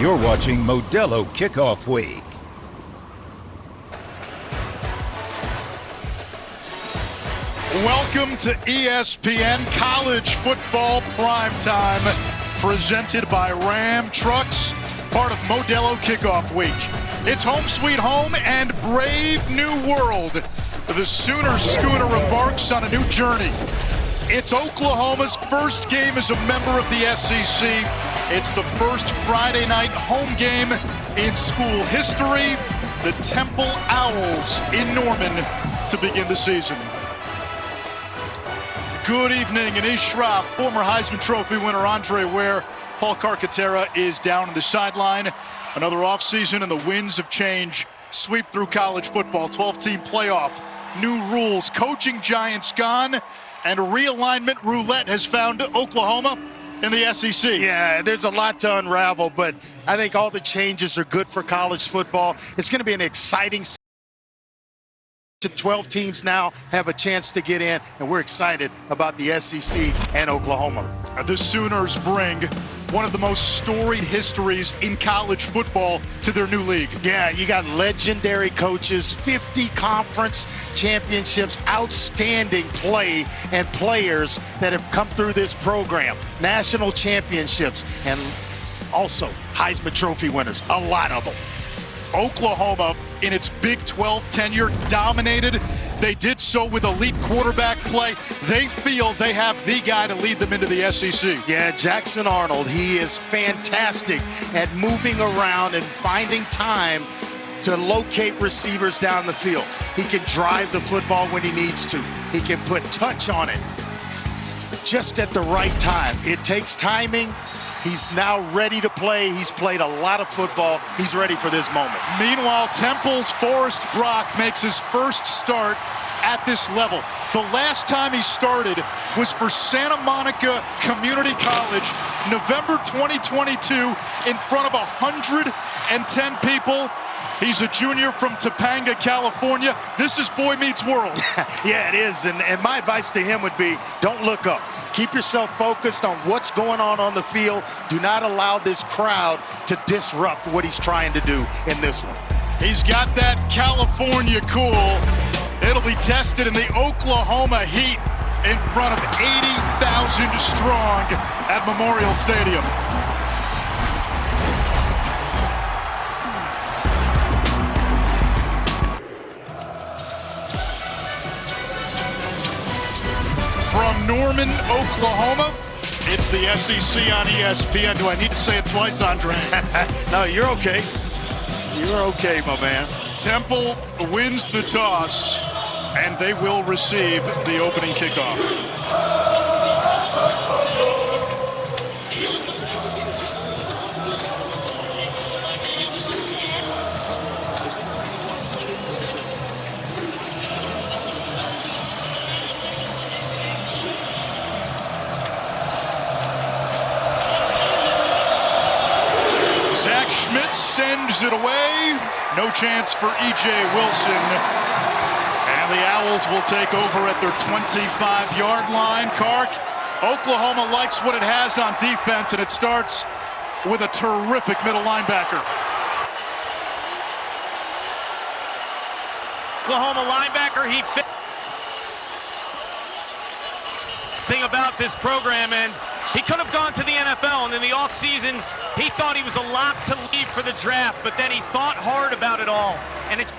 You're watching Modelo Kickoff Week. Welcome to ESPN College Football Primetime, presented by Ram Trucks, part of Modelo Kickoff Week. It's home sweet home and brave new world. The Sooner Schooner embarks on a new journey. It's Oklahoma's first game as a member of the SEC. It's the first Friday night home game in school history. The Temple Owls in Norman to begin the season. Good evening, Anish Shroff, former Heisman Trophy winner Andre Ware. Paul Carcaterra is down on the sideline. Another offseason and the winds of change sweep through college football. 12-team playoff, new rules, coaching giants gone, and realignment roulette has found Oklahoma in the SEC. Yeah, there's a lot to unravel, but I think all the changes are good for college football. It's going to be an exciting season. 12 teams now have a chance to get in, and we're excited about the SEC and Oklahoma. The Sooners bring one of the most storied histories in college football to their new league. Yeah, you got legendary coaches, 50 conference championships, outstanding play and players that have come through this program, national championships, and also Heisman Trophy winners, a lot of them. Oklahoma, in its Big 12 tenure, dominated. They did so with elite quarterback play. They feel they have the guy to lead them into the SEC. Yeah, Jackson Arnold, he is fantastic at moving around and finding time to locate receivers down the field. He can drive the football when he needs to. He can put touch on it just at the right time. It takes timing. He's now ready to play. He's played a lot of football. He's ready for this moment. Meanwhile, Temple's Forrest Brock makes his first start at this level. The last time he started was for Santa Monica Community College, November 2022, in front of 110 people. He's a junior from Topanga, California. This is Boy Meets World. Yeah, it is. And my advice to him would be, don't look up. Keep yourself focused on what's going on the field. Do not allow this crowd to disrupt what he's trying to do in this one. He's got that California cool. It'll be tested in the Oklahoma heat in front of 80,000 strong at Memorial Stadium. From Norman, Oklahoma, it's the SEC on ESPN. Do I need to say it twice, Andre? No, you're okay. You're okay, my man. Temple wins the toss, and they will receive the opening kickoff. Zach Schmidt sends it away. No chance for E.J. Wilson. And the Owls will take over at their 25-yard line. Kark, Oklahoma likes what it has on defense, and it starts with a terrific middle linebacker. Oklahoma linebacker, he fit. Thing about this program, and he could have gone to the NFL, and in the offseason, he thought he was a lock to leave for the draft, but then he thought hard about it all, and it's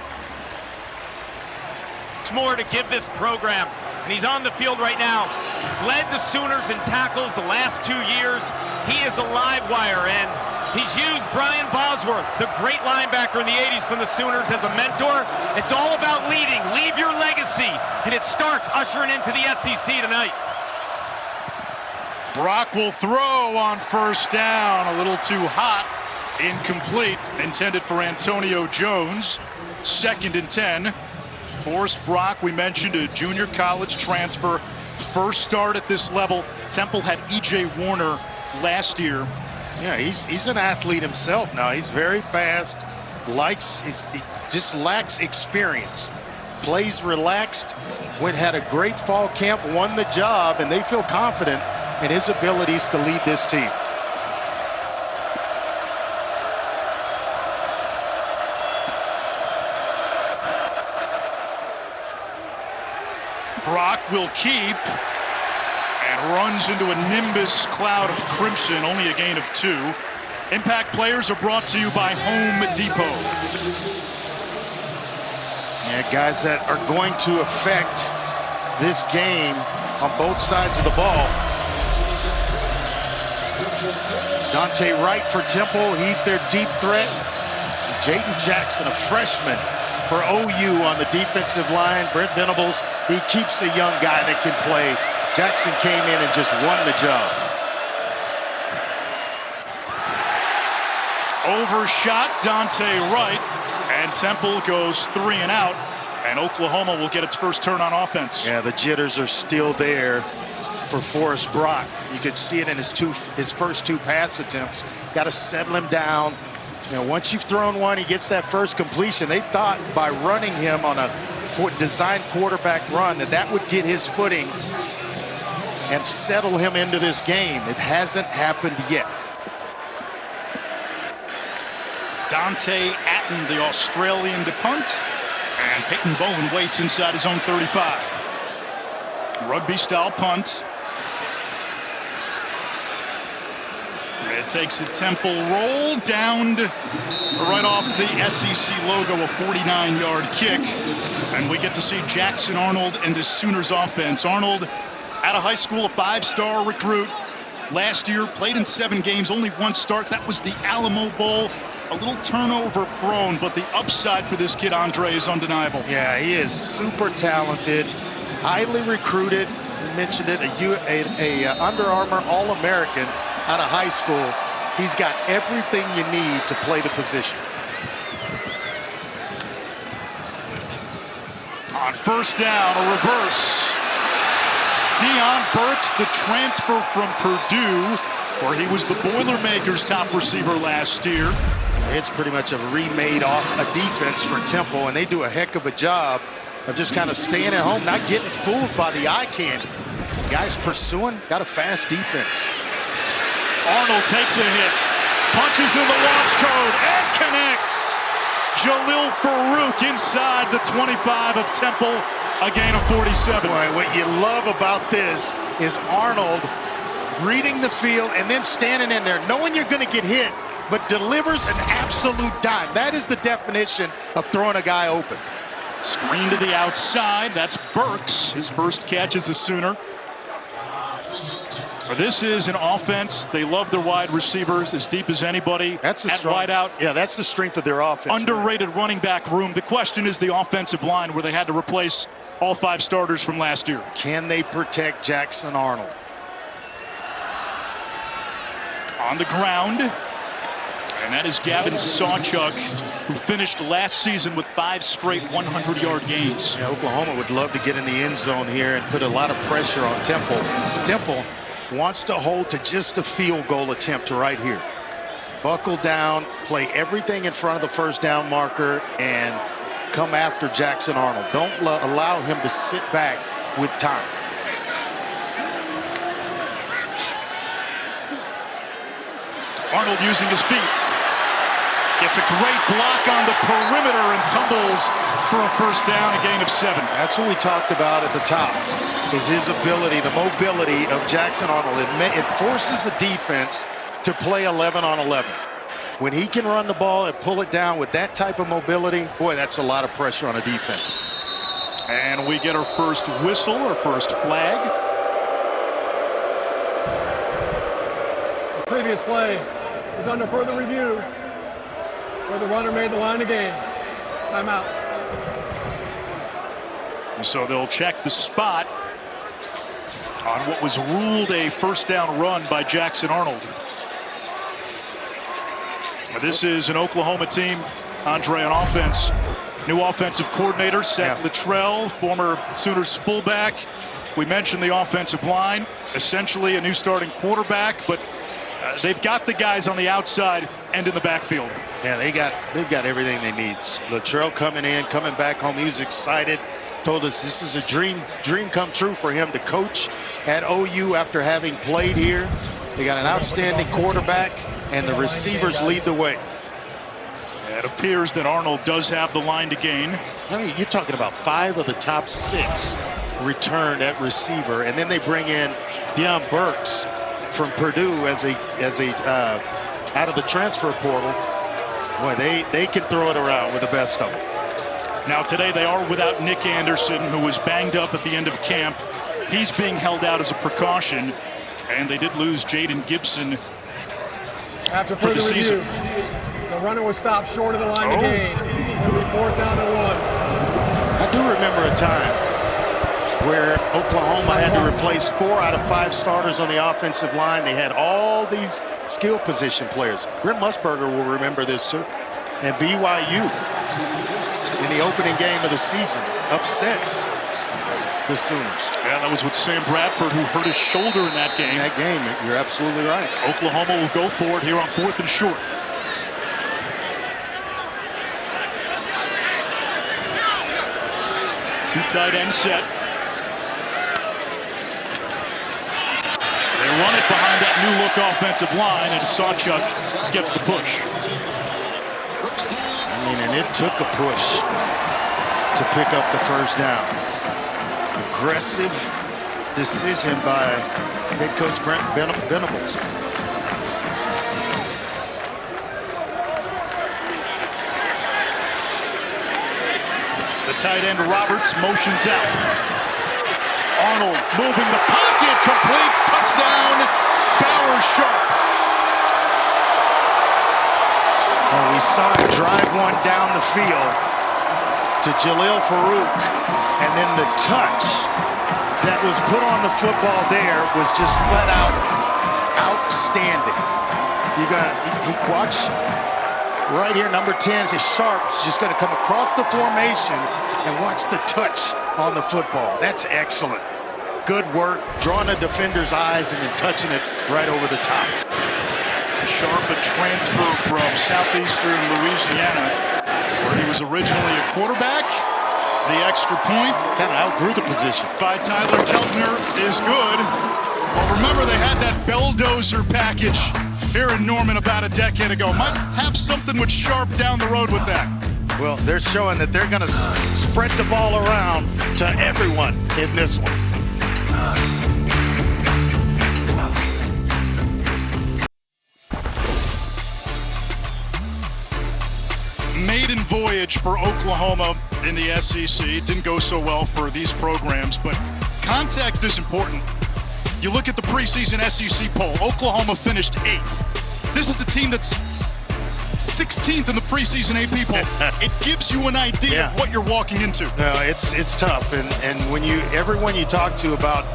more to give this program, and he's on the field right now. He's led the Sooners in tackles the last 2 years. He is a live wire, and he's used Brian Bosworth, the great linebacker in the 80s from the Sooners, as a mentor. It's all about leading. Leave your legacy, and it starts ushering into the SEC tonight. Brock will throw on first down. A little too hot. Incomplete. Intended for Antonio Jones. 2nd and 10. Forrest Brock, we mentioned, a junior college transfer. First start at this level. Temple had E.J. Warner last year. Yeah, he's an athlete himself now. He's very fast. He just lacks experience. Plays relaxed. Had a great fall camp, won the job, and they feel confident in his abilities to lead this team. will keep and runs into a nimbus cloud of crimson, only a gain of 2. Impact players are brought to you by Home Depot. Yeah, guys that are going to affect this game on both sides of the ball. Dante Wright for Temple, he's their deep threat. Jaden Jackson, a freshman for OU on the defensive line. Brent Venables, he keeps a young guy that can play. Jackson came in and just won the job. Overshot Dante Wright, and Temple goes 3 and out, and Oklahoma will get its first turn on offense. Yeah, the jitters are still there for Forrest Brock. You could see it in his first 2 pass attempts. Got to settle him down. You know, once you've thrown one, he gets that first completion. They thought by running him on a design quarterback run that would get his footing and settle him into this game. It hasn't happened yet. Dante Atten, the Australian, to punt, and Peyton Bowen waits inside his own 35. Rugby-style punt. It takes a Temple roll, downed right off the SEC logo, a 49-yard kick. And we get to see Jackson Arnold and the Sooners offense. Arnold, out of high school, a 5-star recruit. Last year, played in 7 games, only 1 start. That was the Alamo Bowl. A little turnover prone, but the upside for this kid, Andre, is undeniable. Yeah, he is super talented, highly recruited. You mentioned it, a Under Armour All-American out of high school. He's got everything you need to play the position. On first down, a reverse. Deion Burks, the transfer from Purdue, where he was the Boilermakers' top receiver last year. It's pretty much a remade off a defense for Temple, and they do a heck of a job of just kind of staying at home, not getting fooled by the eye candy. Guys pursuing, got a fast defense. Arnold takes a hit, punches in the launch code, and connects. Jalil Farouk inside the 25 of Temple, a gain of 47. Boy, what you love about this is Arnold reading the field and then standing in there, knowing you're going to get hit, but delivers an absolute dime. That is the definition of throwing a guy open. Screen to the outside. That's Burks. His first catch as a Sooner. This is an offense. They love their wide receivers as deep as anybody. That's the wide out. Yeah, that's the strength of their offense. Underrated running back room. The question is the offensive line, where they had to replace all 5 starters from last year. Can they protect Jackson Arnold? On the ground. And that is Gavin Sawchuk, who finished last season with 5 straight 100-yard games. Yeah, Oklahoma would love to get in the end zone here and put a lot of pressure on Temple. Temple wants to hold to just a field goal attempt right here. Buckle down, play everything in front of the first down marker, and come after Jackson Arnold. Don't allow him to sit back with time. Arnold using his feet. Gets a great block on the perimeter and tumbles for a first down, a gain of 7. That's what we talked about at the top, is his ability, the mobility of Jackson Arnold. It forces a defense to play 11 on 11. When he can run the ball and pull it down with that type of mobility, boy, that's a lot of pressure on a defense. And we get our first whistle, our first flag. The previous play is under further review, where the runner made the line of gain. Timeout. So they'll check the spot on what was ruled a first down run by Jackson Arnold. This is an Oklahoma team, Andre, on offense. New offensive coordinator, Seth Littrell, former Sooners fullback. We mentioned the offensive line, essentially a new starting quarterback, but they've got the guys on the outside and in the backfield. Yeah, they've got everything they need. Littrell coming back home. He was excited. Told us this is a dream come true for him to coach at OU after having played here. They got an outstanding quarterback, and the receivers lead the way. It appears that Arnold does have the line to gain. I mean, you're talking about 5 of the top 6 return at receiver, and then they bring in Deion Burks from Purdue as a out of the transfer portal. Boy, they can throw it around with the best of them. Now today they are without Nick Anderson, who was banged up at the end of camp. He's being held out as a precaution, and they did lose Jaden Gibson. After further review, the runner was stopped short of the line to gain. It'll be 4th down and 1. I do remember a time where Oklahoma had to replace 4 out of 5 starters on the offensive line. They had all these skill position players. Brent Musburger will remember this too. And BYU, in the opening game of the season, upset the Sooners. Yeah, that was with Sam Bradford, who hurt his shoulder in that game. You're absolutely right. Oklahoma will go for it here on 4th and short. Two tight end set. They run it behind that new look offensive line, and Sawchuk gets the push. I mean, and it took a push to pick up the first down. Aggressive decision by head coach Brent Venables. The tight end Roberts motions out. Arnold moving the pocket, completes, touchdown, Bauer Sharp. Well, we saw him drive one down the field to Jalil Farouk, and then the touch that was put on the football there was just flat out outstanding. He watch right here, number 10, Sharp's just going to come across the formation and watch the touch on the football. That's excellent. Good work, drawing a defender's eyes and then touching it right over the top. Sharp, a transfer from Southeastern Louisiana, where he was originally a quarterback. The extra point Kind of outgrew the position. by Tyler Keltner is good. Well, remember they had that Belldozer package here in Norman about a decade ago. Might have something with Sharp down the road with that. Well, they're showing that they're going to spread the ball around to everyone in this one. Maiden voyage for Oklahoma in the SEC. It didn't go so well for these programs, but context is important. You look at the preseason SEC poll, Oklahoma finished 8th. This is a team that's 16th in the preseason AP poll. It gives you an idea of what you're walking into. No, it's tough, and when everyone you talk to about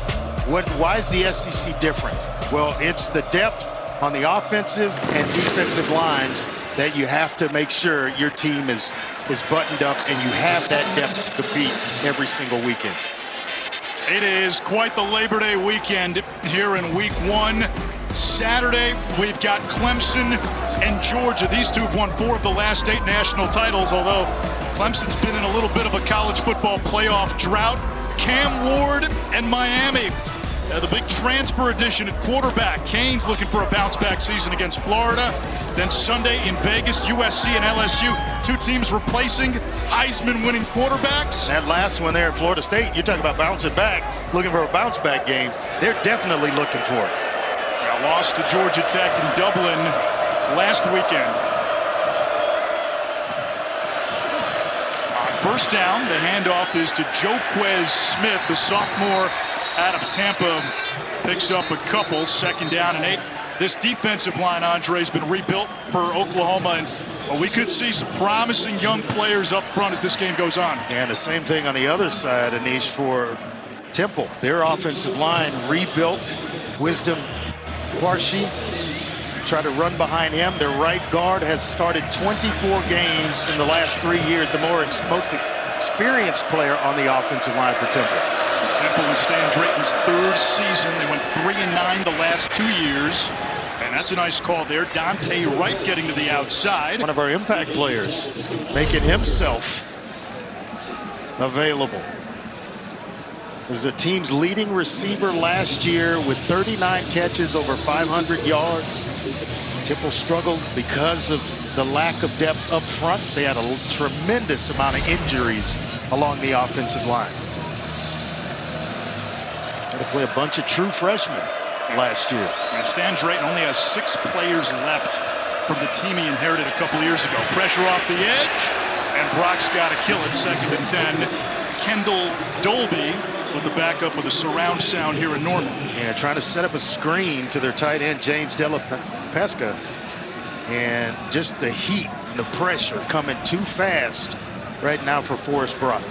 why is the SEC different? Well, it's the depth on the offensive and defensive lines that you have to make sure your team is buttoned up and you have that depth to compete every single weekend. It is quite the Labor Day weekend here in week 1. Saturday, we've got Clemson and Georgia. These two have won 4 of the last 8 national titles, although Clemson's been in a little bit of a college football playoff drought. Cam Ward and Miami. The big transfer addition at quarterback. Canes looking for a bounce-back season against Florida. Then Sunday in Vegas, USC and LSU. 2 teams replacing Heisman-winning quarterbacks. That last one there at Florida State, you're talking about bouncing back, looking for a bounce-back game. They're definitely looking for it. Lost to Georgia Tech in Dublin last weekend. First down, the handoff is to Joquez Smith, the sophomore out of Tampa. Picks up a couple, 2nd down and 8. This defensive line, Andre, has been rebuilt for Oklahoma, and we could see some promising young players up front as this game goes on. And the same thing on the other side, Anish, for Temple. Their offensive line rebuilt. Wisdom Quarshi try to run behind him. Their right guard has started 24 games in the last 3 years, the most experienced player on the offensive line for Temple. Temple in Stan Drayton's 3rd season. They went 3-9 the last 2 years. And that's a nice call there. Dante Wright getting to the outside. One of our impact players making himself available. Was the team's leading receiver last year with 39 catches over 500 yards. Temple struggled because of the lack of depth up front. They had a tremendous amount of injuries along the offensive line. play a bunch of true freshmen last year. And Stan Drayton only has 6 players left from the team he inherited a couple years ago. Pressure off the edge, and Brock's got to kill it. 2nd and 10. Kendall Dolby with the backup with a surround sound here in Norman. Yeah, trying to set up a screen to their tight end, James Della Pesca. And just the heat and the pressure coming too fast right now for Forrest Brock.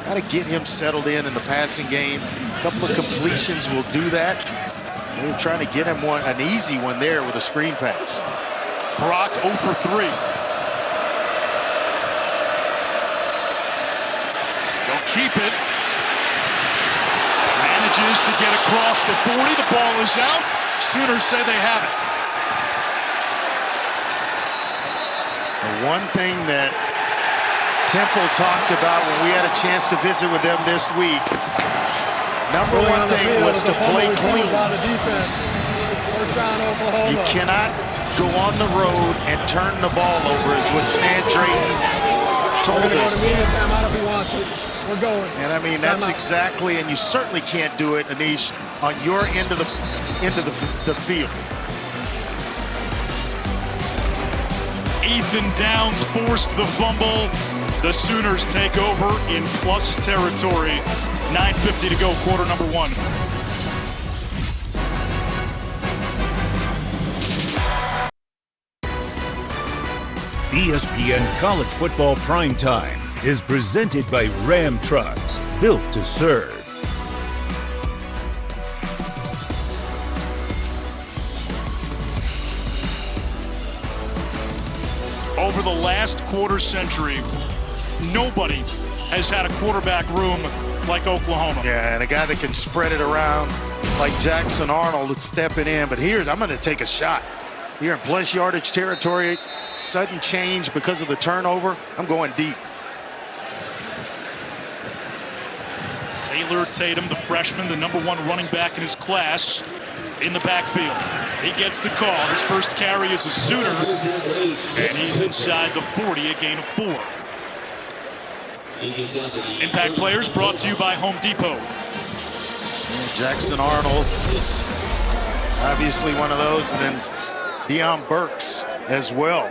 Got to get him settled in the passing game. A couple of completions will do that. We were trying to get him an easy one there with a screen pass. Brock 0 for 3. They'll keep it. Manages to get across the 40. The ball is out. Sooners say they have it. The one thing that Temple talked about when we had a chance to visit with them this week, number one thing was to play clean. You cannot go on the road and turn the ball over, is what Stan Drayton told us. We're going. And I mean, that's exactly, and you certainly can't do it, Anish, on your end of the field. Ethan Downs forced the fumble. The Sooners take over in plus territory. 9:50 to go, quarter number 1. ESPN College Football Primetime is presented by Ram Trucks, built to serve. Over the last quarter century, nobody has had a quarterback room like Oklahoma. Yeah, and a guy that can spread it around like Jackson Arnold stepping in. But here, I'm going to take a shot. Here in plus yardage territory, sudden change because of the turnover. I'm going deep. Taylor Tatum, the freshman, the #1 running back in his class, in the backfield. He gets the call. His first carry is a Sooner, and he's inside the 40, a gain of 4. Impact Players brought to you by Home Depot. Jackson Arnold, obviously one of those, and then Deion Burks as well.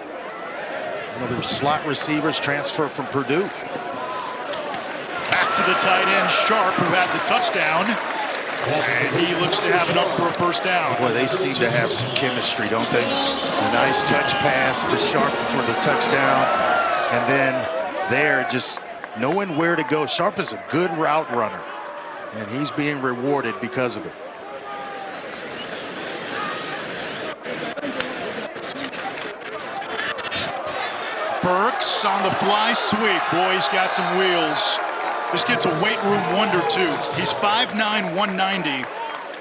One of the slot receivers transferred from Purdue. Back to the tight end, Sharp, who had the touchdown. And he looks to have enough for a first down. Boy, they seem to have some chemistry, don't they? A nice touch pass to Sharp for the touchdown. And then there, just knowing where to go. Sharp is a good route runner, and he's being rewarded because of it. Burks on the fly sweep. Boy, he's got some wheels. This kid's a weight room wonder, too. He's 5'9", 190.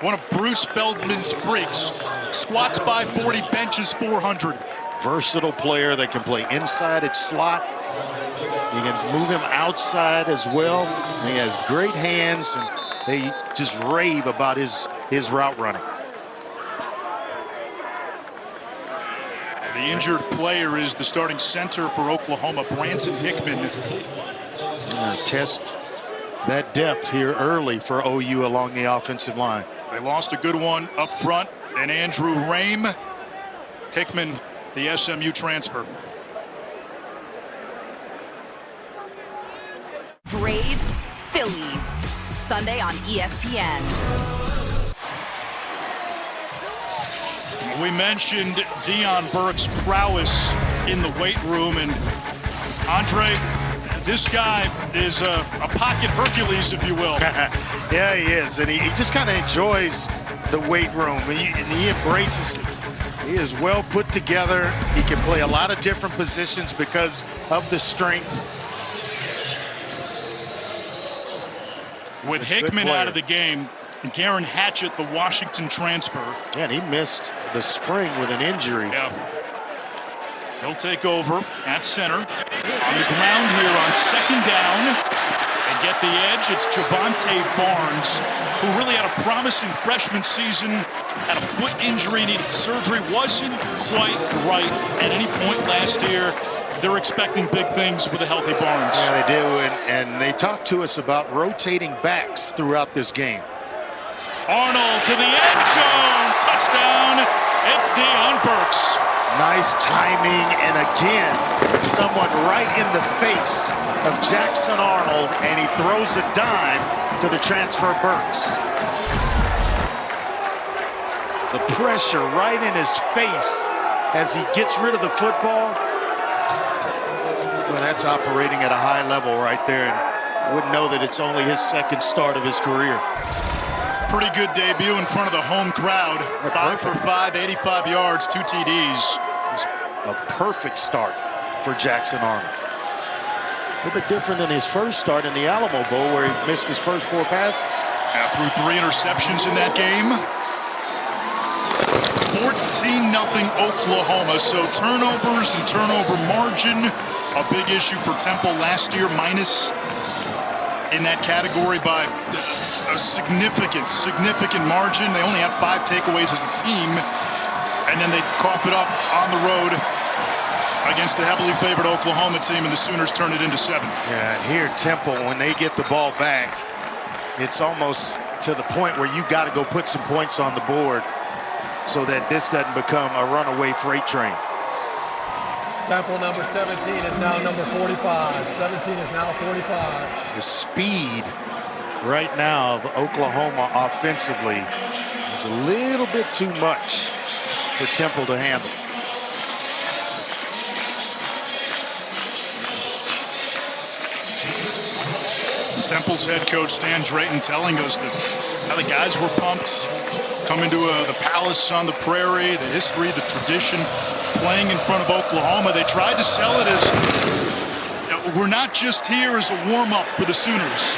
One of Bruce Feldman's freaks. Squats 540, benches 400. Versatile player that can play inside at slot. You can move him outside as well. And he has great hands, and they just rave about his route running. The injured player is the starting center for Oklahoma, Branson Hickman. Test that depth here early for OU along the offensive line. They lost a good one up front, and Andrew Rame. Hickman, the SMU transfer. Braves, Phillies, Sunday on ESPN. We mentioned Deion Burks' prowess in the weight room, and Andre, this guy is a pocket Hercules, if you will. Yeah, he is, and he just kind of enjoys the weight room, and he embraces it. He is well put together. He can play a lot of different positions because of the strength. With Hickman out of the game, Garen Hatchett, the Washington transfer. Yeah, and he missed the spring with an injury. Yeah. He'll take over at center. On the ground here on second down. And get the edge. It's Javante Barnes, who really had a promising freshman season. Had a foot injury, needed surgery. Wasn't quite right at any point last year. They're expecting big things with a healthy Barnes. Yeah, they do, and they talked to us about rotating backs throughout this game. Arnold to the end zone. Touchdown. It's Deion Burks. Nice timing, and again, someone right in the face of Jackson Arnold, and he throws a dime to the transfer Burks. The pressure right in his face as he gets rid of the football. Well, that's operating at a high level right there, and wouldn't know that it's only his second start of his career. Pretty good debut in front of the home crowd. 5 for 5, 85 yards, 2 TDs. It's a perfect start for Jackson Arnold. A little bit different than his first start in the Alamo Bowl, where he missed his first 4 passes. Threw 3 interceptions in that game. 14-0 Oklahoma. So turnovers and turnover margin, a big issue for Temple last year, minus in that category by a significant margin. They only had 5 takeaways as a team, and then they cough it up on the road against a heavily favored Oklahoma team, and the Sooners turn it into 7. Yeah, and here Temple, when they get the ball back, it's almost to the point where you got to go put some points on the board so that this doesn't become a runaway freight train. Temple number 17 is now number 45. 17 is now 45. The speed right now of Oklahoma offensively is a little bit too much for Temple to handle. Temple's head coach Stan Drayton telling us that how the guys were pumped coming to the Palace on the Prairie, the history, the tradition, playing in front of Oklahoma. They tried to sell it as, we're not just here as a warm-up for the Sooners.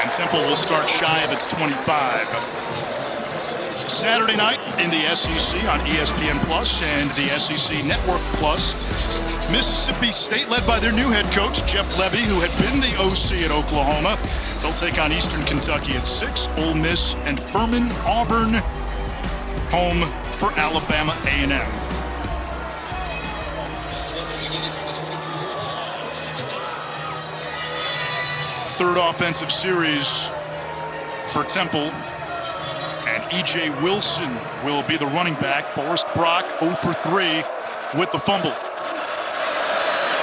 And Temple will start shy of its 25. Saturday night in the SEC on ESPN Plus and the SEC Network Plus, Mississippi State, led by their new head coach, Jeff Levy, who had been the OC at Oklahoma. They'll take on Eastern Kentucky at 6. Ole Miss and Furman. Auburn home for Alabama A&M. Third offensive series for Temple. And E.J. Wilson will be the running back. Forrest Brock 0 for 3 with the fumble.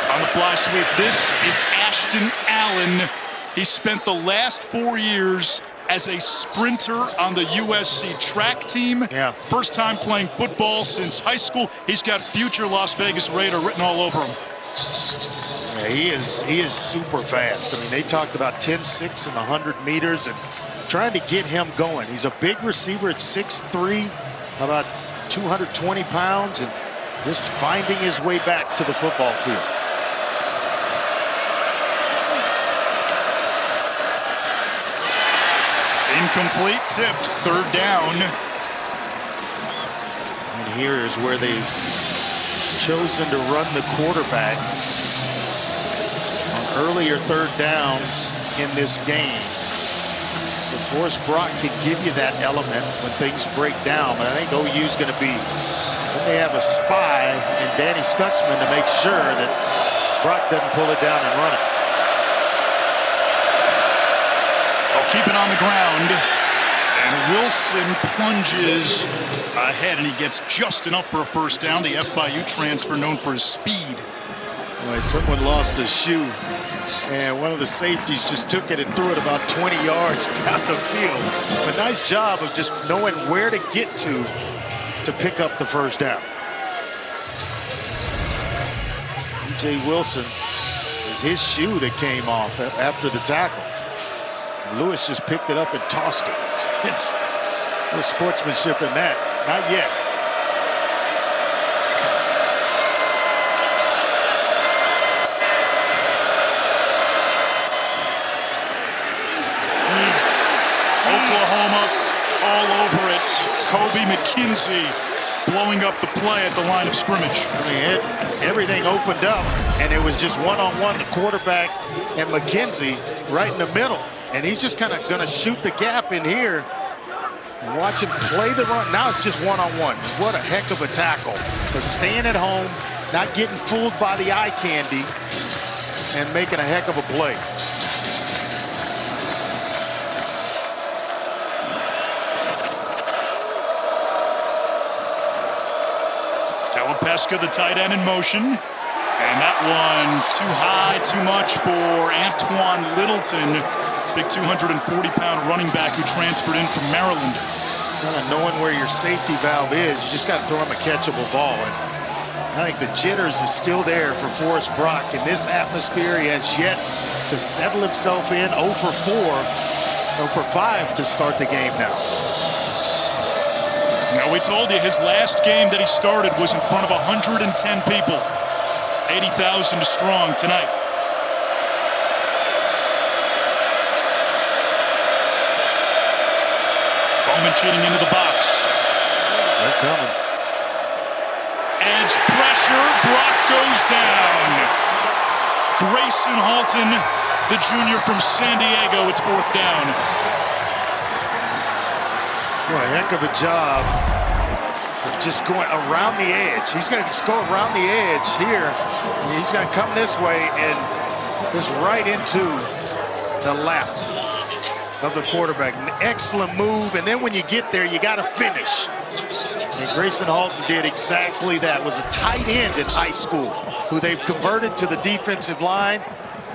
On the fly sweep, this is Ashton Allen. He spent the last 4 years as a sprinter on the USC track team. Yeah. First time playing football since high school. He's got future Las Vegas Raider written all over him. Yeah, he is super fast. I mean, they talked about 10.6 in the 100 meters and trying to get him going. He's a big receiver at 6'3", about 220 pounds, and just finding his way back to the football field. Incomplete, tipped, 3rd down. And here is where they've chosen to run the quarterback on earlier 3rd downs in this game. So Forrest Brock can give you that element when things break down, but I think OU is going to be, they have a spy in Danny Stutzman to make sure that Brock doesn't pull it down and run it. Keep it on the ground, and Wilson plunges ahead, and he gets just enough for a 1st down. The FIU transfer known for his speed. Well, someone lost a shoe, and one of the safeties just took it and threw it about 20 yards down the field. A nice job of just knowing where to get to pick up the 1st down. E.J. Wilson is his shoe that came off after the tackle. Lewis just picked it up and tossed it. It's no sportsmanship in that. Not yet. Oklahoma all over it. Kobe McKenzie blowing up the play at the line of scrimmage. I mean, everything opened up, and it was just one-on-one, the quarterback and McKenzie right in the middle. And he's just kind of going to shoot the gap in here and watch him play the run. Now it's just one-on-one. What a heck of a tackle. But staying at home, not getting fooled by the eye candy, and making a heck of a play. Pesca, the tight end, in motion. And that one too high, too much for Antoine Littleton, big 240-pound running back who transferred in from Maryland. Kind of knowing where your safety valve is, you just got to throw him a catchable ball. And I think the jitters is still there for Forrest Brock. In this atmosphere, he has yet to settle himself in. 0 for 4, 0 for 5 to start the game now. Now, we told you his last game that he started was in front of 110 people. 80,000 strong tonight. Bowman cheating into the box. They're coming. Edge pressure. Brock goes down. Grayson Halton, the junior from San Diego. It's 4th down. What a heck of a job of just going around the edge. He's going to just go around the edge here. He's going to come this way and just right into the lap of the quarterback. An excellent move, and then when you get there, you got to finish. And Grayson Halton did exactly that. Was a tight end in high school who they've converted to the defensive line,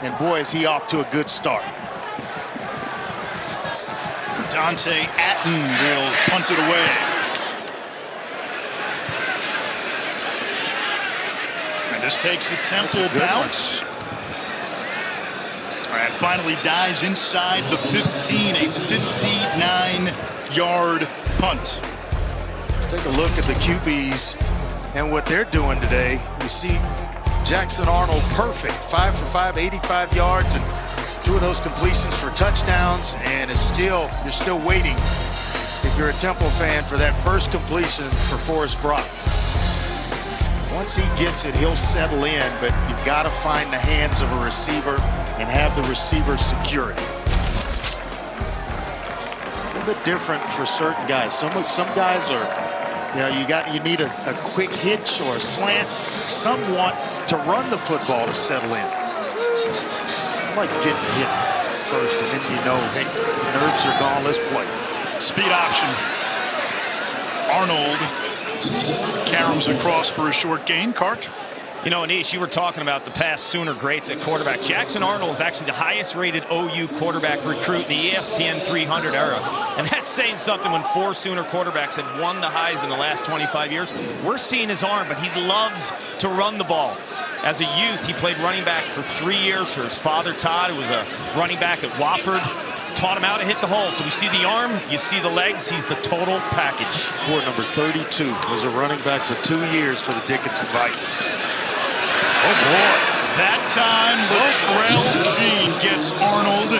and boy, is he off to a good start. Dante Atten will punt it away. And this takes a Temple bounce. And finally dies inside the 15, a 59-yard punt. Let's take a look at the QBs and what they're doing today. We see Jackson Arnold perfect, 5 for 5, 85 yards, and 2 of those completions for touchdowns, and you're still waiting, if you're a Temple fan, for that first completion for Forrest Brock. Once he gets it, he'll settle in, but you've got to find the hands of a receiver and have the receiver secure it. It's a little bit different for certain guys. Some guys are, you need a quick hitch or a slant. Some want to run the football to settle in. I like to get hit first, and then hey, nerves are gone, let's play. Speed option. Arnold caroms across for a short gain. Kark. You know, Anish, you were talking about the past Sooner greats at quarterback. Jackson Arnold is actually the highest rated OU quarterback recruit in the ESPN 300 era. And that's saying something when 4 Sooner quarterbacks have won the Heisman the last 25 years. We're seeing his arm, but he loves to run the ball. As a youth, he played running back for 3 years for his father, Todd, who was a running back at Wofford. Taught him how to hit the hole. So we see the arm, you see the legs, he's the total package. Board number 32 was a running back for 2 years for the Dickinson Vikings. Oh boy. That time, Latrell Jean gets Arnold.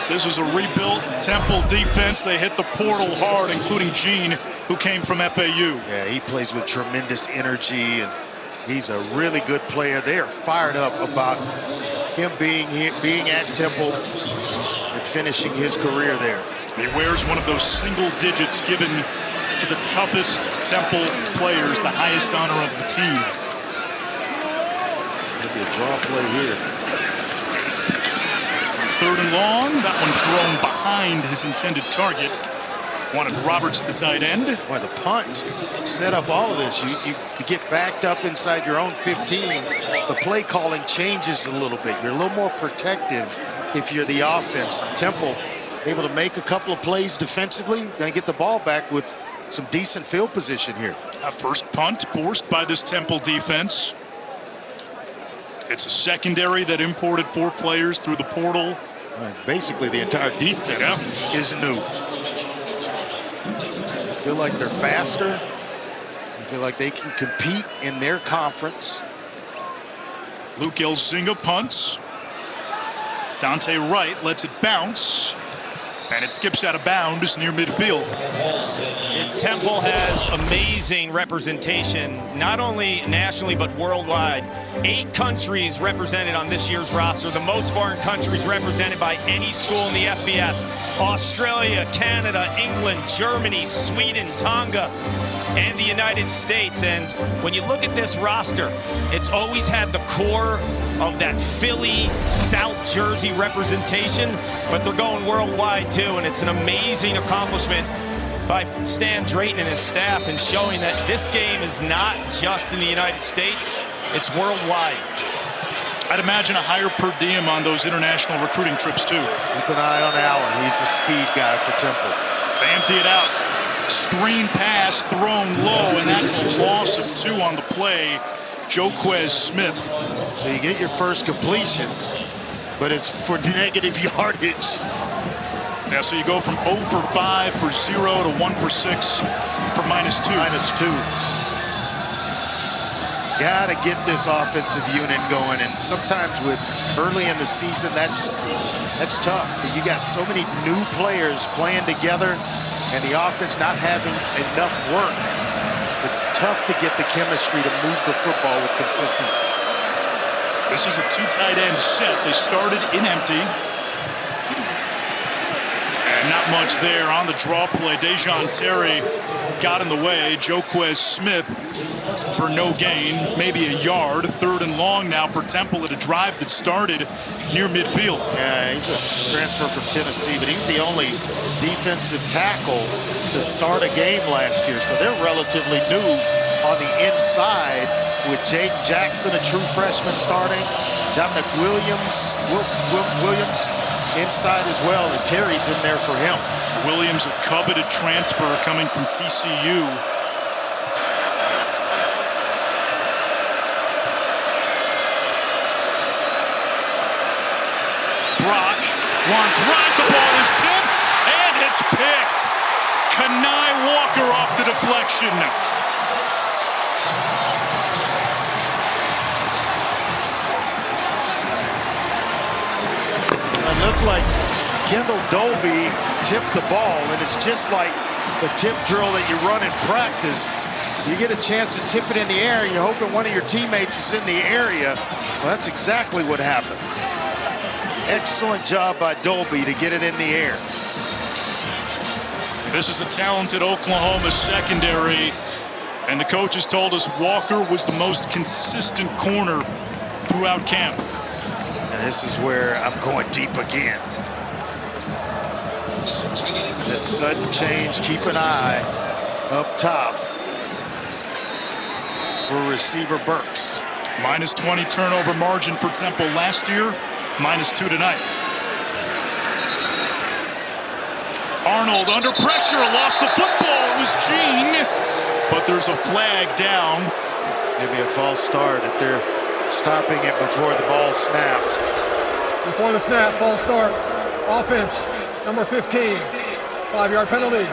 This was a rebuilt Temple defense. They hit the portal hard, including Jean, who came from FAU. Yeah, he plays with tremendous energy, and he's a really good player. They are fired up about him being at Temple and finishing his career there. He wears one of those single digits given to the toughest Temple players, the highest honor of the team. Maybe a draw play here. 3rd and long, that one thrown behind his intended target. Wanted Roberts, the tight end. Boy, the punt set up all of this. You get backed up inside your own 15. The play calling changes a little bit. You're a little more protective if you're the offense. Temple able to make a couple of plays defensively. Going to get the ball back with some decent field position here. A first punt forced by this Temple defense. It's a secondary that imported 4 players through the portal. Basically, the entire defense is new. I feel like they're faster. I feel like they can compete in their conference. Luke Elzinga punts. Dante Wright lets it bounce. And it skips out of bounds near midfield. Temple has amazing representation, not only nationally but worldwide. 8 countries represented on this year's roster, the most foreign countries represented by any school in the FBS. Australia, Canada, England, Germany, Sweden, Tonga, and the United States. And when you look at this roster, it's always had the core of that Philly, South Jersey representation, but they're going worldwide too, and it's an amazing accomplishment by Stan Drayton and his staff in showing that this game is not just in the United States, it's worldwide. I'd imagine a higher per diem on those international recruiting trips too. Keep an eye on Allen. He's the speed guy for Temple. They empty it out. Screen pass thrown low, and that's a loss of 2 on the play. Joquez Smith. So you get your first completion, but it's for negative yardage. Yeah, so you go from 0 for 5 for 0 to 1 for 6 for -2. -2. Got to get this offensive unit going, and sometimes with early in the season, that's tough. You got so many new players playing together, and the offense not having enough work. It's tough to get the chemistry to move the football with consistency. This is a 2 tight end set. They started in empty. And not much there on the draw play. Dejon Terry got in the way. Joquez Smith for no gain, maybe a yard. 3rd and long now for Temple at a drive that started near midfield. Yeah, he's a transfer from Tennessee, but he's the only defensive tackle to start a game last year. So they're relatively new on the inside with Jaden Jackson, a true freshman, starting. Dominic Williams inside as well, and Terry's in there for him. Williams, a coveted transfer coming from TCU. Brock wants right. The ball is tipped, and it's picked. Kanai Walker off the deflection. It looked like Kendall Dolby tipped the ball, and it's just like the tip drill that you run in practice. You get a chance to tip it in the air, and you're hoping one of your teammates is in the area. Well, that's exactly what happened. Excellent job by Dolby to get it in the air. This is a talented Oklahoma secondary, and the coaches told us Walker was the most consistent corner throughout camp. And this is where I'm going deep again. That sudden change, keep an eye up top for receiver Burks. -20 turnover margin for Temple last year, -2 tonight. Arnold under pressure, lost the football. It was Gene, but there's a flag down. Maybe a false start if they're stopping it before the ball snapped. Before the snap, false start. Offense, number 15. 5-yard penalty.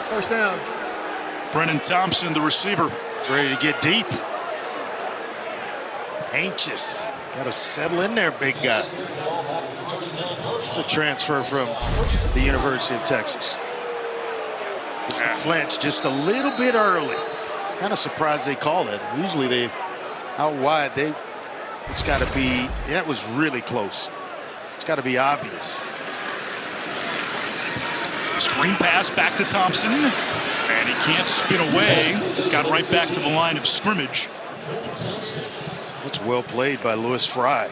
First down. Brennan Thompson, the receiver. Ready to get deep. Anxious. Got to settle in there, big guy. It's a transfer from the University of Texas. It's the flinch just a little bit early. Kind of surprised they called it. Usually they out wide. It's got to be. Yeah, it was really close. It's got to be obvious. Screen pass back to Thompson, and he can't spin away. Got right back to the line of scrimmage. That's well played by Louis Fry.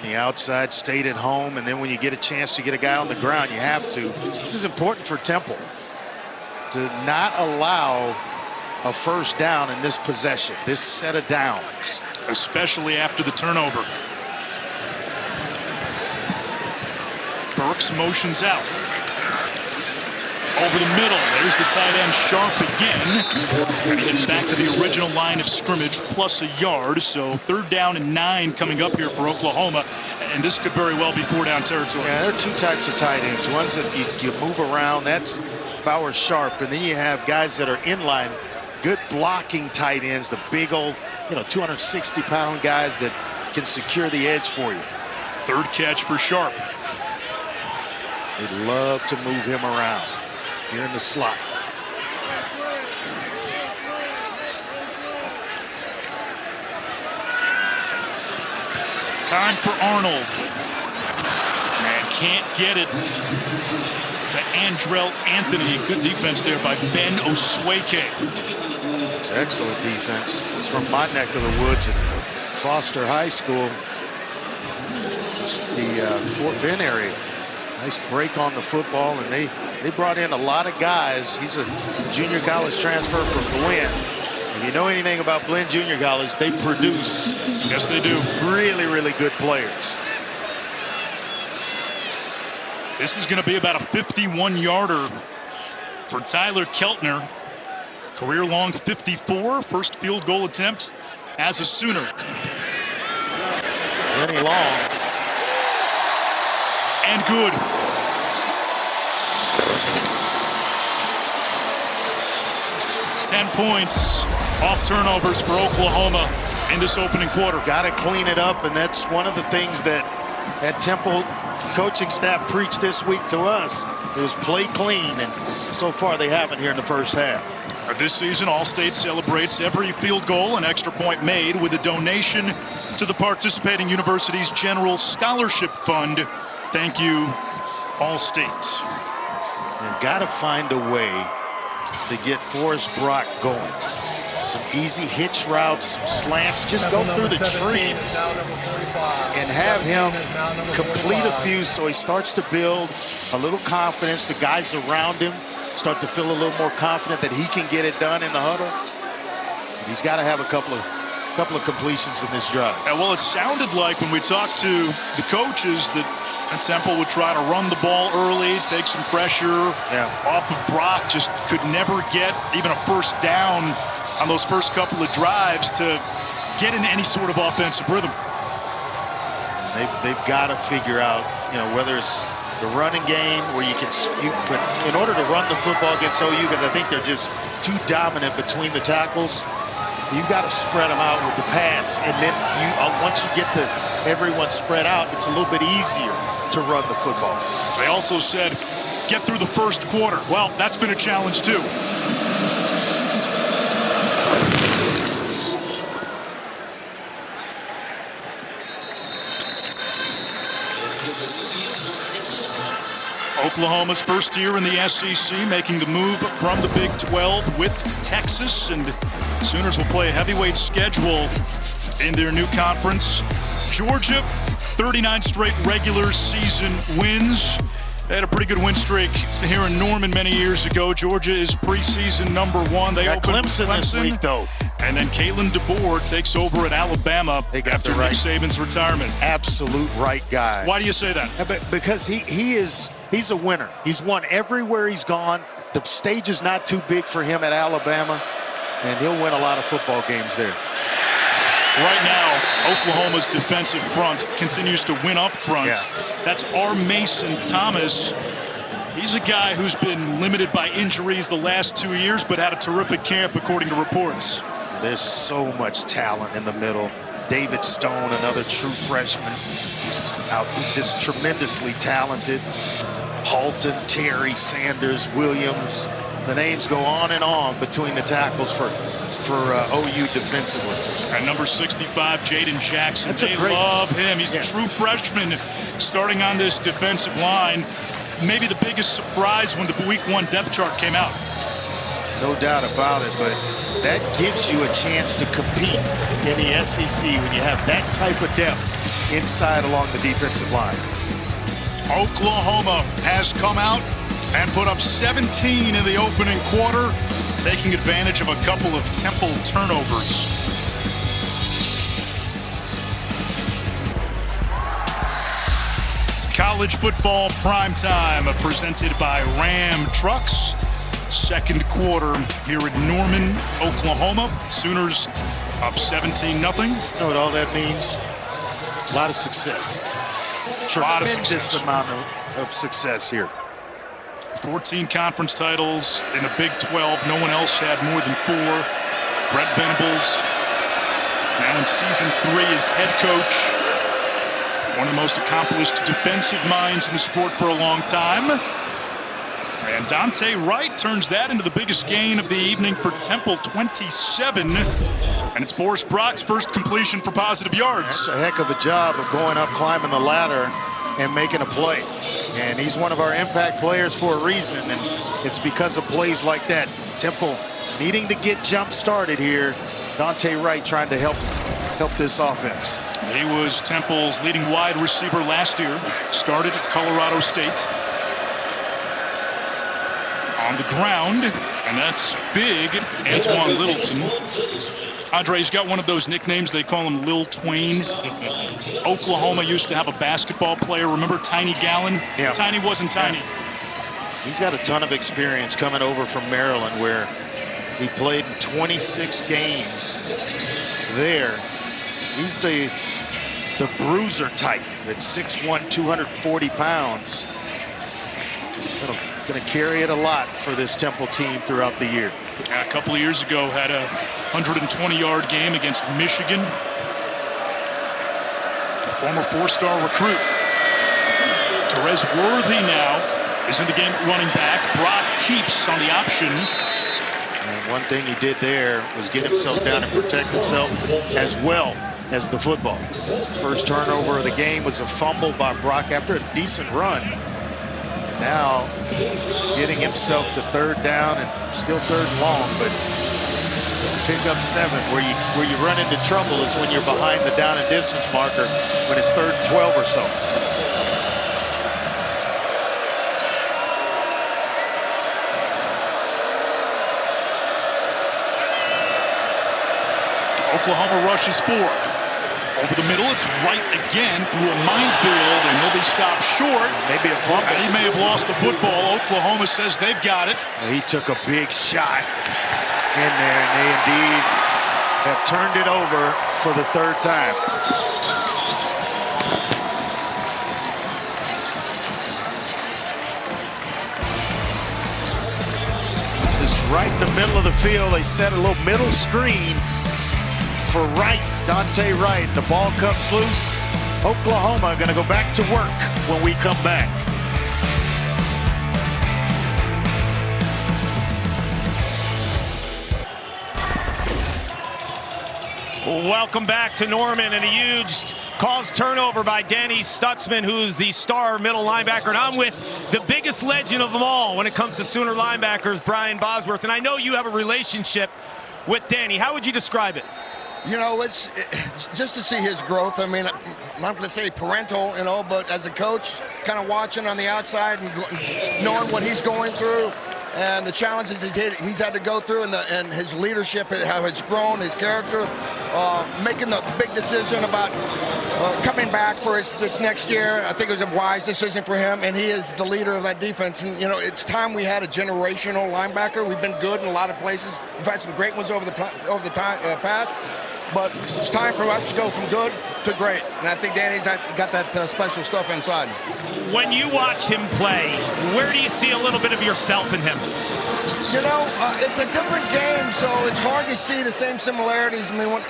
The outside stayed at home, and then when you get a chance to get a guy on the ground, you have to. This is important for Temple to not allow a first down in this possession, this set of downs. Especially after the turnover. Burks motions out. Over the middle, there's the tight end Sharp again. And he gets back to the original line of scrimmage plus a yard. So 3rd down and 9 coming up here for Oklahoma. And this could very well be 4-down territory. Yeah, there are 2 types of tight ends. One's that you move around, that's Bauer Sharp. And then you have guys that are in line, good blocking tight ends, the big old, 260-pound guys that can secure the edge for you. 3rd catch for Sharp. They'd love to move him around here in the slot. Time for Arnold. And can't get it to Andrell Anthony. Good defense there by Ben Osweke. It's excellent defense. It's from my neck of the woods at Foster High School, the Fort Bend area. Nice break on the football, and they brought in a lot of guys. He's a junior college transfer from Blinn. If you know anything about Blinn Junior College, they produce. Yes, they do. Really, really good players. This is going to be about a 51-yarder for Tyler Keltner. Career-long 54, first field goal attempt as a Sooner. Lenny Long. And good. Points off turnovers for Oklahoma in this opening quarter. Got to clean it up, and that's one of the things that Temple coaching staff preached this week to us. It was play clean, and so far they haven't here in the first half. This season, All-State celebrates every field goal and extra point made with a donation to the participating university's General Scholarship Fund. Thank you, All-State. You've got to find a way to get Forrest Brock going. Some easy hitch routes, some slants. Just go through the tree and have him complete a few so he starts to build a little confidence. The guys around him start to feel a little more confident that he can get it done in the huddle. He's got to have a couple of completions in this drive. Well, it sounded like when we talked to the coaches that Temple would try to run the ball early, take some pressure off of Brock, just could never get even a first down on those first couple of drives to get into any sort of offensive rhythm. They've got to figure out, whether it's the running game where but in order to run the football against OU, because I think they're just too dominant between the tackles, you've got to spread them out with the pass, and then once you get everyone spread out, it's a little bit easier to run the football. They also said, get through the first quarter. Well, that's been a challenge too. Oklahoma's first year in the SEC, making the move from the Big 12 with Texas, and Sooners will play a heavyweight schedule in their new conference. Georgia, 39 straight regular season wins. They had a pretty good win streak here in Norman many years ago. Georgia is preseason number 1. They got opened Clemson this week, though. And then Kalen DeBoer takes over at Alabama after Nick Saban's retirement. Absolute right guy. Why do you say that? Because he's a winner. He's won everywhere he's gone. The stage is not too big for him at Alabama, and he'll win a lot of football games there. Right now, Oklahoma's defensive front continues to win up front. Yeah. That's R. Mason Thomas. He's a guy who's been limited by injuries the last 2 years, but had a terrific camp, according to reports. There's so much talent in the middle. David Stone, another true freshman, who's just tremendously talented. Halton, Terry, Sanders, Williams. The names go on and on between the tackles for OU defensively. And number 65, Jaden Jackson. They love him. He's a true freshman starting on this defensive line. Maybe the biggest surprise when the Week 1 depth chart came out. No doubt about it, but that gives you a chance to compete in the SEC when you have that type of depth inside along the defensive line. Oklahoma has come out and put up 17 in the opening quarter, taking advantage of a couple of Temple turnovers. College football primetime presented by Ram Trucks. Second quarter here at Norman, Oklahoma. Sooners up 17-0. You know what all that means? A lot of success. Tremendous amount of success here. 14 conference titles in the Big 12. No one else had more than 4. Brett Venables, now in season 3 as head coach. One of the most accomplished defensive minds in the sport for a long time. And Dante Wright turns that into the biggest gain of the evening for Temple, 27. And it's Forrest Brock's first completion for positive yards. That's a heck of a job of going up, climbing the ladder, and making a play. And he's one of our impact players for a reason, and it's because of plays like that. Temple needing to get jump started here. Dante Wright trying to help this offense. He was Temple's leading wide receiver last year. Started at Colorado State. On the ground, and that's big, Antoine Littleton. Andre's got one of those nicknames, they call him Lil Twain. Oklahoma used to have a basketball player. Remember Tiny Gallon? Yeah. Tiny wasn't tiny. He's got a ton of experience coming over from Maryland, where he played in 26 games there. He's the bruiser type at 6'1", 240 pounds. Going to carry it a lot for this Temple team throughout the year. A couple of years ago, had a 120-yard game against Michigan. A former 4-star recruit. Terez Worthy now is in the game at running back. Brock Keeps on the option. And one thing he did there was get himself down and protect himself as well as the football. First turnover of the game was a fumble by Brock after a decent run. Now getting himself to 3rd down and still 3rd and long, but pick up 7. Where you run into trouble is when you're behind the down and distance marker when it's 3rd and 12 or so. Oklahoma rushes 4. Over the middle, it's right again through a minefield, and he'll be stopped short. Maybe a fumble. And he may have lost the football. Oklahoma says they've got it. He took a big shot in there, and they indeed have turned it over for the 3rd time. This is right in the middle of the field. They set a little middle screen for Wright, Dante Wright. The ball comes loose. Oklahoma going to go back to work when we come back. Welcome back to Norman, and a huge caused turnover by Danny Stutzman, who's the star middle linebacker. And I'm with the biggest legend of them all when it comes to Sooner linebackers, Brian Bosworth. And I know you have a relationship with Danny. How would you describe it? You know, it's just to see his growth. I mean, I'm not going to say parental, you know, but as a coach, kind of watching on the outside and knowing what he's going through and the challenges he's had to go through, and his leadership, how it's grown, his character, making the big decision about coming back for this next year. I think it was a wise decision for him, and he is the leader of that defense. And, you know, it's time we had a generational linebacker. We've been good in a lot of places. We've had some great ones over the past. But it's time for us to go from good to great. And I think Danny's got that special stuff inside. When you watch him play, where do you see a little bit of yourself in him? You know, it's a different game, so it's hard to see the same similarities. I mean,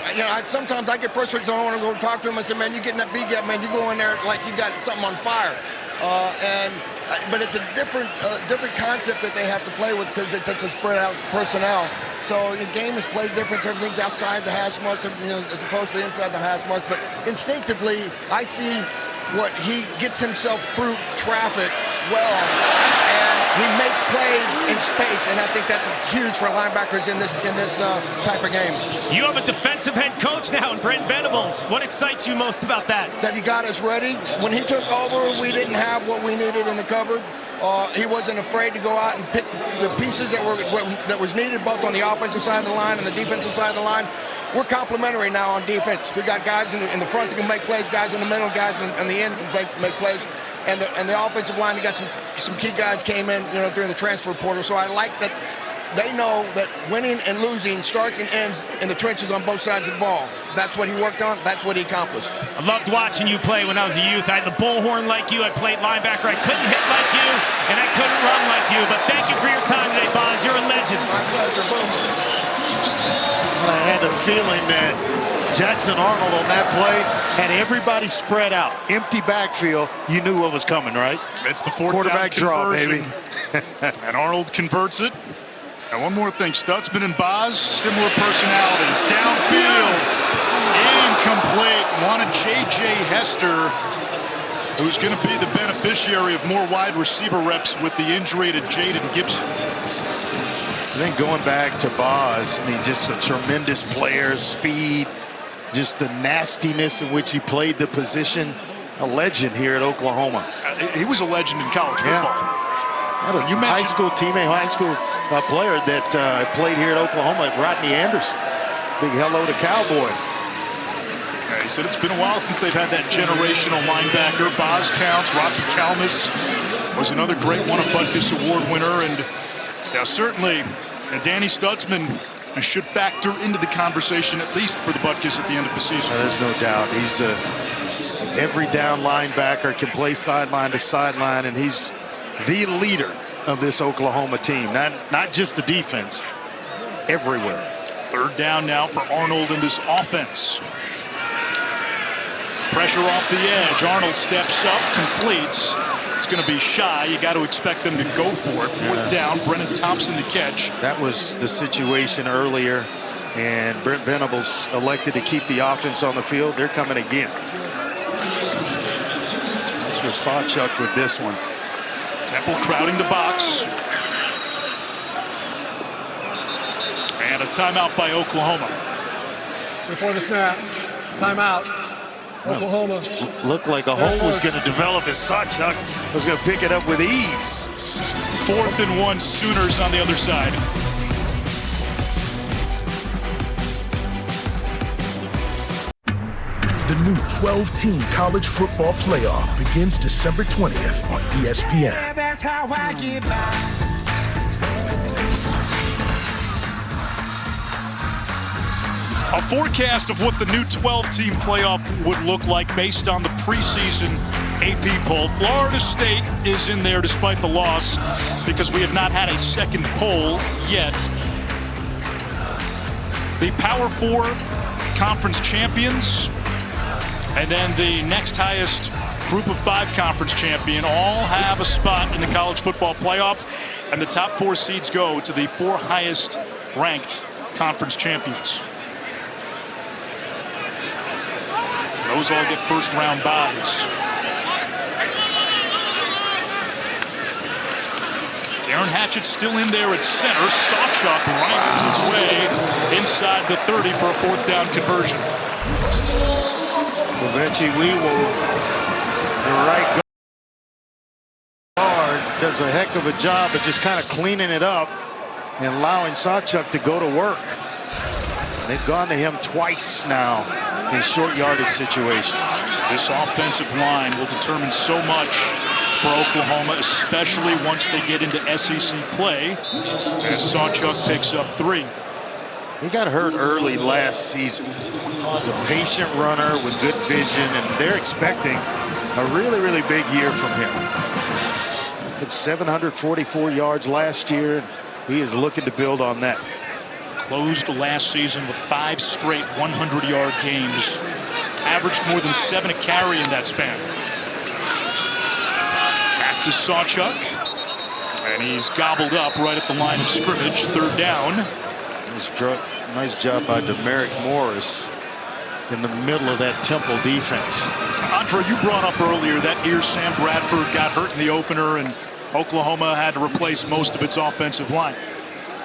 sometimes I get frustrated because I want to go talk to him and say, man, you getting that big gap, man, you go in there like you got something on fire. But it's a different concept that they have to play with because it's such a spread out personnel. So the game is played different. Everything's outside the hash marks, as opposed to inside the hash marks. But instinctively, I see what he gets himself through traffic well, and he makes plays in space, and I think that's huge for linebackers in this type of game. You have a defensive head coach now in Brent Venables. What excites you most about that? That he got us ready. When he took over, we didn't have what we needed in the cupboard. He wasn't afraid to go out and pick the pieces that was needed, both on the offensive side of the line and the defensive side of the line. We're complementary now on defense. We got guys in the front that can make plays, guys in the middle, guys in the end can make plays. And the offensive line, we got some key guys came in, during the transfer portal. So I like that they know that winning and losing starts and ends in the trenches on both sides of the ball. That's what he worked on. That's what he accomplished. I loved watching you play when I was a youth. I had the bullhorn like you. I played linebacker. I couldn't hit like you, and I couldn't run like you. But thank you for your time today, Boz. You're a legend. My pleasure. Boom. I had a feeling that Jackson Arnold on that play had everybody spread out. Empty backfield. You knew what was coming, right? It's the fourth quarterback draw, baby. And Arnold converts it. And one more thing, Stutzman and Boz, similar personalities. Downfield, incomplete. Wanted J.J. Hester, who's going to be the beneficiary of more wide receiver reps with the injury to Jaden Gibson. I think going back to Boz, I mean, just a tremendous player, speed, just the nastiness in which he played the position. A legend here at Oklahoma. He was a legend in college football. You mentioned high school teammate, high school player that played here at Oklahoma, Rodney Anderson. Big hello to Cowboy. Yeah, he said it's been a while since they've had that generational linebacker. Boz Counts, Rocky Kalmus was another great one, a Butkus Award winner, and certainly Danny Stutzman should factor into the conversation, at least for the Butkus at the end of the season. There's no doubt. He's a every down linebacker, can play sideline to sideline, and he's the leader of this Oklahoma team. Not just the defense, everywhere. Third down now for Arnold in this offense. Pressure off the edge. Arnold steps up, completes. It's going to be shy. You got to expect them to go for it. Fourth down, Brennan Thompson the catch. That was the situation earlier, and Brent Venables elected to keep the offense on the field. They're coming again. That's for Sawchuk with this one. Temple crowding the box. And a timeout by Oklahoma. Before the snap, timeout. Oklahoma. Looked like a hole was going to develop as Sawchuk was going to pick it up with ease. 4th and 1, Sooners on the other side. The new 12-team college football playoff begins December 20th on ESPN. That's how I get by. A forecast of what the new 12-team playoff would look like based on the preseason AP poll. Florida State is in there despite the loss because we have not had a second poll yet. The Power 4 conference champions and then the next highest group of 5 conference champion all have a spot in the college football playoff, and the top 4 seeds go to the 4 highest ranked conference champions. Those all get first round byes. Darren Hatchett still in there at center. Sawchuk rifles his way inside the 30 for a 4th down conversion. Kovechi Weewoo, the right guard, does a heck of a job of just kind of cleaning it up and allowing Sawchuk to go to work. They've gone to him twice now in short yardage situations. This offensive line will determine so much for Oklahoma, especially once they get into SEC play, as Sawchuk picks up 3. He got hurt early last season. He's a patient runner with good vision, and they're expecting a really, really big year from him. It's 744 yards last year. He is looking to build on that. Closed last season with 5 straight 100-yard games. Averaged more than 7 a carry in that span. Back to Sawchuk. And he's gobbled up right at the line of scrimmage. 3rd down. Nice job by Demerick Morris in the middle of that Temple defense. Andre, you brought up earlier that year Sam Bradford got hurt in the opener and Oklahoma had to replace most of its offensive line.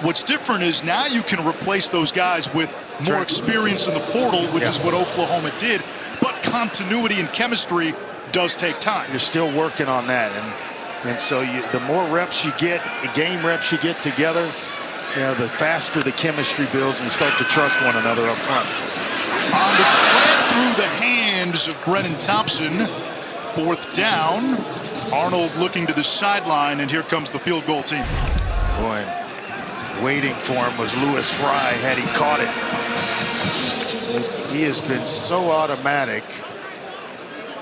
What's different is now you can replace those guys with more experience in the portal, which is what Oklahoma did. But continuity and chemistry does take time. You're still working on that, and so the more reps you get, the game reps you get together, the faster the chemistry builds and you start to trust one another up front. On the slant through the hands of Brennan Thompson. 4th down. Arnold looking to the sideline, and here comes the field goal team. Boy, waiting for him was Lewis Fry had he caught it. He has been so automatic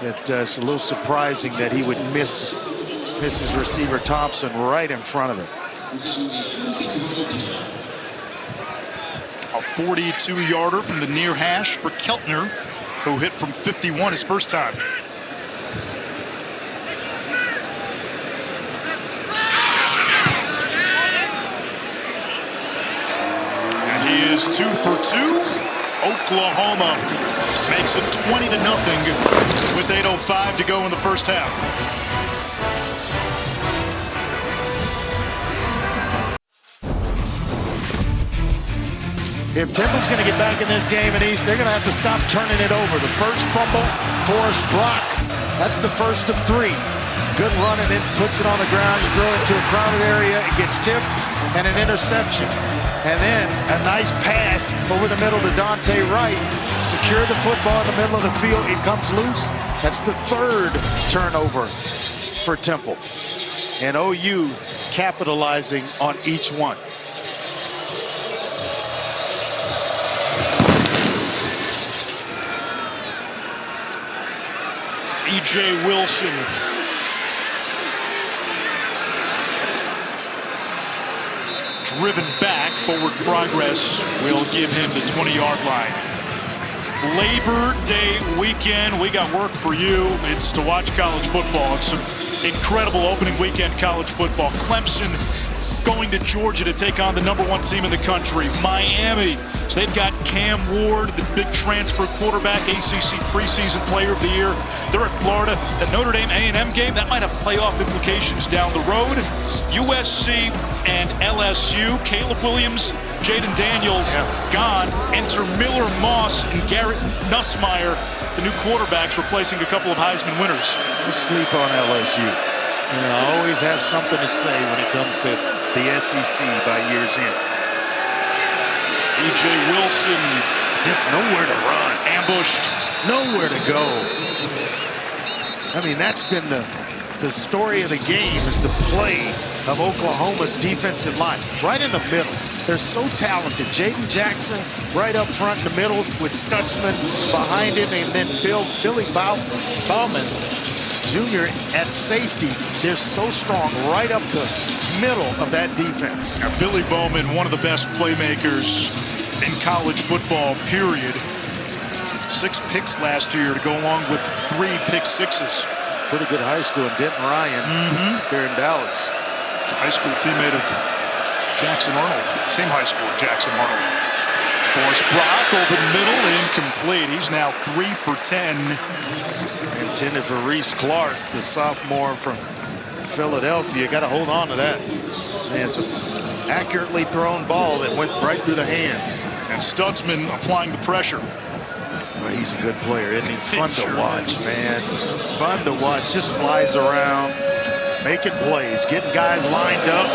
that it's a little surprising that he would miss his receiver Thompson right in front of him. A 42-yarder from the near hash for Keltner, who hit from 51 his first time. And he is 2 for 2. Oklahoma makes it 20-0 with 8:05 to go in the first half. If Temple's going to get back in this game in East, they're going to have to stop turning it over. The first fumble, Forrest Brock, that's the first of 3. Good run, and then puts it on the ground. You throw it into a crowded area, it gets tipped, and an interception. And then a nice pass over the middle to Dante Wright. Secure the football in the middle of the field. It comes loose. That's the 3rd turnover for Temple. And OU capitalizing on each one. E.J. Wilson. Driven back, forward progress will give him the 20-yard line. Labor Day weekend, we got work for you. It's to watch college football. It's some incredible opening weekend college football. Clemson going to Georgia to take on the #1 team in the country. Miami, they've got Cam Ward, the big transfer quarterback, ACC preseason player of the year. They're at Florida. The Notre Dame A&M game, that might have playoff implications down the road. USC and LSU, Caleb Williams, Jaden Daniels gone. Enter Miller Moss and Garrett Nussmeier, the new quarterbacks, replacing a couple of Heisman winners. You sleep on LSU. And I always have something to say when it comes to the SEC by year's end. E.J. Wilson, just nowhere to run. Ambushed. Nowhere to go. I mean, that's been the story of the game, is the play of Oklahoma's defensive line. Right in the middle. They're so talented. Jaden Jackson right up front in the middle with Stutzman behind him, and then Billy Bauman Jr. at safety. They're so strong right up the middle of that defense. Now, Billy Bowman, one of the best playmakers in college football, period. 6 picks last year to go along with 3 pick sixes. Pretty good high school in Denton Ryan here in Dallas. High school teammate of Jackson Arnold. Same high school, Jackson Arnold. Forrest Brock over the middle, incomplete. He's now 3 for 10. Intended for Reese Clark, the sophomore from Philadelphia. Got to hold on to that. And it's an accurately thrown ball that went right through the hands. And Stutzman applying the pressure. Well, he's a good player, isn't he? Fun to watch, man. Fun to watch. Just flies around, making plays, getting guys lined up,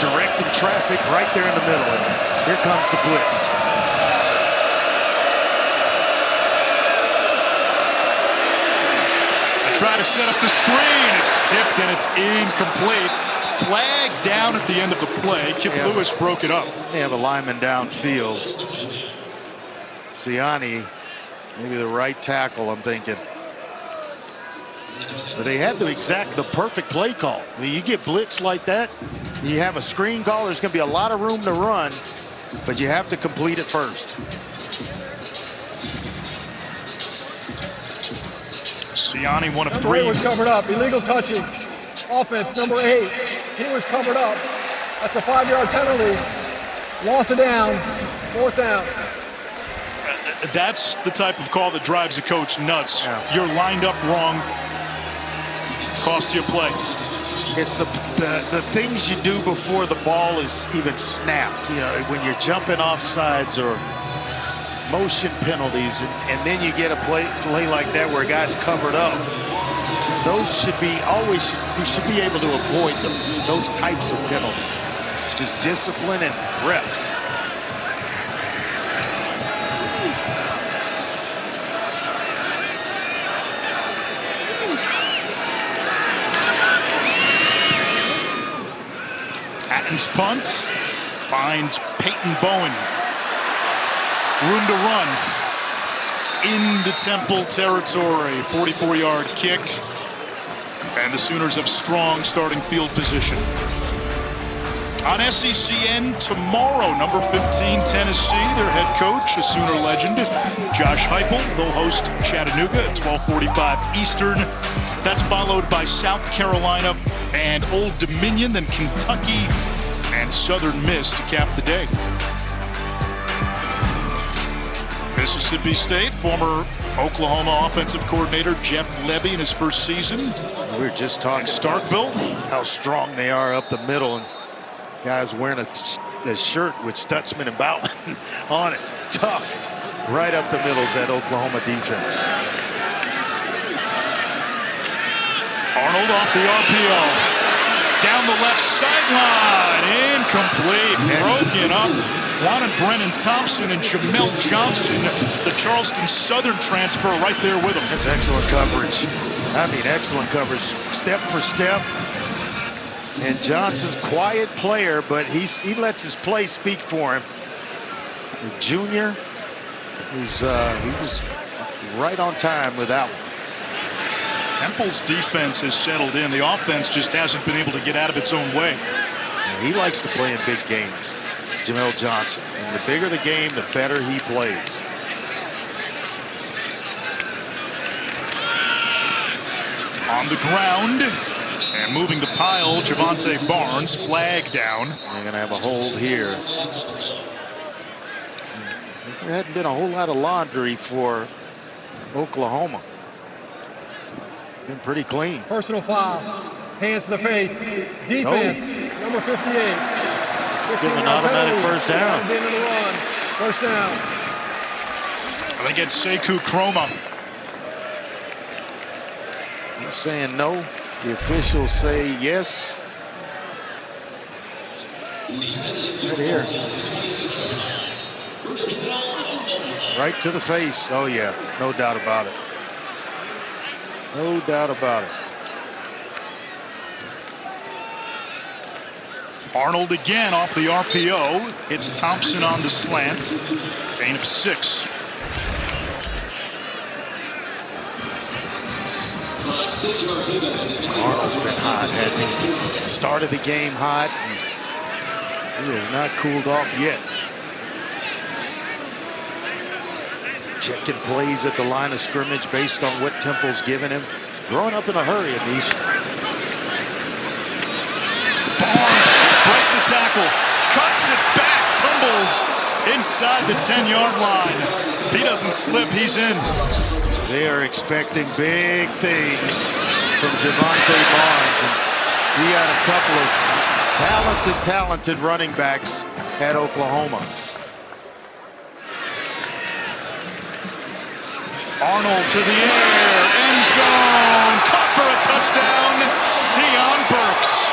directing traffic right there in the middle. And here comes the blitz. Try to set up the screen. It's tipped and it's incomplete. Flag down at the end of the play. Kip Lewis broke it up. They have a lineman downfield. Siani, maybe the right tackle, I'm thinking. But they had the perfect play call. I mean, you get blitz like that, you have a screen call, there's going to be a lot of room to run, but you have to complete it first. Siani, one of 3. Number 8 was covered up. Illegal touching. Offense, number 8. He was covered up. That's a 5-yard penalty. Loss of down. 4th down. That's the type of call that drives a coach nuts. You're lined up wrong. Cost you a play. It's the things you do before the ball is even snapped. You know, when you're jumping off sides or motion penalties, and then you get a play like that where a guy's covered up. Those should be you should be able to avoid those types of penalties. It's just discipline and reps. Atten's punt finds Peyton Bowen. Room to run into Temple territory. 44-yard kick. And the Sooners have strong starting field position. On SECN tomorrow, number 15, Tennessee, their head coach, a Sooner legend, Josh Heupel. They'll host Chattanooga at 12:45 Eastern. That's followed by South Carolina and Old Dominion, then Kentucky and Southern Miss to cap the day. Mississippi State, former Oklahoma offensive coordinator Jeff Lebby in his first season. We were just talking Starkville, how strong they are up the middle, and guys wearing a the shirt with Stutzman and Bowman on it. Tough. Right up the middle's that Oklahoma defense. Arnold off the RPO. Down the left sideline. Incomplete. Broken up. Wanted Brennan Thompson and Jamel Johnson, the Charleston Southern transfer, right there with him. That's excellent coverage. I mean, excellent coverage. Step for step. And Johnson's quiet player, but he lets his play speak for him. The junior, he was right on time with that one. Temple's defense has settled in. The offense just hasn't been able to get out of its own way. He likes to play in big games, Jamel Johnson. And the bigger the game, the better he plays. On the ground and moving the pile, Javante Barnes, flag down. They're going to have a hold here. There hadn't been a whole lot of laundry for Oklahoma. Been pretty clean. Personal foul. Hands to the face. Defense. Number 58. Give him an automatic first down. At the end of the run. First down. I think it's Sekou Kroma. He's saying no. The officials say yes. Right here. Right to the face. Oh, yeah. No doubt about it. No doubt about it. Arnold again off the RPO. It's Thompson on the slant. Gain of 6. Arnold's been hot, hasn't he? Started the game hot. He has not cooled off yet. Checking plays at the line of scrimmage based on what Temple's given him. Growing up in a hurry, Anish. Barnes breaks a tackle, cuts it back, tumbles inside the 10-yard line. If he doesn't slip, he's in. They are expecting big things from Javante Barnes. And he had a couple of talented running backs at Oklahoma. Arnold to the air, end zone, caught for a touchdown, Deion Burks.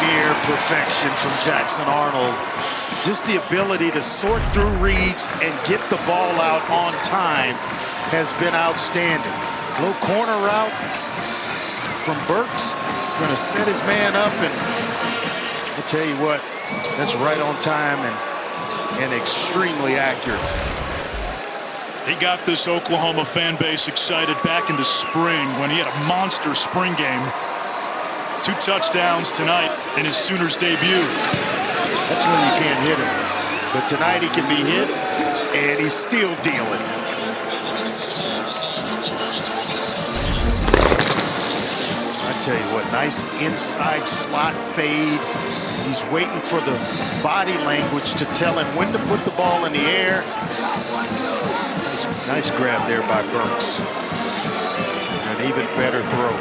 Near perfection from Jackson Arnold. Just the ability to sort through reads and get the ball out on time has been outstanding. Low corner route from Burks, going to set his man up, and I'll tell you what, that's right on time and extremely accurate. He got this Oklahoma fan base excited back in the spring when he had a monster spring game. 2 touchdowns tonight in his Sooners debut. That's when you can't hit him. But tonight he can be hit, and he's still dealing. I tell you what, nice inside slot fade. He's waiting for the body language to tell him when to put the ball in the air. Nice grab there by Burks. An even better throw.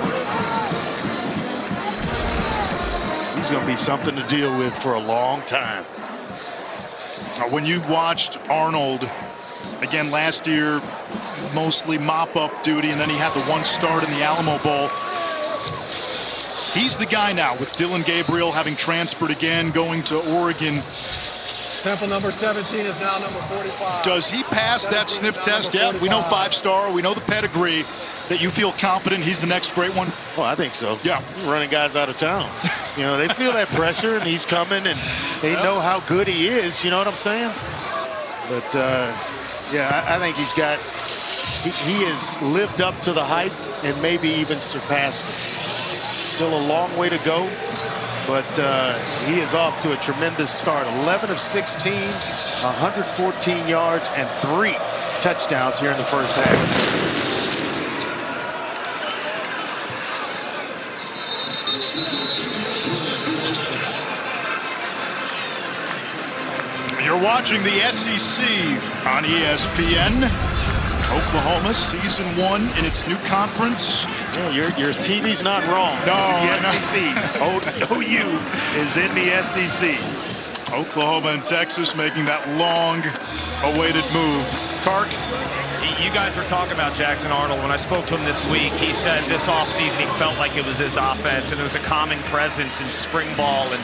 He's going to be something to deal with for a long time. When you watched Arnold, again last year, mostly mop-up duty, and then he had the 1 start in the Alamo Bowl. He's the guy now with Dillon Gabriel having transferred again, going to Oregon. Temple number 17 is now number 45. Does he pass that sniff test? Yeah, we know 5-star, we know the pedigree. That you feel confident he's the next great one? Well, I think so. Yeah. He's running guys out of town. You know, they feel that pressure, and he's coming, and they know how good he is. You know what I'm saying? But, yeah, I think he's got – he has lived up to the hype and maybe even surpassed it. Still a long way to go, but he is off to a tremendous start. 11 of 16, 114 yards, and 3 touchdowns here in the first half. You're watching the SEC on ESPN. Oklahoma, season 1 in its new conference. Yeah, your TV's not wrong. No, it's the SEC. OU is in the SEC. Oklahoma and Texas making that long-awaited move. Kark? You guys were talking about Jackson Arnold. When I spoke to him this week, he said this offseason he felt like it was his offense, and there was a common presence in spring ball and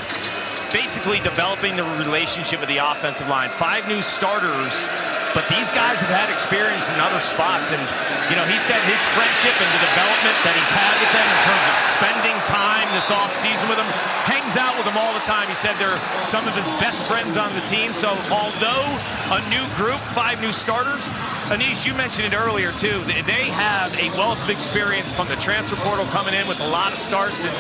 basically developing the relationship with the offensive line. 5 new starters, but these guys have had experience in other spots, and he said his friendship and the development that he's had with them in terms of spending time this offseason with them, hangs out with them all the time. He said they're some of his best friends on the team. So although a new group, 5 new starters, Anish, you mentioned it earlier too, they have a wealth of experience from the transfer portal coming in with a lot of starts. And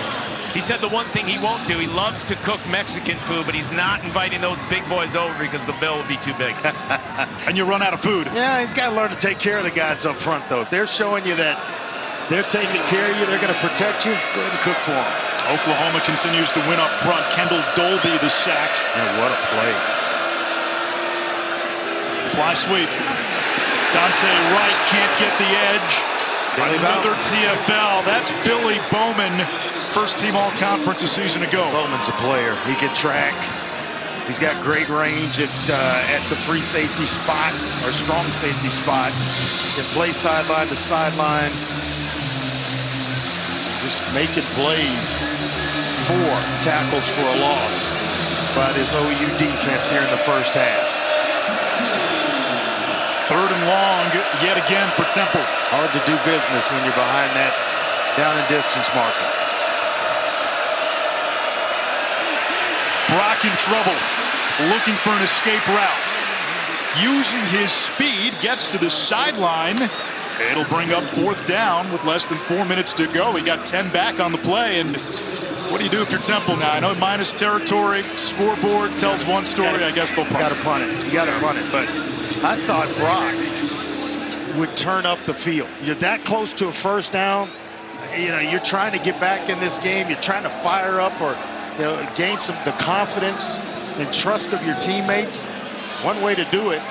he said the one thing he won't do, he loves to cook Mexican food, but he's not inviting those big boys over because the bill would be too big. And you run out of food. Yeah, he's got to learn to take care of the guys up front, though. If they're showing you that they're taking care of you, they're going to protect you, go ahead and cook for them. Oklahoma continues to win up front. Kendall Dolby, the sack. Yeah, what a play. Fly sweep. Dante Wright can't get the edge. Another TFL. That's Billy Bowman. First team all-conference a season ago. Bowman's a player. He can track. He's got great range at the free safety spot, or strong safety spot. Can play sideline to sideline. Just making plays. 4 tackles for a loss by this OU defense here in the first half. 3rd and long yet again for Temple. Hard to do business when you're behind that down and distance marker. Brock in trouble, looking for an escape route. Using his speed, gets to the sideline. It'll bring up 4th down with less than 4 minutes to go. He got 10 back on the play, and what do you do if you're Temple now? I know minus territory, scoreboard tells one story. I guess they'll punt. You got to punt it. You got to punt it. But I thought Brock would turn up the field. You're that close to a first down. You're trying to get back in this game. You're trying to fire up or gain the confidence and trust of your teammates. One way to do it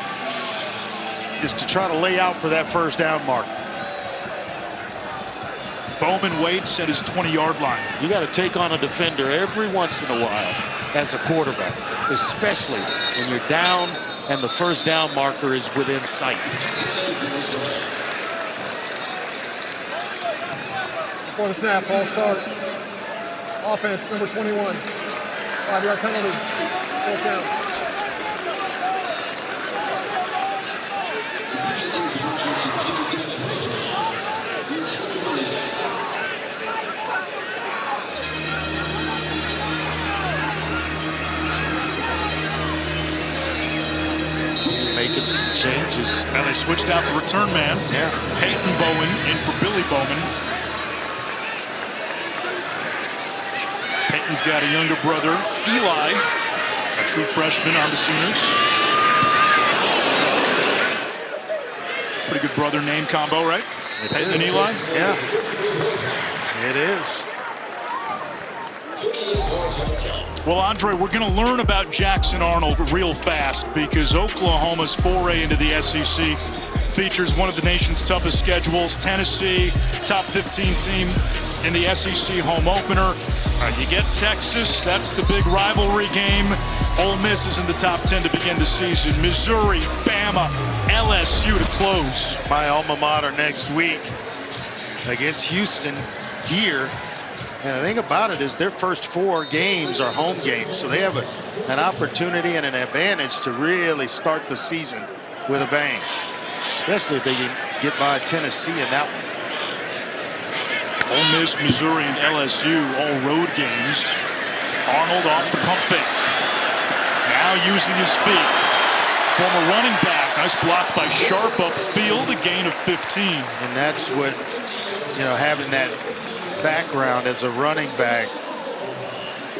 is to try to lay out for that first down mark. Bowman waits at his 20-yard line. You got to take on a defender every once in a while as a quarterback, especially when you're down and the first down marker is within sight. Before the snap, false start. Offense, number 21. 5-yard penalty. 4th down. Making some changes. And they switched out the return man. Yeah. Peyton Bowen in for Billy Bowman. Peyton's got a younger brother, Eli, a true freshman on the Sooners. Pretty good brother-name combo, right? Peyton and Eli? Yeah, it is. Well, Andre, we're going to learn about Jackson Arnold real fast because Oklahoma's foray into the SEC features one of the nation's toughest schedules. Tennessee, top 15 team in the SEC home opener. You get Texas, that's the big rivalry game. Ole Miss is in the top 10 to begin the season. Missouri, Bama, LSU to close. My alma mater next week against Houston here. And the thing about it is their first 4 games are home games, so they have an opportunity and an advantage to really start the season with a bang, especially if they can get by Tennessee in that one. Ole Miss, Missouri, and LSU, all road games. Arnold off the pump fake. Now using his feet. Former running back. Nice block by Sharp upfield, a gain of 15. And that's what, having that background as a running back,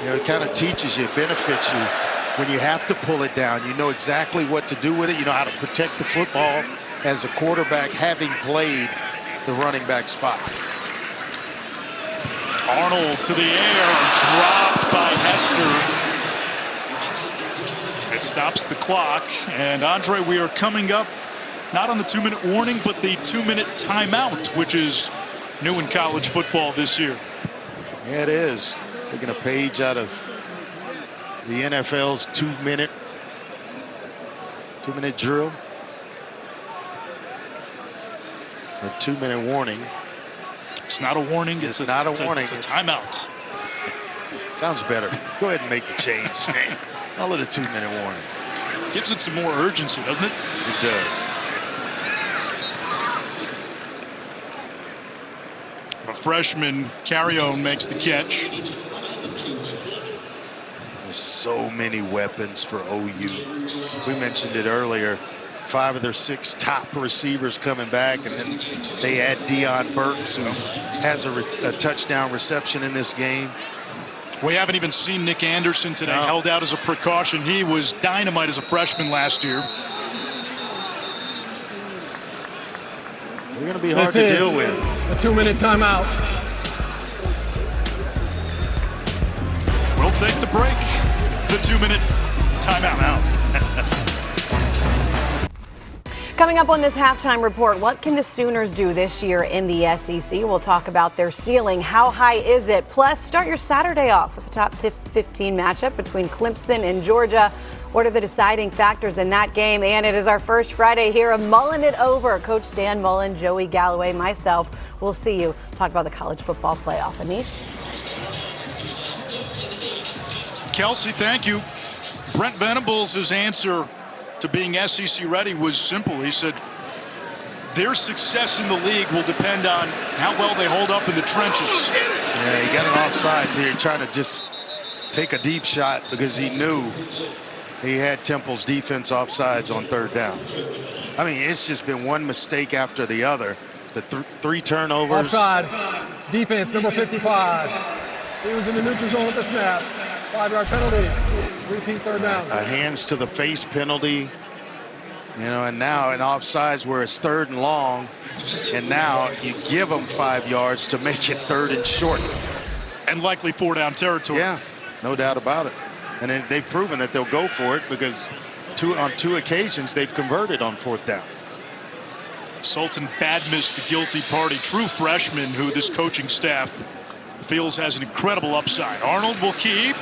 it kind of teaches you, benefits you. When you have to pull it down, you know exactly what to do with it. You know how to protect the football as a quarterback, having played the running back spot. Arnold to the air, dropped by Hester. It stops the clock. And Andre, we are coming up not on the 2-minute warning, but the 2-minute timeout, which is new in college football this year. Yeah, it is. Taking a page out of the NFL's 2-minute drill. A 2-minute warning. It's not a warning. It's not a warning. It's a timeout. Sounds better. Go ahead and make the change. Call it a 2-minute warning. Gives it some more urgency, doesn't it? It does. A freshman, Carrion, makes the catch. There's so many weapons for OU. We mentioned it earlier. 5 of their 6 top receivers coming back, and then they add Deion Burks, who has a touchdown reception in this game. We haven't even seen Nick Anderson today. Held out as a precaution. He was dynamite as a freshman last year. They're going to be hard to deal with. A 2-minute timeout. We'll take the break. The 2-minute timeout. Coming up on this halftime report, what can the Sooners do this year in the SEC? We'll talk about their ceiling. How high is it? Plus, start your Saturday off with the top 15 matchup between Clemson and Georgia. What are the deciding factors in that game? And it is our first Friday here of Mulling It Over. Coach Dan Mullen, Joey Galloway, myself. We'll see you. Talk about the college football playoff. Anish? Kelsey, thank you. Brent Venables' answer to being SEC ready was simple. He said their success in the league will depend on how well they hold up in the trenches. Yeah, he got an offsides here, trying to just take a deep shot because he knew he had Temple's defense offsides on 3rd down. I mean, it's just been one mistake after the other. The 3 turnovers. Offside. Defense, number 55. He was in the neutral zone at the snap. 5-yard penalty. Repeat 3rd down. A hands to the face penalty. You know, and now an offsides where it's 3rd and long. And now you give them 5 yards to make it 3rd and short. And likely 4-down territory. Yeah, no doubt about it. And they've proven that they'll go for it because on 2 occasions they've converted on 4th down. Sultan Badmus, the guilty party, true freshman who this coaching staff feels has an incredible upside. Arnold will keep.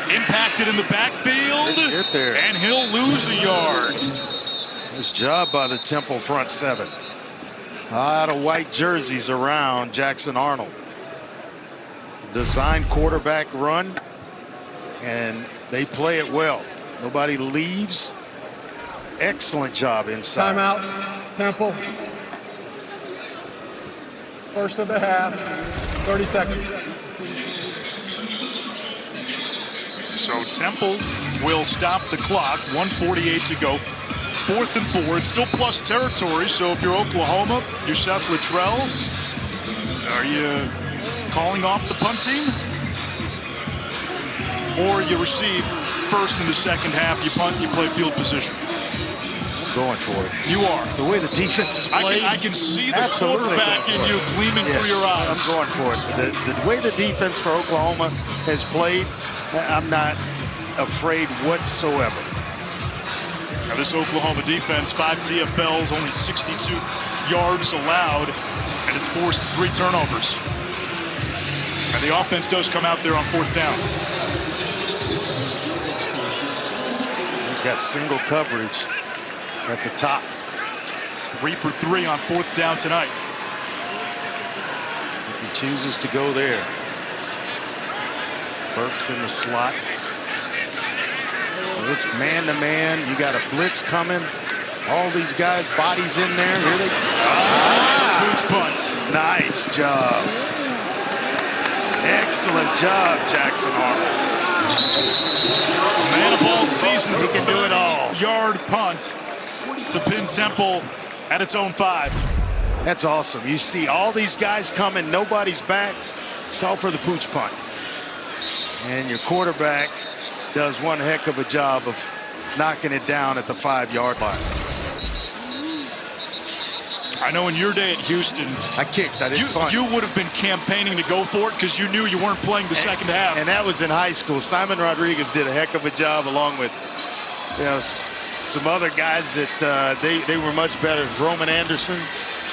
Impacted in the backfield. Get there. And he'll lose a yard. Nice job by the Temple front 7. A lot of white jerseys around Jackson Arnold. Design quarterback run. And they play it well. Nobody leaves. Excellent job inside. Timeout. Temple. First of the half. 30 seconds. So Temple will stop the clock. 1:48 to go. 4th and 4. It's still plus territory. So if you're Oklahoma, you're Seth Littrell. Are you calling off the punt team? Or you receive first in the 2nd half, you punt, you play field position. I'm going for it. You are. The way the defense is played. I can see the quarterback in you gleaming through your eyes. I'm going for it. The way the defense for Oklahoma has played, I'm not afraid whatsoever. Now this Oklahoma defense, 5 TFLs, only 62 yards allowed, and it's forced 3 turnovers. And the offense does come out there on 4th down. He's got single coverage at the top. 3 for 3 on 4th down tonight. If he chooses to go there. Burks in the slot. It's man-to-man. You got a blitz coming. All these guys' bodies in there. Here they go. Huge punt. Nice job. Excellent job, Jackson Arnold. Man of all seasons. He can do it all. Yard punt to pin Temple at its own 5. That's awesome. You see all these guys coming. Nobody's back. Call for the pooch punt. And your quarterback does one heck of a job of knocking it down at the 5-yard line. I know in your day at Houston, I kicked. I didn't punt. You would have been campaigning to go for it because you knew you weren't playing the 2nd half. And that was in high school. Simon Rodriguez did a heck of a job along with some other guys that they were much better. Roman Anderson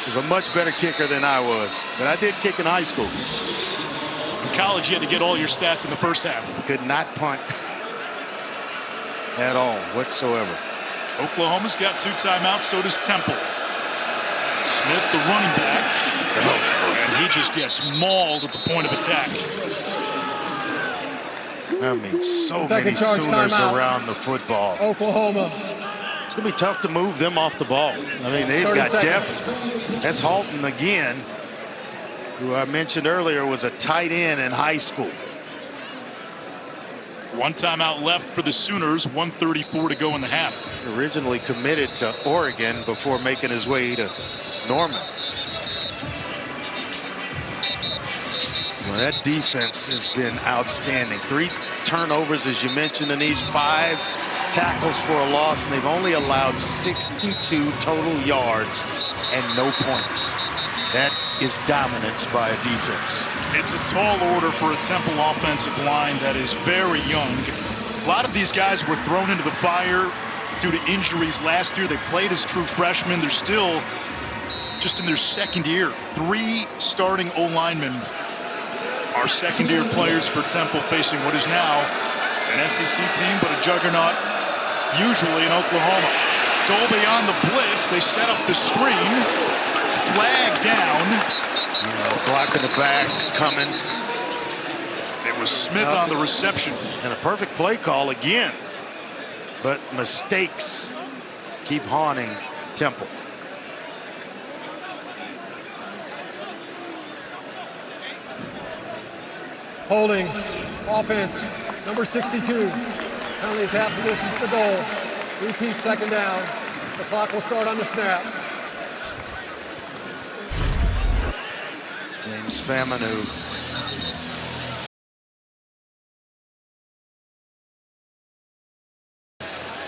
was a much better kicker than I was, but I did kick in high school. In college, you had to get all your stats in the first half. Could not punt at all whatsoever. Oklahoma's got 2 timeouts, so does Temple. Smith, the running back, and he just gets mauled at the point of attack. I mean, so many Sooners around the football. Oklahoma. It's going to be tough to move them off the ball. I mean, they've got depth. That's Halton again, who I mentioned earlier was a tight end in high school. 1 timeout left for the Sooners, 1:34 to go in the half. Originally committed to Oregon before making his way to Norman. Well, that defense has been outstanding. 3 turnovers, as you mentioned, in these 5 tackles for a loss, and they've only allowed 62 total yards and no points. That is dominance by a defense. It's a tall order for a Temple offensive line that is very young. A lot of these guys were thrown into the fire due to injuries last year. They played as true freshmen. They're still just in their second year. 3 starting O-linemen are second-year players for Temple, facing what is now an SEC team, but a juggernaut usually in Oklahoma. Dolby on the blitz. They set up the screen. Flag down. Blocking the back is coming. It was Smith on the reception. And a perfect play call again. But mistakes keep haunting Temple. Holding. Offense. Number 62. Penalties half the distance to goal. Repeat, second down. The clock will start on the snap. James Faminu.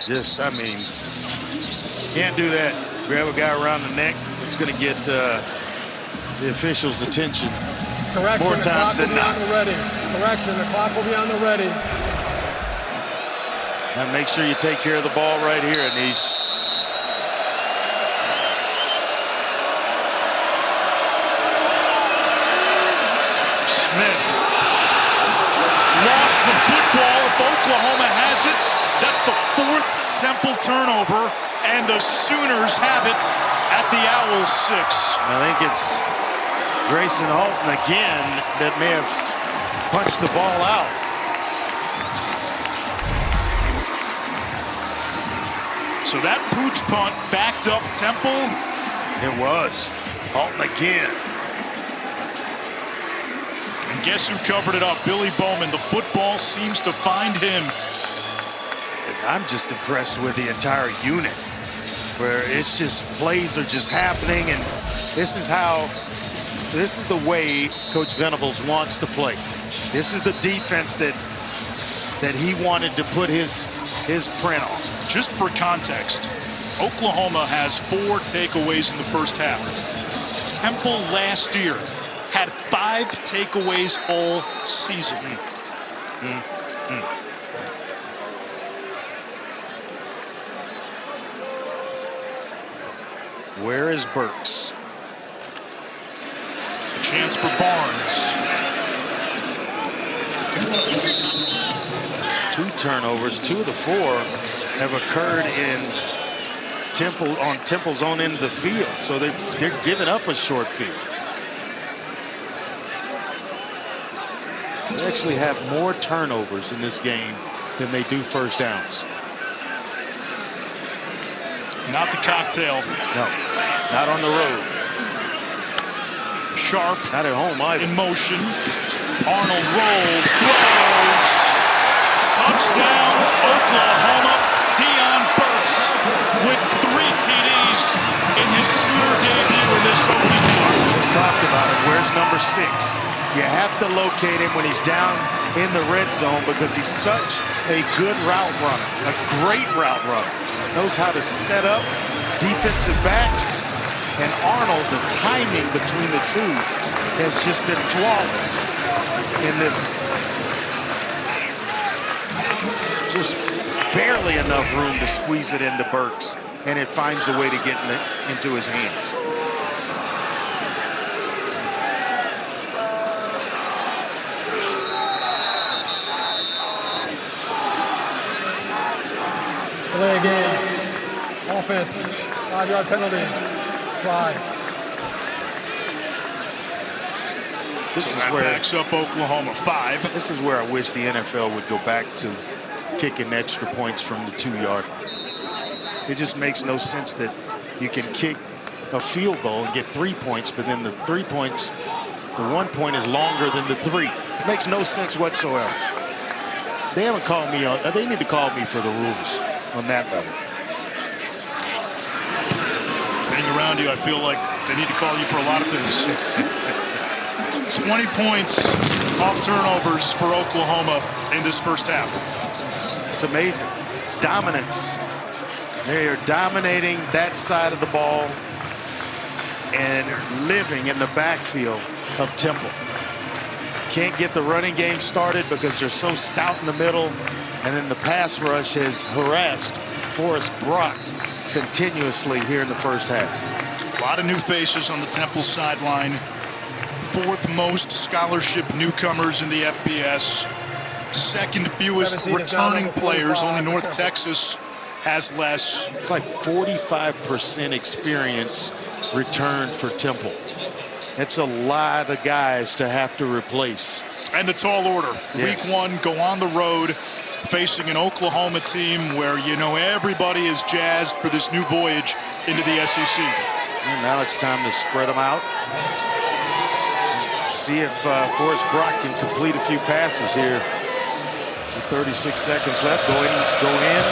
Just, I mean, can't do that. Grab a guy around the neck. It's going to get the officials' attention. Correction, more times than not. Correction, the clock will be on the ready. And make sure you take care of the ball right here, Anish. Smith lost the football. If Oklahoma has it, that's the 4th Temple turnover, and the Sooners have it at the Owls 6. I think it's Grayson Halton again that may have punched the ball out. So that pooch punt backed up Temple. It was. Halton again. And guess who covered it up? Billy Bowman. The football seems to find him. I'm just impressed with the entire unit, where it's just plays are just happening, and this is the way Coach Venables wants to play. This is the defense that he wanted to put his print on. Just for context, Oklahoma has 4 takeaways in the first half. Temple last year had 5 takeaways all season. Where is Burks? A chance for Barnes. 2 turnovers. 2 of the 4 have occurred in Temple, on Temple's own end of the field. So they're giving up a short field. They actually have more turnovers in this game than they do first downs. Not the cocktail. No, not on the road. Sharp. Not at home either. In motion. Arnold rolls, throws. Touchdown, Oklahoma. Deion Burks with 3 TDs in his Sooner debut in this opening quarter. Just talked about it. Where's number 6? You have to locate him when he's down in the red zone, because he's such a good route runner, a great route runner. Knows how to set up defensive backs, and Arnold, the timing between the 2 has just been flawless in this. Just barely enough room to squeeze it into Burks, and it finds a way to get into his hands. Play again. Offense. 5-yard penalty. Try. This is where backs up Oklahoma 5. This is where I wish the NFL would go back to kicking extra points from the 2-yard. It just makes no sense that you can kick a field goal and get 3 points, but then the 3 points, the 1 point is longer than the 3. It makes no sense whatsoever. They haven't called me on. They need to call me for the rules on that level. Being around you, I feel like they need to call you for a lot of things. 20 points off turnovers for Oklahoma in this first half. It's amazing. It's dominance. They are dominating that side of the ball and living in the backfield of Temple. Can't get the running game started because they're so stout in the middle, and then the pass rush has harassed Forrest Brock continuously here in the first half. A lot of new faces on the Temple sideline. 4th most scholarship newcomers in the FBS. 2nd fewest returning players. Only North Texas has less. It's like 45% experience returned for Temple. It's a lot of guys to have to replace. And the tall order. Yes. Week 1, go on the road, facing an Oklahoma team where, you know, everybody is jazzed for this new voyage into the SEC. And now it's time to spread them out. See if Forrest Brock can complete a few passes here. With 36 seconds left. Go in.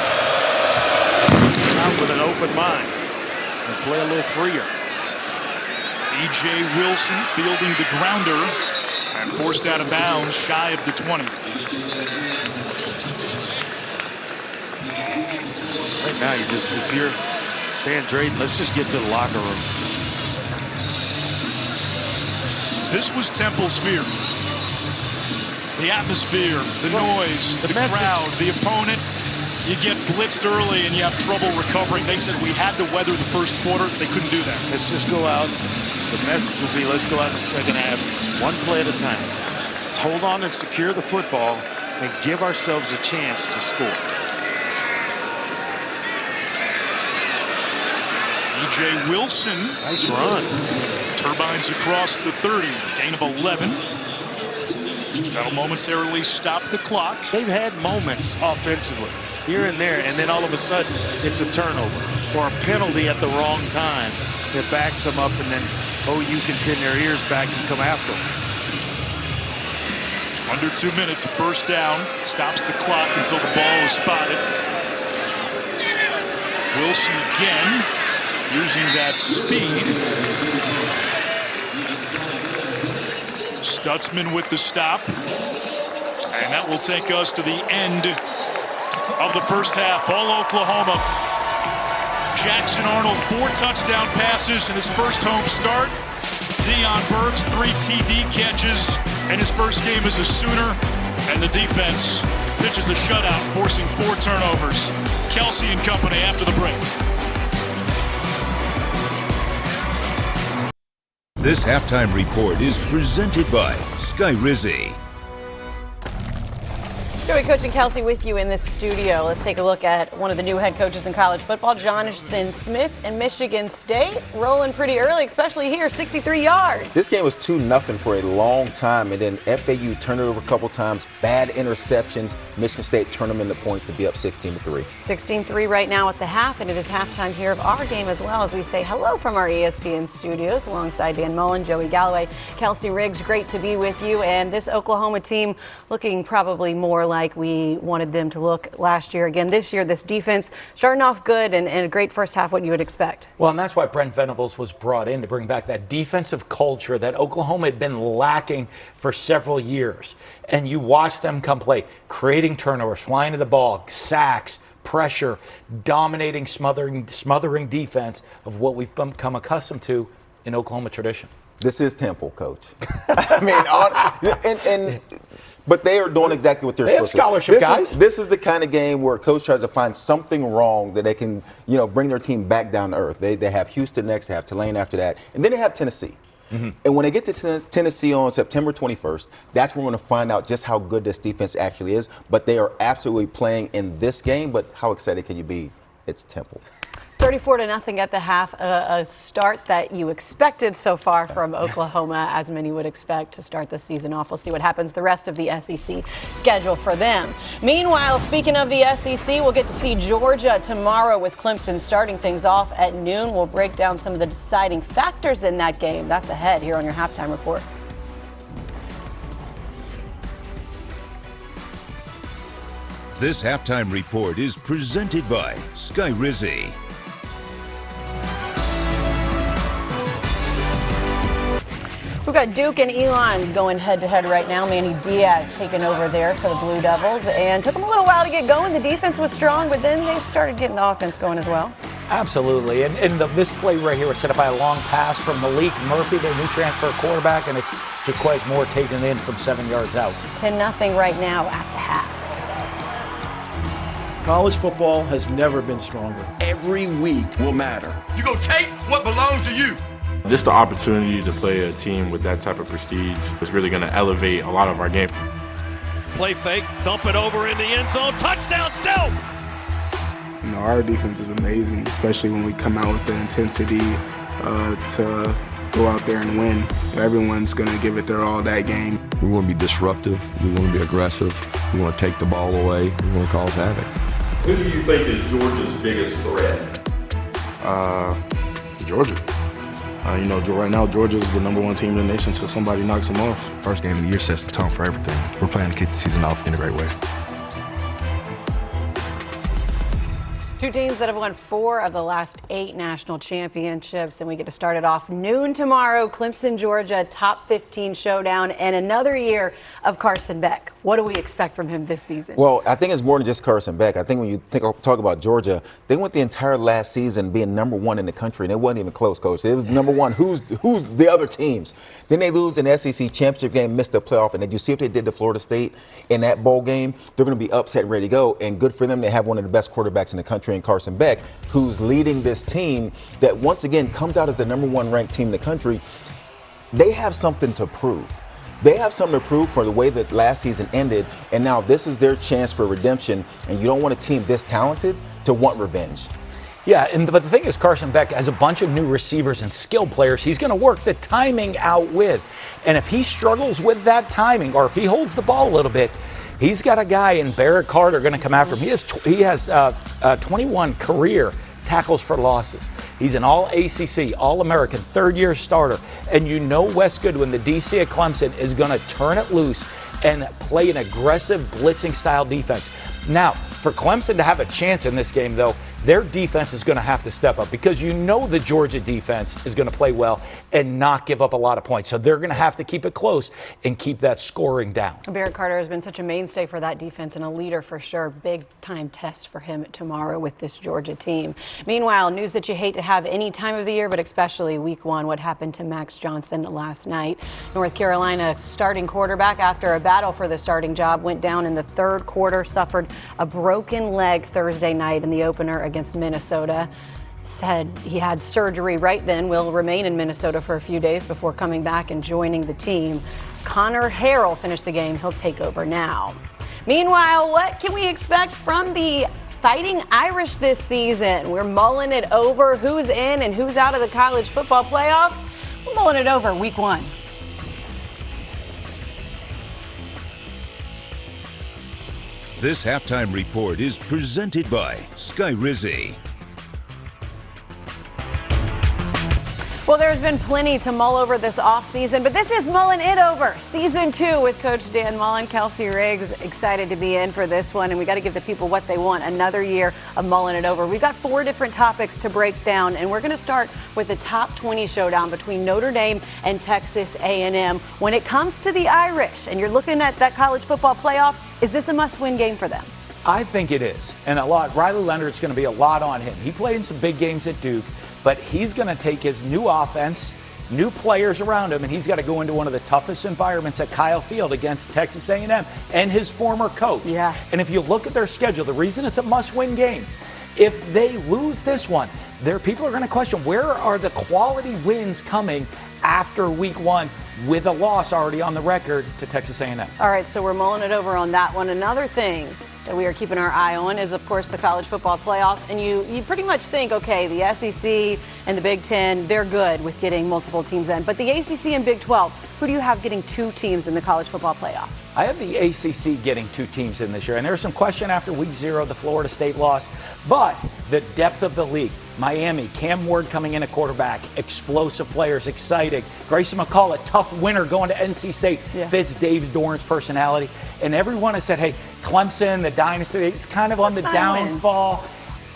Out with an open mind and play a little freer. E.J. Wilson fielding the grounder and forced out of bounds shy of the 20. Right now, if you're Stan Drayton, let's just get to the locker room. This was Temple's fear. The atmosphere, the noise, the crowd, the opponent. You get blitzed early and you have trouble recovering. They said we had to weather the first quarter. They couldn't do that. Let's just go out. The message will be, let's go out in the second half, one play at a time. Let's hold on and secure the football and give ourselves a chance to score. E.J. Wilson. Nice run. Turbines across the 30. Gain of 11. That'll momentarily stop the clock. They've had moments offensively here and there, and then all of a sudden it's a turnover or a penalty at the wrong time that backs them up, and then OU can pin their ears back and come after them. Under 2 minutes, first down. Stops the clock until the ball is spotted. Wilson again using that speed. Stutzman with the stop. And that will take us to the end of the first half. All Oklahoma. Jackson Arnold, 4 touchdown passes in his first home start. Deion Burks, 3 TD catches in his first game as a Sooner. And the defense pitches a shutout, forcing 4 turnovers. Kelsey and company after the break. This halftime report is presented by Sky Rizzi. Joey, Coach, and Kelsey with you in this studio. Let's take a look at one of the new head coaches in college football, Jonathan Smith in Michigan State. Rolling pretty early, especially here, 63 yards. This game was 2-0 for a long time, and then FAU turned it over a couple times, bad interceptions. Michigan State turned them into points to be up 16-3. 16-3 right now at the half, and it is halftime here of our game as well as we say hello from our ESPN studios alongside Dan Mullen, Joey Galloway, Kelsey Riggs. Great to be with you. And this Oklahoma team looking probably more like we wanted them to look last year. Again, this year, this defense starting off good and a great first half, what you would expect. Well, and that's why Brent Venables was brought in to bring back that defensive culture that Oklahoma had been lacking for several years. And you watch them come play, creating turnovers, flying to the ball, sacks, pressure, dominating, smothering defense of what we've become accustomed to in Oklahoma tradition. This is Temple, Coach. I mean, and But they are doing exactly what they're supposed to. Scholarship guys. This is the kind of game where a coach tries to find something wrong that they can, bring their team back down to earth. They have Houston next, they have Tulane after that, and then they have Tennessee. Mm-hmm. And when they get to Tennessee on September 21st, that's when we're going to find out just how good this defense actually is. But they are absolutely playing in this game. But how excited can you be? It's Temple. 34-0 at the half, a start that you expected so far from Oklahoma, as many would expect to start the season off. We'll see what happens the rest of the SEC schedule for them. Meanwhile, speaking of the SEC, we'll get to see Georgia tomorrow with Clemson starting things off at noon. We'll break down some of the deciding factors in that game. That's ahead here on your halftime report. This halftime report is presented by Skyrizi. We've got Duke and Elon going head-to-head right now. Manny Diaz taking over there for the Blue Devils, and took them a little while to get going. The defense was strong, but then they started getting the offense going as well. Absolutely, and this play right here was set up by a long pass from Malik Murphy, their new transfer quarterback, and it's Jaquez Moore taking it in from 7 yards out. 10-0 right now at the half. College football has never been stronger. Every week will matter. You go take what belongs to you. Just the opportunity to play a team with that type of prestige is really going to elevate a lot of our game. Play fake, dump it over in the end zone, touchdown, Dope! Our defense is amazing, especially when we come out with the intensity to go out there and win. Everyone's going to give it their all that game. We want to be disruptive. We want to be aggressive. We want to take the ball away. We want to cause havoc. Who do you think is Georgia's biggest threat? Georgia. Right now Georgia's the #1 team in the nation until somebody knocks them off. First game of the year sets the tone for everything. We're planning to kick the season off in a great way. Two teams that have won 4 of the last 8 national championships, and we get to start it off noon tomorrow. Clemson, Georgia, top 15 showdown, and another year of Carson Beck. What do we expect from him this season? Well, I think it's more than just Carson Beck. I think when you talk about Georgia, they went the entire last season being #1 in the country, and it wasn't even close, Coach. It was #1. Who's the other teams? Then they lose an SEC championship game, missed the playoff, and did you see what they did to Florida State in that bowl game? They're going to be upset and ready to go, and good for them. They have one of the best quarterbacks in the country in Carson Beck, who's leading this team that once again comes out as the #1 ranked team in the country. They have something to prove. They have something to prove for the way that last season ended, and now this is their chance for redemption, and you don't want a team this talented to want revenge. Yeah, but the thing is, Carson Beck has a bunch of new receivers and skilled players he's going to work the timing out with. And if he struggles with that timing, or if he holds the ball a little bit, he's got a guy in Barrett Carter going to come after him. He has 21 career tackles for losses. He's an all-ACC, All-American, third-year starter. And Wes Goodwin, the DC at Clemson, is going to turn it loose and play an aggressive blitzing-style defense. Now, for Clemson to have a chance in this game, though, their defense is going to have to step up, because the Georgia defense is going to play well and not give up a lot of points. So they're going to have to keep it close and keep that scoring down. Barrett Carter has been such a mainstay for that defense and a leader for sure. Big time test for him tomorrow with this Georgia team. Meanwhile, news that you hate to have any time of the year, but especially week 1, what happened to Max Johnson last night. North Carolina starting quarterback, after a battle for the starting job, went down in the 3rd quarter, suffered a broken leg Thursday night in the opener against Minnesota. Said he had surgery right then, will remain in Minnesota for a few days before coming back and joining the team. Connor Harrell finished the game. He'll take over now. Meanwhile, what can we expect from the Fighting Irish this season? We're mulling it over. Who's in and who's out of the college football playoff? We're mulling it over week 1. This halftime report is presented by Skyrizi. Well, there's been plenty to mull over this offseason, but this is mulling it over. Season 2 with Coach Dan Mullen. Kelsey Riggs excited to be in for this one, and we got to give the people what they want. Another year of mulling it over. We've got 4 different topics to break down, and we're going to start with the top 20 showdown between Notre Dame and Texas A&M. When it comes to the Irish, and you're looking at that college football playoff, is this a must-win game for them? I think it is, and Riley Leonard's going to be a lot on him. He played in some big games at Duke, but he's going to take his new offense new players around him, and he's got to go into one of the toughest environments at Kyle Field against Texas A&M and his former coach. Yeah. And if you look at their schedule, the reason it's a must-win game, if they lose this one, people are going to question, where are the quality wins coming after week one with a loss already on the record to Texas A&M? All right, so we're mulling it over on that one. Another thing that we are keeping our eye on is, of course, the college football playoff. And you pretty much think, okay, the SEC and the Big Ten, they're good with getting multiple teams in. But the ACC and Big 12, who do you have getting 2 teams in the college football playoff? I have the ACC getting 2 teams in this year. And there's some question after week 0, the Florida State loss. But the depth of the league, Miami, Cam Ward coming in at quarterback, explosive players, exciting. Grayson McCall, a tough winner going to NC State, fits Dave Dorn's personality. And everyone has said, hey, Clemson, the dynasty, it's kind of on the downfall.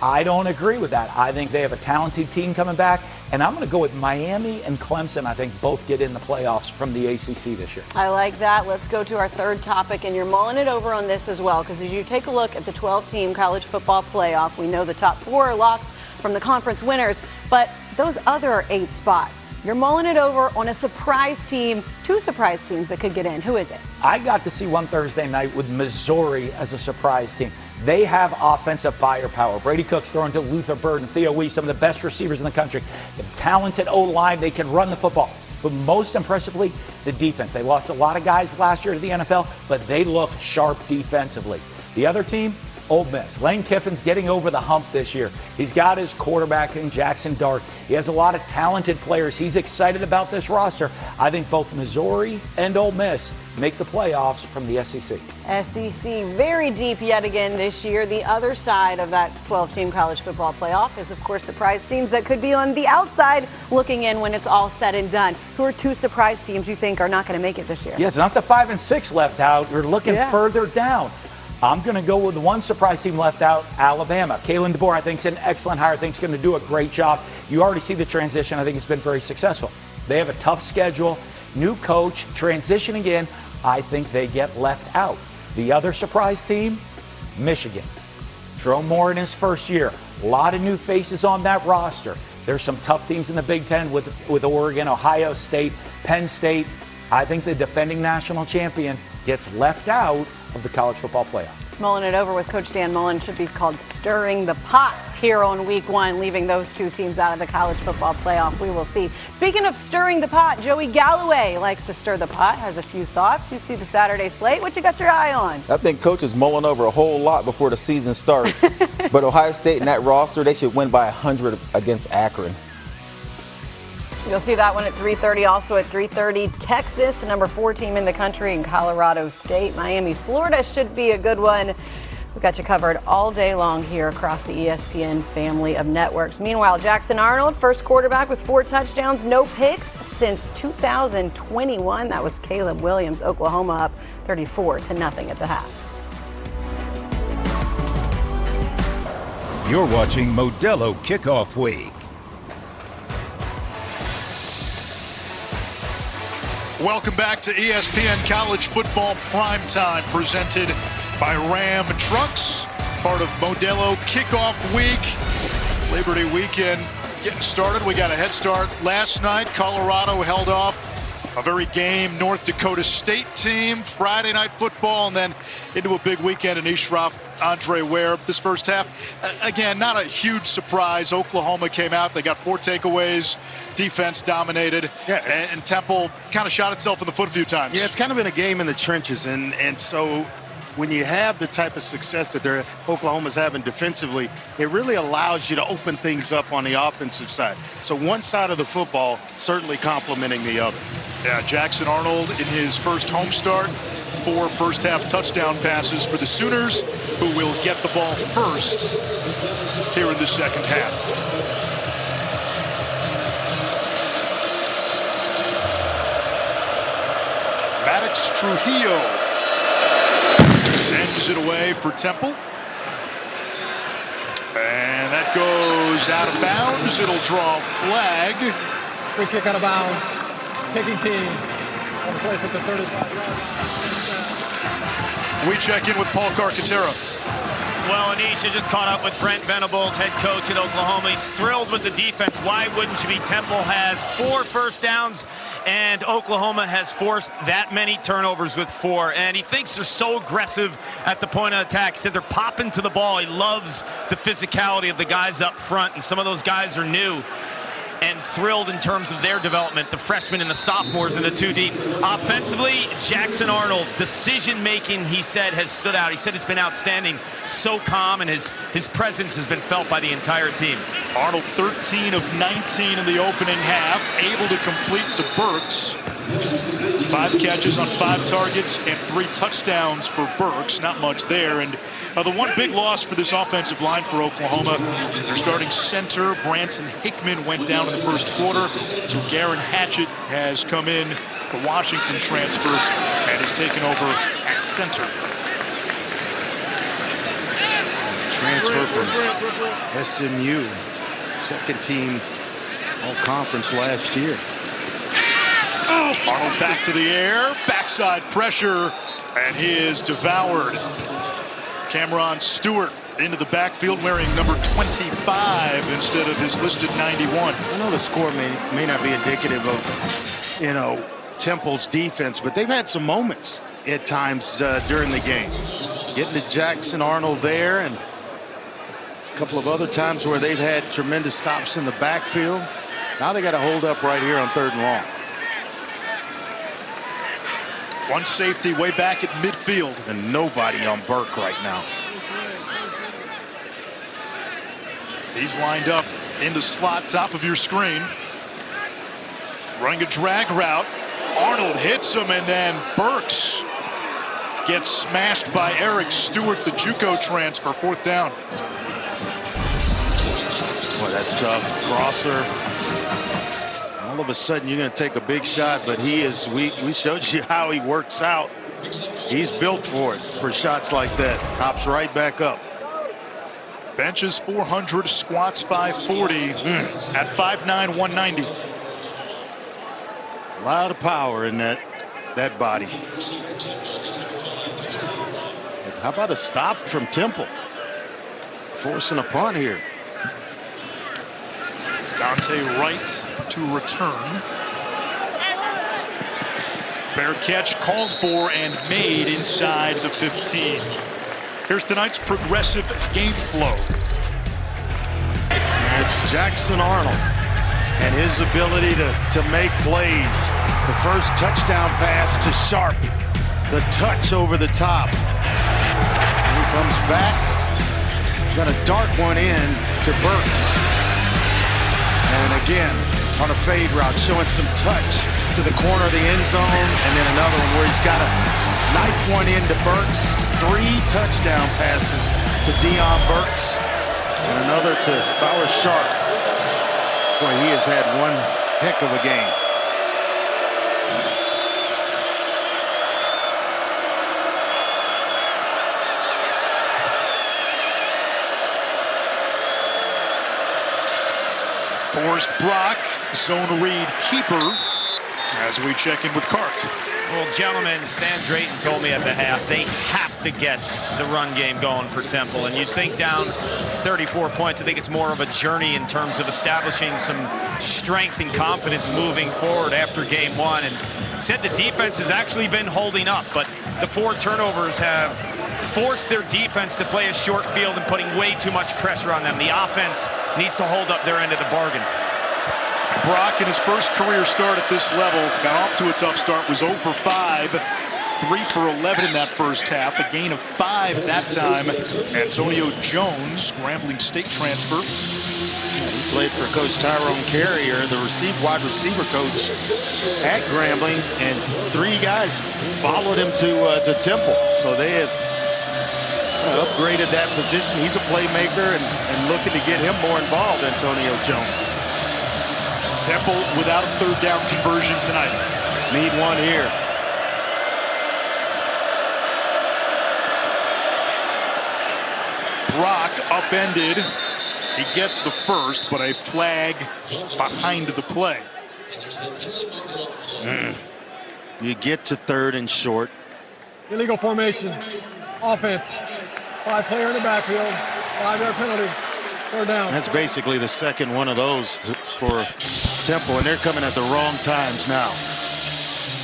I don't agree with that. I think they have a talented team coming back, and I'm going to go with Miami and Clemson. I think both get in the playoffs from the ACC this year. I like that. Let's go to our third topic, and you're mulling it over on this as well, because as you take a look at the 12-team college football playoff, we know the top 4 are locks from the conference winners, but those other 8 spots, you're mulling it over on a surprise team, 2 surprise teams that could get in. Who is it? I got to see one Thursday night with Missouri as a surprise team. They have offensive firepower. Brady Cook's throwing to Luther Bird and Theo Weiss, some of the best receivers in the country. The talented O-line, they can run the football. But most impressively, the defense. They lost a lot of guys last year to the NFL, but they look sharp defensively. The other team, Ole Miss. Lane Kiffin's getting over the hump this year. He's got his quarterback in Jackson Dart. He has a lot of talented players. He's excited about this roster. I think both Missouri and Ole Miss make the playoffs from the SEC. SEC very deep yet again this year. The other side of that 12-team college football playoff is, of course, surprise teams that could be on the outside looking in when it's all said and done. Who are 2 surprise teams you think are not going to make it this year? Yeah, it's not the 5 and 6 left out. You're looking further down. I'm going to go with the one surprise team left out, Alabama. Kalen DeBoer, I think, is an excellent hire. I think he's going to do a great job. You already see the transition. I think it's been very successful. They have a tough schedule, new coach, transitioning in. I think they get left out. The other surprise team, Michigan. Jerome Moore in his first year. A lot of new faces on that roster. There's some tough teams in the Big Ten with Oregon, Ohio State, Penn State. I think the defending national champion gets left out of the college football playoff. Mulling it over with Coach Dan Mullen should be called Stirring the Pot here on week 1, leaving those 2 teams out of the college football playoff. We will see. Speaking of stirring the pot, Joey Galloway likes to stir the pot, has a few thoughts. You see the Saturday slate. What you got your eye on? I think Coach is mulling over a whole lot before the season starts. But Ohio State and that roster, they should win by 100 against Akron. You'll see that one at 3:30. Also at 3:30, Texas, the number 4 team in the country, and Colorado State. Miami, Florida should be a good one. We've got you covered all day long here across the ESPN family of networks. Meanwhile, Jackson Arnold, first quarterback with 4 touchdowns, no picks since 2021. That was Caleb Williams. Oklahoma up 34-0 at the half. You're watching Modelo Kickoff Week. Welcome back to ESPN College Football Primetime, presented by Ram Trucks, part of Modelo Kickoff Week. Labor Day weekend getting started. We got a head start last night. Colorado held off a very game North Dakota State team. Friday night football, and then into a big weekend in East-Ruff. Andre Ware this first half. Again, not a huge surprise. Oklahoma came out. They got 4 takeaways. Defense dominated. Yeah, and Temple kind of shot itself in the foot a few times. Yeah, it's kind of been a game in the trenches. And so when you have the type of success that Oklahoma's having defensively, it really allows you to open things up on the offensive side. So one side of the football certainly complementing the other. Yeah, Jackson Arnold in his first home start. 4 first-half touchdown passes for the Sooners, who will get the ball first here in the second half. Maddox Trujillo sends it away for Temple. And that goes out of bounds. It'll draw a flag. Free kick out of bounds. Kicking team on the place at the 35-yard line. We check in with Paul Carcaterra. Well, Anisha just caught up with Brent Venables, head coach at Oklahoma. He's thrilled with the defense. Why wouldn't you be? Temple has 4 first downs, and Oklahoma has forced that many turnovers with 4. And he thinks they're so aggressive at the point of attack. He said they're popping to the ball. He loves the physicality of the guys up front, and some of those guys are new. And thrilled in terms of their development, the freshmen and the sophomores in the 2 deep. Offensively, Jackson Arnold, decision-making, he said, has stood out. He said it's been outstanding, so calm, and his presence has been felt by the entire team. Arnold 13 of 19 in the opening half, able to complete to Burks. 5 catches on 5 targets and 3 touchdowns for Burks. Not much there. And the one big loss for this offensive line for Oklahoma, their starting center, Branson Hickman, went down in the first quarter. So Garen Hatchett has come in, the Washington transfer, and has taken over at center. Transfer from SMU, second team all-conference last year. Arnold back to the air, backside pressure, and he is devoured. Cameron Stewart into the backfield wearing number 25 instead of his listed 91. I know the score may not be indicative of, Temple's defense, but they've had some moments at times during the game. Getting to Jackson Arnold there, and a couple of other times where they've had tremendous stops in the backfield. Now they got to hold up right here on 3rd and long. One safety way back at midfield. And nobody on Burke right now. He's lined up in the slot, top of your screen. Running a drag route. Arnold hits him, and then Burks gets smashed by Eric Stewart, the JUCO transfer. 4th down. Boy, that's tough. Grosser. All of a sudden, you're going to take a big shot, but he is. We showed you how he works out. He's built for it, for shots like that. Hops right back up. Benches 400, squats 540 at 5'9", 190. A lot of power in that body. But how about a stop from Temple? Forcing a punt here. Dante Wright to return. Fair catch called for and made inside the 15. Here's tonight's progressive game flow. It's Jackson Arnold and his ability to make plays. The first touchdown pass to Sharp. The touch over the top. He comes back. He's going to dart one in to Burks. And again, on a fade route, showing some touch to the corner of the end zone, and then another one where he's got to knife one into Burks. 3 touchdown passes to Deion Burks, and another to Bauer Sharp. Boy, he has had one heck of a game. Forrest Brock, zone read keeper, as we check in with Kark. Well, gentlemen, Stan Drayton told me at the half they have to get the run game going for Temple. And you'd think down 34 points, I think it's more of a journey in terms of establishing some strength and confidence moving forward after game 1. And said the defense has actually been holding up, but the 4 turnovers have forced their defense to play a short field and putting way too much pressure on them. The offense needs to hold up their end of the bargain. Brock, in his first career start at this level, got off to a tough start, was 0 for 5, 3 for 11 in that first half, a gain of 5 at that time. Antonio Jones, Grambling State transfer. He played for Coach Tyrone Carrier, the wide receiver coach at Grambling, and 3 guys followed him to Temple. So they have upgraded that position. He's a playmaker and looking to get him more involved, Antonio Jones. Temple without a 3rd down conversion tonight. Need one here. Brock upended. He gets the first, but a flag behind the play. You get to 3rd and short. Illegal formation. Offense. 5-player in the backfield, 5-yard penalty, 3rd down. That's basically the second one of those for Temple, and they're coming at the wrong times now.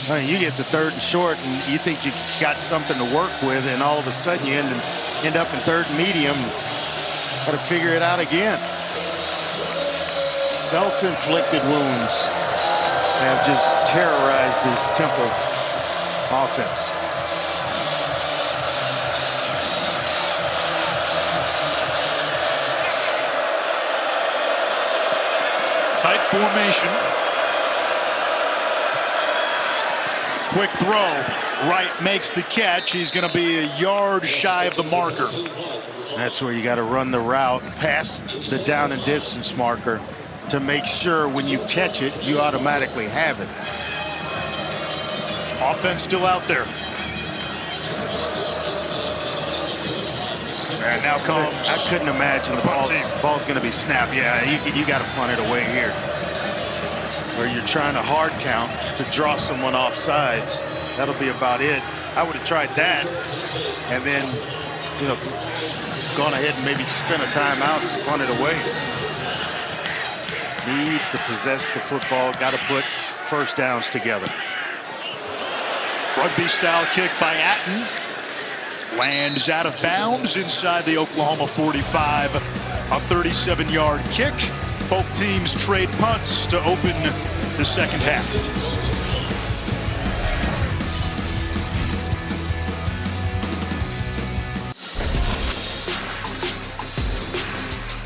I mean, you get the 3rd and short, and you think you got something to work with, and all of a sudden you end up in 3rd and medium. Got to figure it out again. Self-inflicted wounds have just terrorized this Temple offense. Tight formation. Quick throw. Wright makes the catch. He's going to be a yard shy of the marker. That's where you got to run the route past the down and distance marker to make sure when you catch it, you automatically have it. Offense still out there. And now comes. I couldn't imagine the ball's going to be snapped. Yeah, you got to punt it away here. Where you're trying to hard count to draw someone off sides. That'll be about it. I would have tried that, and then, you know, gone ahead and maybe spent a timeout to punt it away. Need to possess the football. Got to put first downs together. Rugby style kick by Atten. Lands out of bounds inside the Oklahoma 45. A 37-yard kick. Both teams trade punts to open the second half.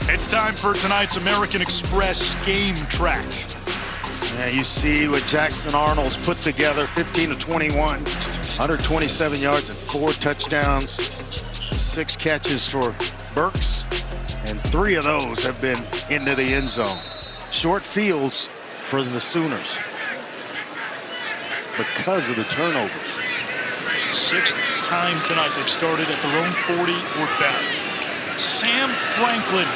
It's time for tonight's American Express game track. Yeah, you see what Jackson Arnold's put together, 15 of 21, 127 yards and 4 touchdowns, 6 catches for Burks, and 3 of those have been into the end zone. Short fields for the Sooners because of the turnovers. 6th time tonight they've started at their own 40 or better. Sam Franklin,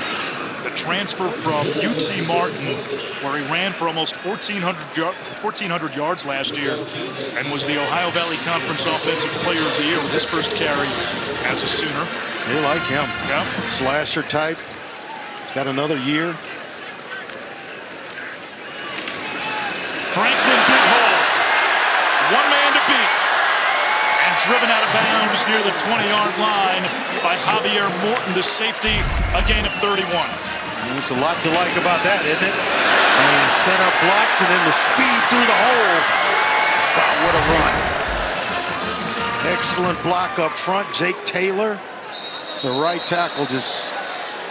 the transfer from UT Martin, where he ran for almost 1,400 yards last year and was the Ohio Valley Conference Offensive Player of the Year with his first carry as a Sooner. You like him. Yeah. Slasher type. He's got another year. Franklin, big hole. One man to beat. And driven out of bounds near the 20-yard line by Javier Morton, the safety, a gain of 31. There's a lot to like about that, isn't it? And set up blocks and then the speed through the hole. Wow, what a run. Excellent block up front. Jake Taylor, the right tackle, just,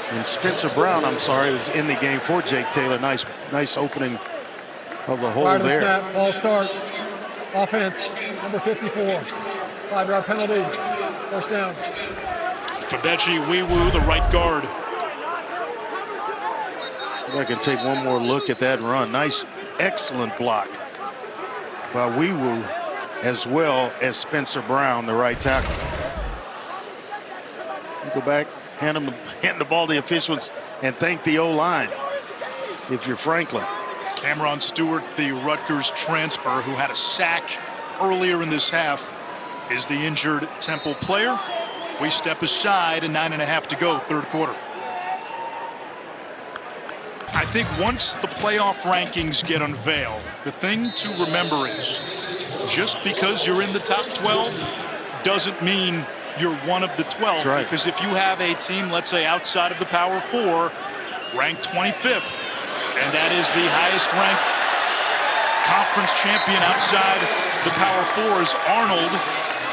and Spencer Brown, I'm sorry, was in the game for Jake Taylor. Nice opening of the hole Prior to the there. snap, ball start. Offense, number 54. 5-yard penalty. First down. Fabechi Wiwu, the right guard. I can take one more look at that run. Nice, excellent block by Wiwu, as well as Spencer Brown, the right tackle. You go back, hand the ball to the officials, and thank the O-line if you're Franklin. Cameron Stewart, the Rutgers transfer, who had a sack earlier in this half, is the injured Temple player. We step aside, and 9.5 to go, third quarter. I think once the playoff rankings get unveiled, the thing to remember is just because you're in the top 12 doesn't mean you're one of the 12. Right. Because if you have a team, let's say outside of the Power 4, ranked 25th, and that is the highest ranked conference champion outside the Power 4 is Arnold,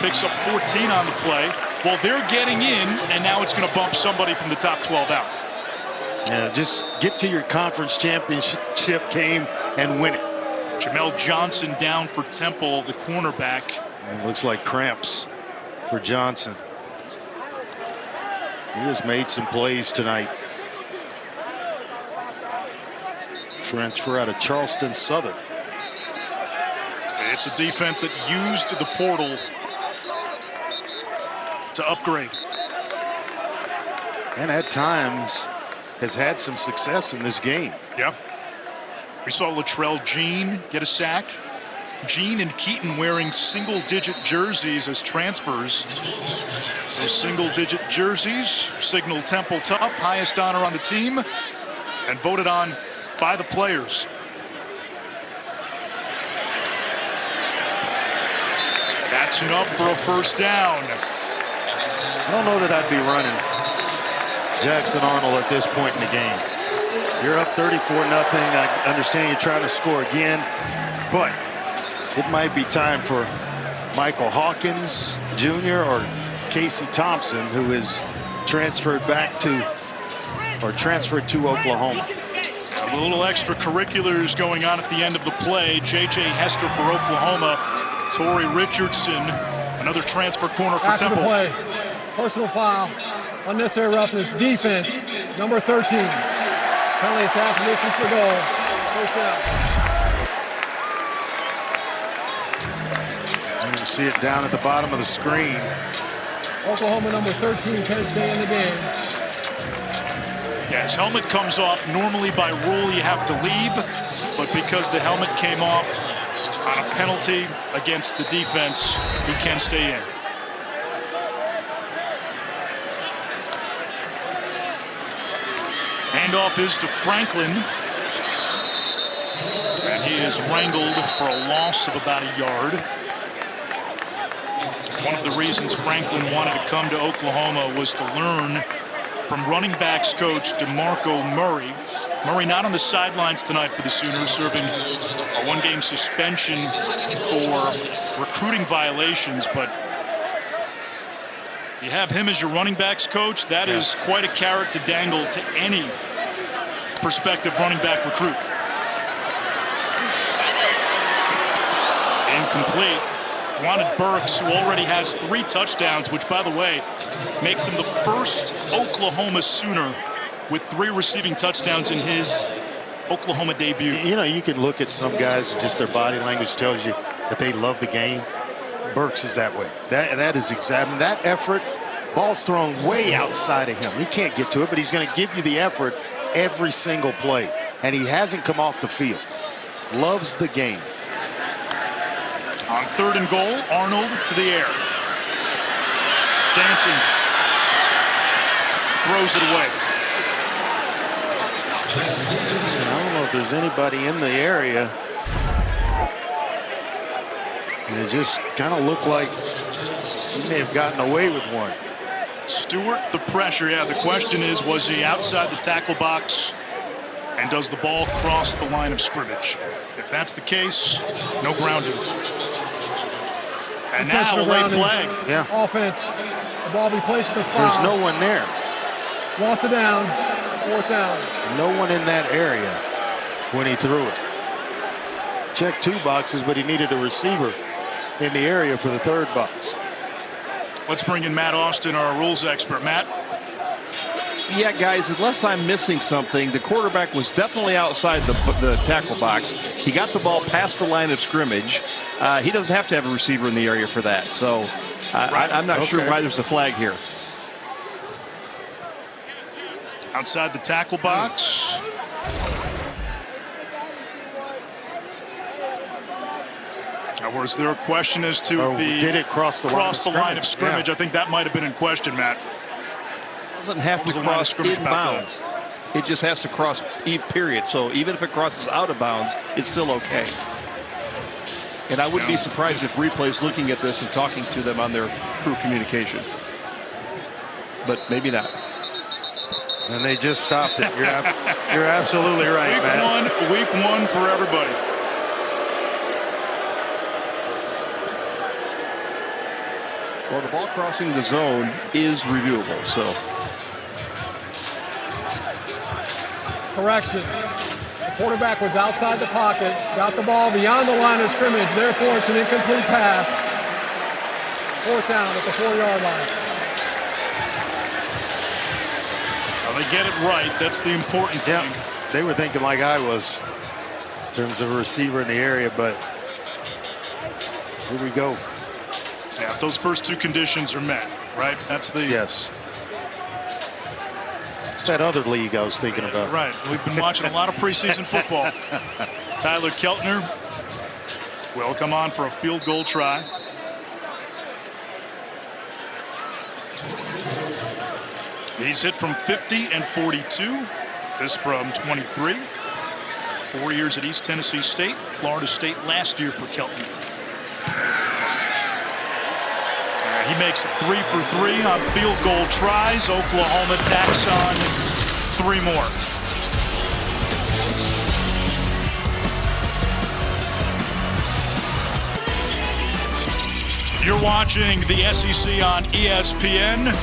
picks up 14 on the play. Well, they're getting in, and now it's going to bump somebody from the top 12 out. Yeah, just get to your conference championship game and win it. Jamel Johnson down for Temple, the cornerback. It looks like cramps for Johnson. He has made some plays tonight. Transfer out of Charleston Southern. It's a defense that used the portal to upgrade. And at times has had some success in this game. Yeah. We saw Latrell Jean get a sack. Jean and Keaton wearing single-digit jerseys as transfers. Those single-digit jerseys signal Temple Tough, highest honor on the team, and voted on by the players. That's enough for a first down. I don't know that I'd be running Jackson Arnold at this point in the game. You're up 34-0. I understand you're trying to score again, but it might be time for Michael Hawkins Jr. or Casey Thompson, who is transferred to Oklahoma. A little extracurriculars going on at the end of the play. J.J. Hester for Oklahoma. Torrey Richardson, another transfer corner for After Temple. the play, personal foul, unnecessary roughness, defense, number 13. Penalty is half distance for goal. First down. You can see it down at the bottom of the screen. Oklahoma number 13 can stay in the game. Yeah, his helmet comes off. Normally by rule you have to leave, but because the helmet came off on a penalty against the defense, he can stay in. Handoff is to Franklin. And he is wrangled for a loss of about a yard. One of the reasons Franklin wanted to come to Oklahoma was to learn from running backs coach DeMarco Murray. Murray not on the sidelines tonight for the Sooners, serving a one-game suspension for recruiting violations, but you have him as your running backs coach. That is quite a carrot to dangle to any prospective running back recruit. Incomplete. Wanted Burks, who already has 3 touchdowns, which, by the way, makes him the first Oklahoma Sooner with 3 receiving touchdowns in his Oklahoma debut. You know, you can look at some guys and just their body language tells you that they love the game. Burks is that way. That is exactly that effort. Ball's thrown way outside of him. He can't get to it, but he's going to give you the effort every single play. And he hasn't come off the field. Loves the game. On 3rd and goal, Arnold to the air. Dancing. Throws it away. I don't know if there's anybody in the area. And it just kind of looked like he may have gotten away with one. Stewart, the pressure. Yeah, the question is, was he outside the tackle box? And does the ball cross the line of scrimmage? If that's the case, no grounding. And now a late flag. Yeah. Offense. The ball be placed at the spot. There's no one there. Lost it down. 4th down. No one in that area when he threw it. Checked 2 boxes, but he needed a receiver in the area for the 3rd box. Let's bring in Matt Austin, our rules expert. Matt? Yeah, guys, unless I'm missing something, the quarterback was definitely outside the tackle box. He got the ball past the line of scrimmage. He doesn't have to have a receiver in the area for that. So I'm not sure why there's a flag here. Outside the tackle box. Now, was there a question as to did it cross the line of scrimmage? Yeah. I think that might have been in question, Matt. Doesn't have to cross in bounds. It just has to cross period. So even if it crosses out of bounds, it's still okay. And I wouldn't be surprised if replay's looking at this and talking to them on their crew communication. But maybe not. And they just stopped it. You're absolutely right, Matt. Week one for everybody. Well, the ball crossing the zone is reviewable, so. Correction. The quarterback was outside the pocket, got the ball beyond the line of scrimmage, therefore it's an incomplete pass. 4th down at the 4-yard line. Well, they get it right. That's the important thing. Yeah, they were thinking like I was in terms of a receiver in the area, but here we go. Yeah, if those first 2 conditions are met, right? That's the... Yes. It's that other league I was thinking about. Right. We've been watching a lot of preseason football. Tyler Keltner will come on for a field goal try. He's hit from 50 and 42. This from 23. 4 years at East Tennessee State, Florida State last year for Kelton. He makes it 3 for 3 on field goal tries. Oklahoma tacks on 3 more. You're watching the SEC on ESPN.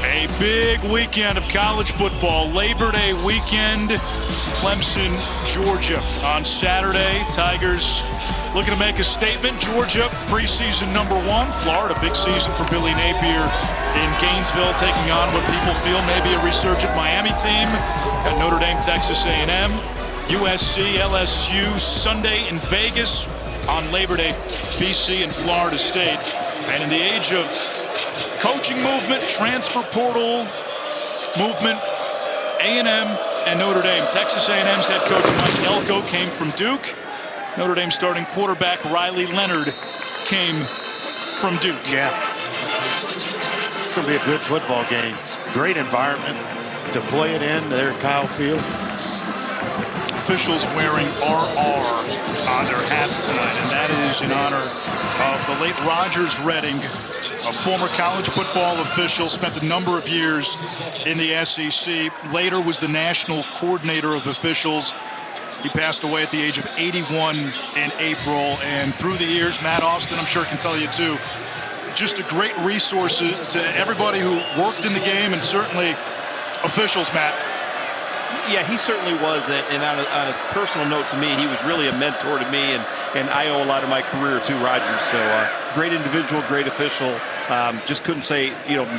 A big weekend of college football. Labor Day weekend. Clemson, Georgia on Saturday. Tigers looking to make a statement. Georgia, preseason #1. Florida, big season for Billy Napier in Gainesville, taking on what people feel may be a resurgent Miami team. Got Notre Dame, Texas A&M, USC, LSU, Sunday in Vegas. On Labor Day, BC and Florida State. And in the age of coaching movement, transfer portal movement, A&M and Notre Dame. Texas A&M's head coach Mike Elko came from Duke. Notre Dame starting quarterback Riley Leonard came from Duke. Yeah. It's going to be a good football game. It's a great environment to play it in there at Kyle Field. Officials wearing RR on their hats tonight, and that is in honor of the late Rogers Redding, a former college football official, spent a number of years in the SEC, later was the national coordinator of officials. He passed away at the age of 81 in April, and through the years, Matt Austin, I'm sure can tell you too, just a great resource to everybody who worked in the game, and certainly officials, Matt. Yeah, he certainly was, and on a personal note to me, he was really a mentor to me, and I owe a lot of my career to Rogers. So great individual, great official. Just couldn't say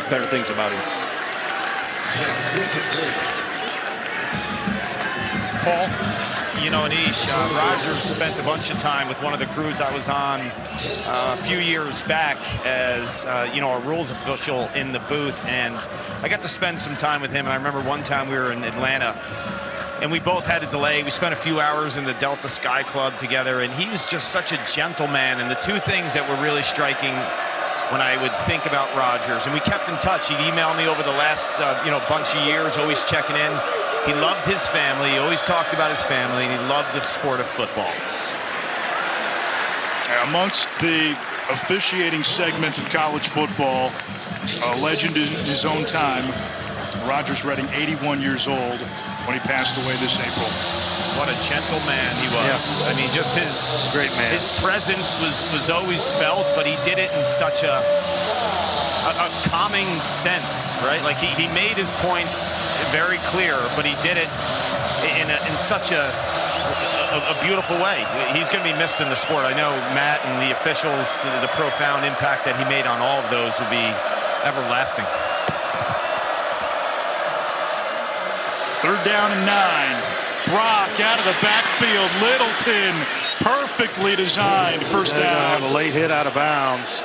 better things about him. Paul? Anish, Rogers spent a bunch of time with one of the crews I was on a few years back as, a rules official in the booth, and I got to spend some time with him. And I remember one time we were in Atlanta, and we both had a delay. We spent a few hours in the Delta Sky Club together, and he was just such a gentleman. And the two things that were really striking when I would think about Rogers, and we kept in touch. He'd email me over the last, bunch of years, always checking in. He loved his family. He always talked about his family, and he loved the sport of football. Amongst the officiating segment of college football, a legend in his own time, Rogers Redding, 81 years old when he passed away this April. What a gentleman he was. Yeah. I mean, just his great man. His presence was always felt, but he did it in such a calming sense, right? Like he made his points very clear, but he did it in such a beautiful way. He's going to be missed in the sport. I know Matt and the officials, the profound impact that he made on all of those will be everlasting. 3rd down and 9. Brock out of the backfield. Littleton, perfectly designed. First down. Have a late hit out of bounds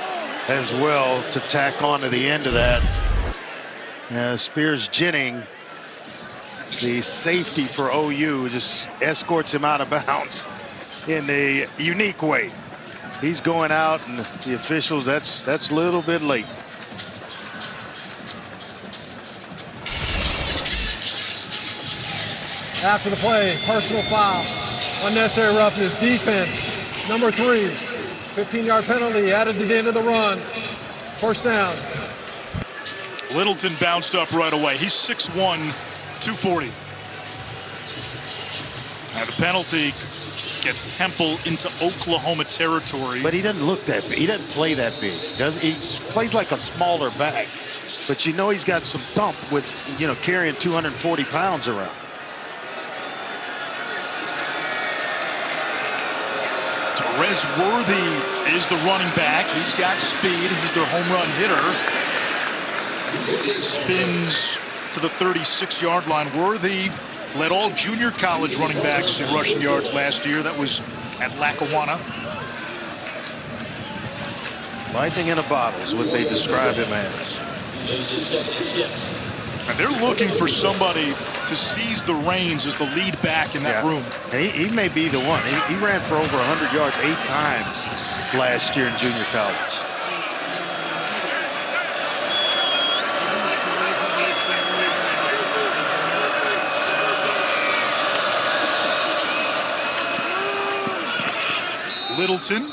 as well to tack on to the end of that. Spears Jennings, the safety for OU, just escorts him out of bounds in a unique way. He's going out, and the officials, that's a little bit late. After the play, personal foul, unnecessary roughness, defense, number 3, 15-yard penalty added to the end of the run. First down. Littleton bounced up right away. He's 6'1", 240. Now the penalty gets Temple into Oklahoma territory. But he doesn't look that big. He doesn't play that big. He plays like a smaller back. But he's got some thump with, carrying 240 pounds around. Terez Worthy is the running back. He's got speed. He's their home run hitter. Spins to the 36-yard line. Worthy led all junior college running backs in rushing yards last year. That was at Lackawanna. Lightning in a bottle is what they describe him as. And they're looking for somebody to seize the reins as the lead back in that room. And he may be the one. He ran for over 100 yards 8 times last year in junior college. Littleton.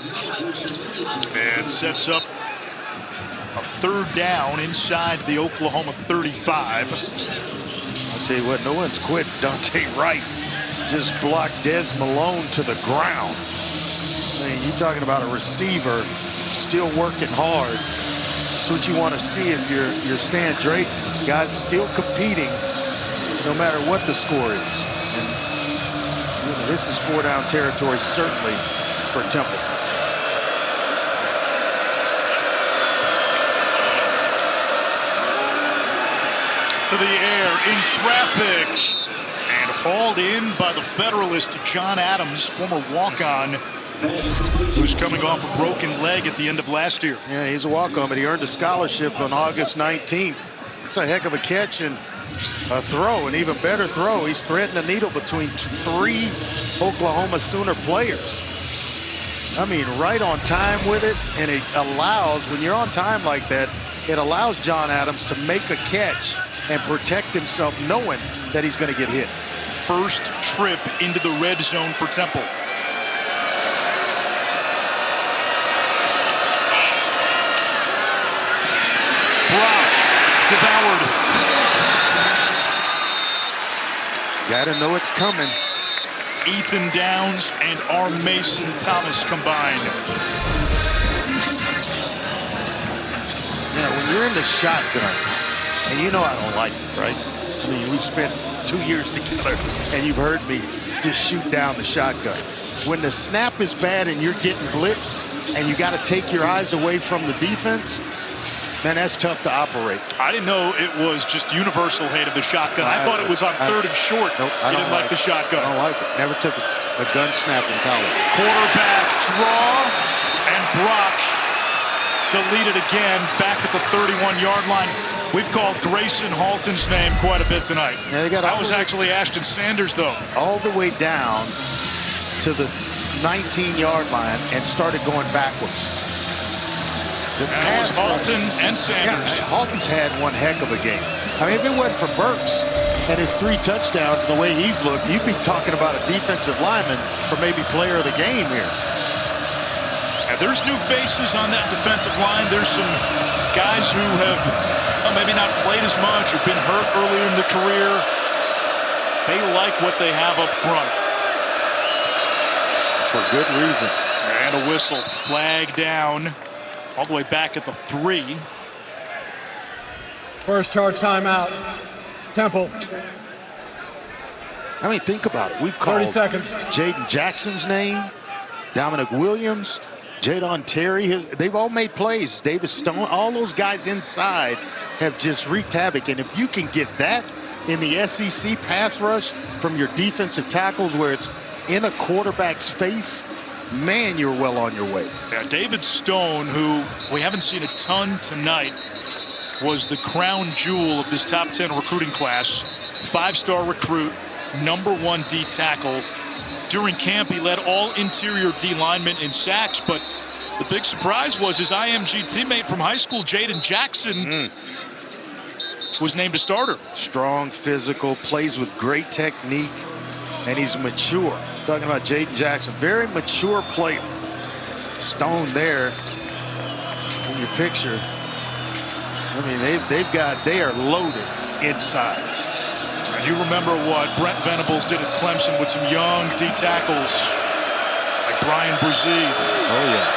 And sets up a 3rd down inside the Oklahoma 35. I'll tell you what, no one's quit. Dante Wright just blocked Des Malone to the ground. I mean, you're talking about a receiver still working hard. That's what you want to see if you're Stan Drake. Guys still competing no matter what the score is. And this is 4-down territory, certainly, for Temple. To the air in traffic and hauled in by the Federalist John Adams, former walk-on, who's coming off a broken leg at the end of last year. Yeah, he's a walk-on, but he earned a scholarship on August 19th. It's a heck of a catch and a throw, an even better throw. He's threading the needle between 3 Oklahoma Sooner players. I mean, right on time with it, and it allows, when you're on time like that, it allows John Adams to make a catch and protect himself knowing that he's going to get hit. First trip into the red zone for Temple. Brock devoured. Gotta know it's coming. Ethan Downs and R. Mason Thomas combined. Yeah, when you're in the shotgun, and you know I don't like it, right? I mean, we spent 2 years together, and you've heard me just shoot down the shotgun. When the snap is bad and you're getting blitzed, and you got to take your eyes away from the defense, man, that's tough to operate. I didn't know it was just universal hate of the shotgun. I thought it was on 3rd and short. Nope, I didn't like the shotgun. I don't like it. Never took a gun snap in college. Quarterback draw, and Brock deleted again back at the 31-yard line. We've called Grayson Halton's name quite a bit tonight. Yeah, that was actually Ashton Sanders, though. All the way down to the 19-yard line and started going backwards. The pass was Halton and Sanders. Yeah, Halton's had one heck of a game. I mean, if it wasn't for Burks and his 3 touchdowns and the way he's looked, you'd be talking about a defensive lineman for maybe player of the game here. And there's new faces on that defensive line. There's some guys who have maybe not played as much or been hurt earlier in their career. They like what they have up front. For good reason. And a whistle. Flag down. All the way back at the 3. First charge timeout. Temple. I mean, think about it. We've called 30 seconds. Jaden Jackson's name, Dominic Williams, Jadon Terry. They've all made plays. David Stone, all those guys inside have just wreaked havoc. And if you can get that in the SEC pass rush from your defensive tackles where it's in a quarterback's face, man, you're well on your way. Yeah, David Stone, who we haven't seen a ton tonight, was the crown jewel of this top 10 recruiting class. 5-star recruit, #1 D tackle. During camp, he led all interior D linemen in sacks, but the big surprise was his IMG teammate from high school, Jaden Jackson, was named a starter. Strong, physical, plays with great technique, and he's mature. Talking about Jaden Jackson, very mature player. Stone there in your picture. I mean, they are loaded inside. And you remember what Brent Venables did at Clemson with some young D tackles like Brian Brzee. Oh yeah.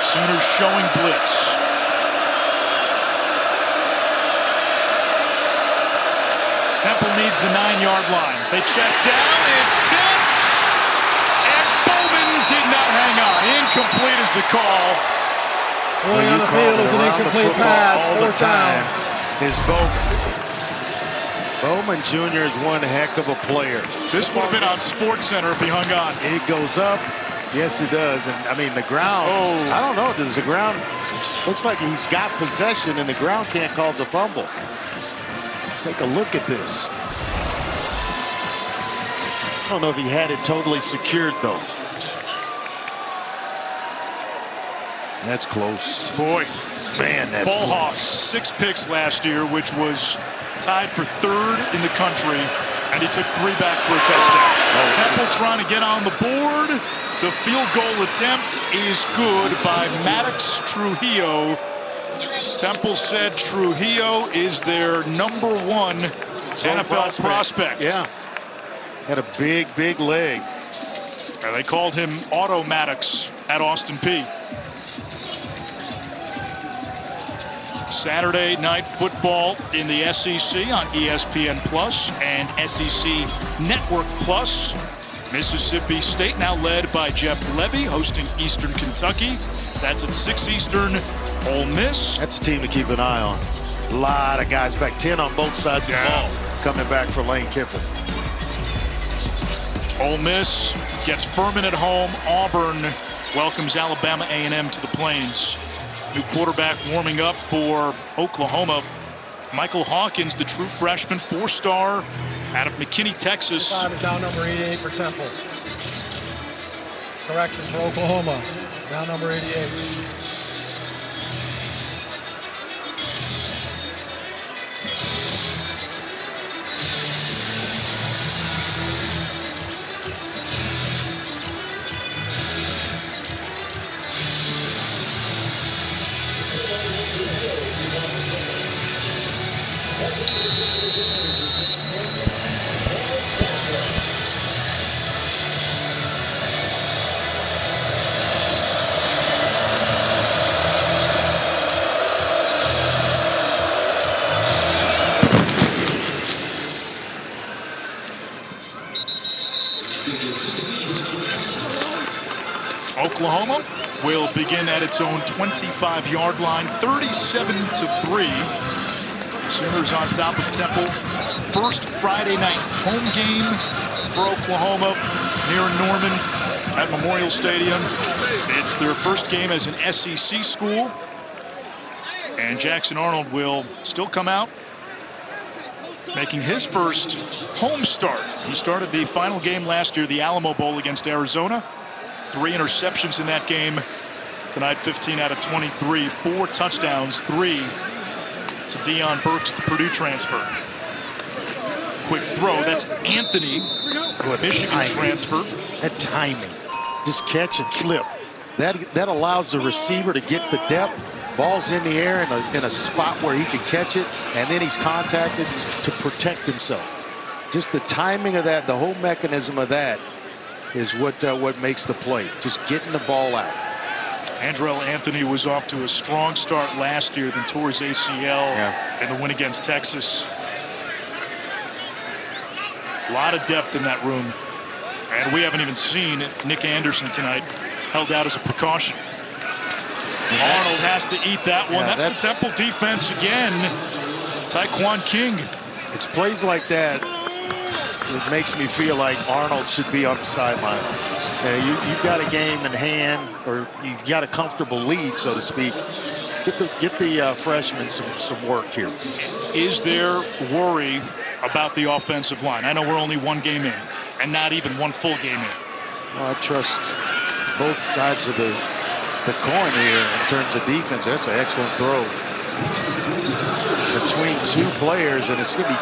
Sooners showing blitz. Temple needs the 9-yard line. They check down. It's tipped. And Bowman did not hang on. Incomplete is the call. Going on the field is an incomplete pass. All the 4th down. time is Bowman. Bowman Jr. is one heck of a player. This would have been on SportsCenter if he hung on. It goes up. Yes, it does. And I mean, the ground, I don't know. Does the ground, looks like he's got possession and the ground can't cause a fumble. Take a look at this. I don't know if he had it totally secured, though. That's close. Boy, man, that's Ball close. Hawks, 6 picks last year, which was tied for 3rd in the country And he took 3 back for a touchdown. Temple trying to get on the board. The field goal attempt is good by Maddox Trujillo. Temple said Trujillo is their #1 NFL prospect. Yeah. Had a big leg. And they called him Auto Maddox at Austin Peay. Saturday night football in the SEC on ESPN Plus and SEC Network Plus. Mississippi State now led by Jeff Lebby hosting Eastern Kentucky. That's at 6 Eastern. Ole Miss. That's a team to keep an eye on. A lot of guys back, 10 on both sides of the ball coming back for Lane Kiffin. Ole Miss gets Furman at home. Auburn welcomes Alabama A&M to the Plains. New quarterback warming up for Oklahoma. Michael Hawkins, the true freshman, 4-star out of McKinney, Texas. 5 is down number 88 for Temple. Correction for Oklahoma. Down number 88. Oklahoma will begin at its own 25-yard line, 37-3. Sooners on top of Temple. First Friday night home game for Oklahoma here in Norman at Memorial Stadium. It's their first game as an SEC school. And Jackson Arnold will still come out, making his first home start. He started the final game last year, the Alamo Bowl against Arizona. 3 interceptions in that game. Tonight, 15 out of 23, 4 touchdowns, 3 to Deion Burks, the Purdue transfer. Quick throw, that's Anthony, Michigan transfer. That timing, just catch and flip. That allows the receiver to get the depth. Ball's in the air in a spot where he can catch it, and then he's contacted to protect himself. Just the timing of that, the whole mechanism of that is what makes the play. Just getting the ball out. Andrell Anthony was off to a strong start last year, then tore his ACL in the win against Texas. A lot of depth in that room. And we haven't even seen Nick Anderson tonight, held out as a precaution. Arnold has to eat that one. That's the Temple defense again. Tyquan King. It's plays like that. It makes me feel like Arnold should be on the sideline. You've got a game in hand, or you've got a comfortable lead, so to speak. Get the freshman some work here. Is there worry about the offensive line? I know we're only 1 game in, and not even 1 full game in. Well, I trust both sides of the coin here in terms of defense. That's an excellent throw between 2 players, and it's going to be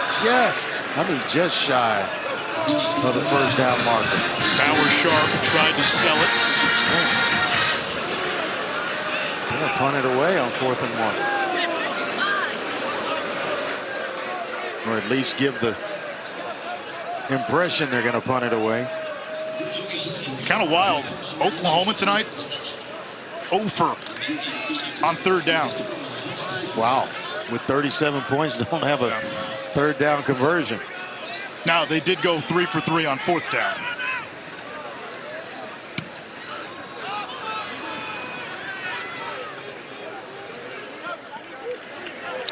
just shy of the first down marker. Bauer Sharp tried to sell it. They're going to punt it away on 4th and 1. Or at least give the impression they're going to punt it away. Kind of wild. Oklahoma tonight, 0 for on 3rd down. Wow. With 37 points, don't have a 3rd down conversion. Now, they did go 3 for 3 on 4th down.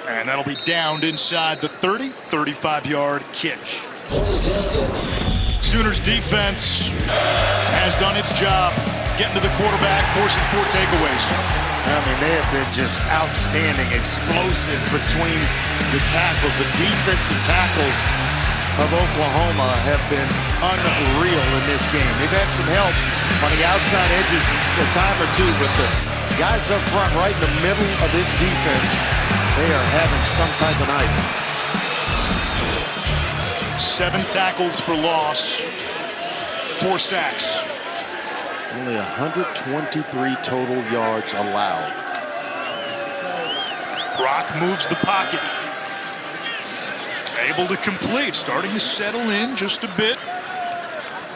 And that'll be downed inside the 30, 35-yard kick. Sooners defense has done its job, getting to the quarterback, forcing 4 takeaways. I mean, they have been just outstanding, explosive between the tackles. The defensive tackles of Oklahoma have been unreal in this game. They've had some help on the outside edges a time or two, but the guys up front right in the middle of this defense, they are having some type of night. 7 tackles for loss, 4 sacks. Only 123 total yards allowed. Brock moves the pocket. Able to complete, starting to settle in just a bit.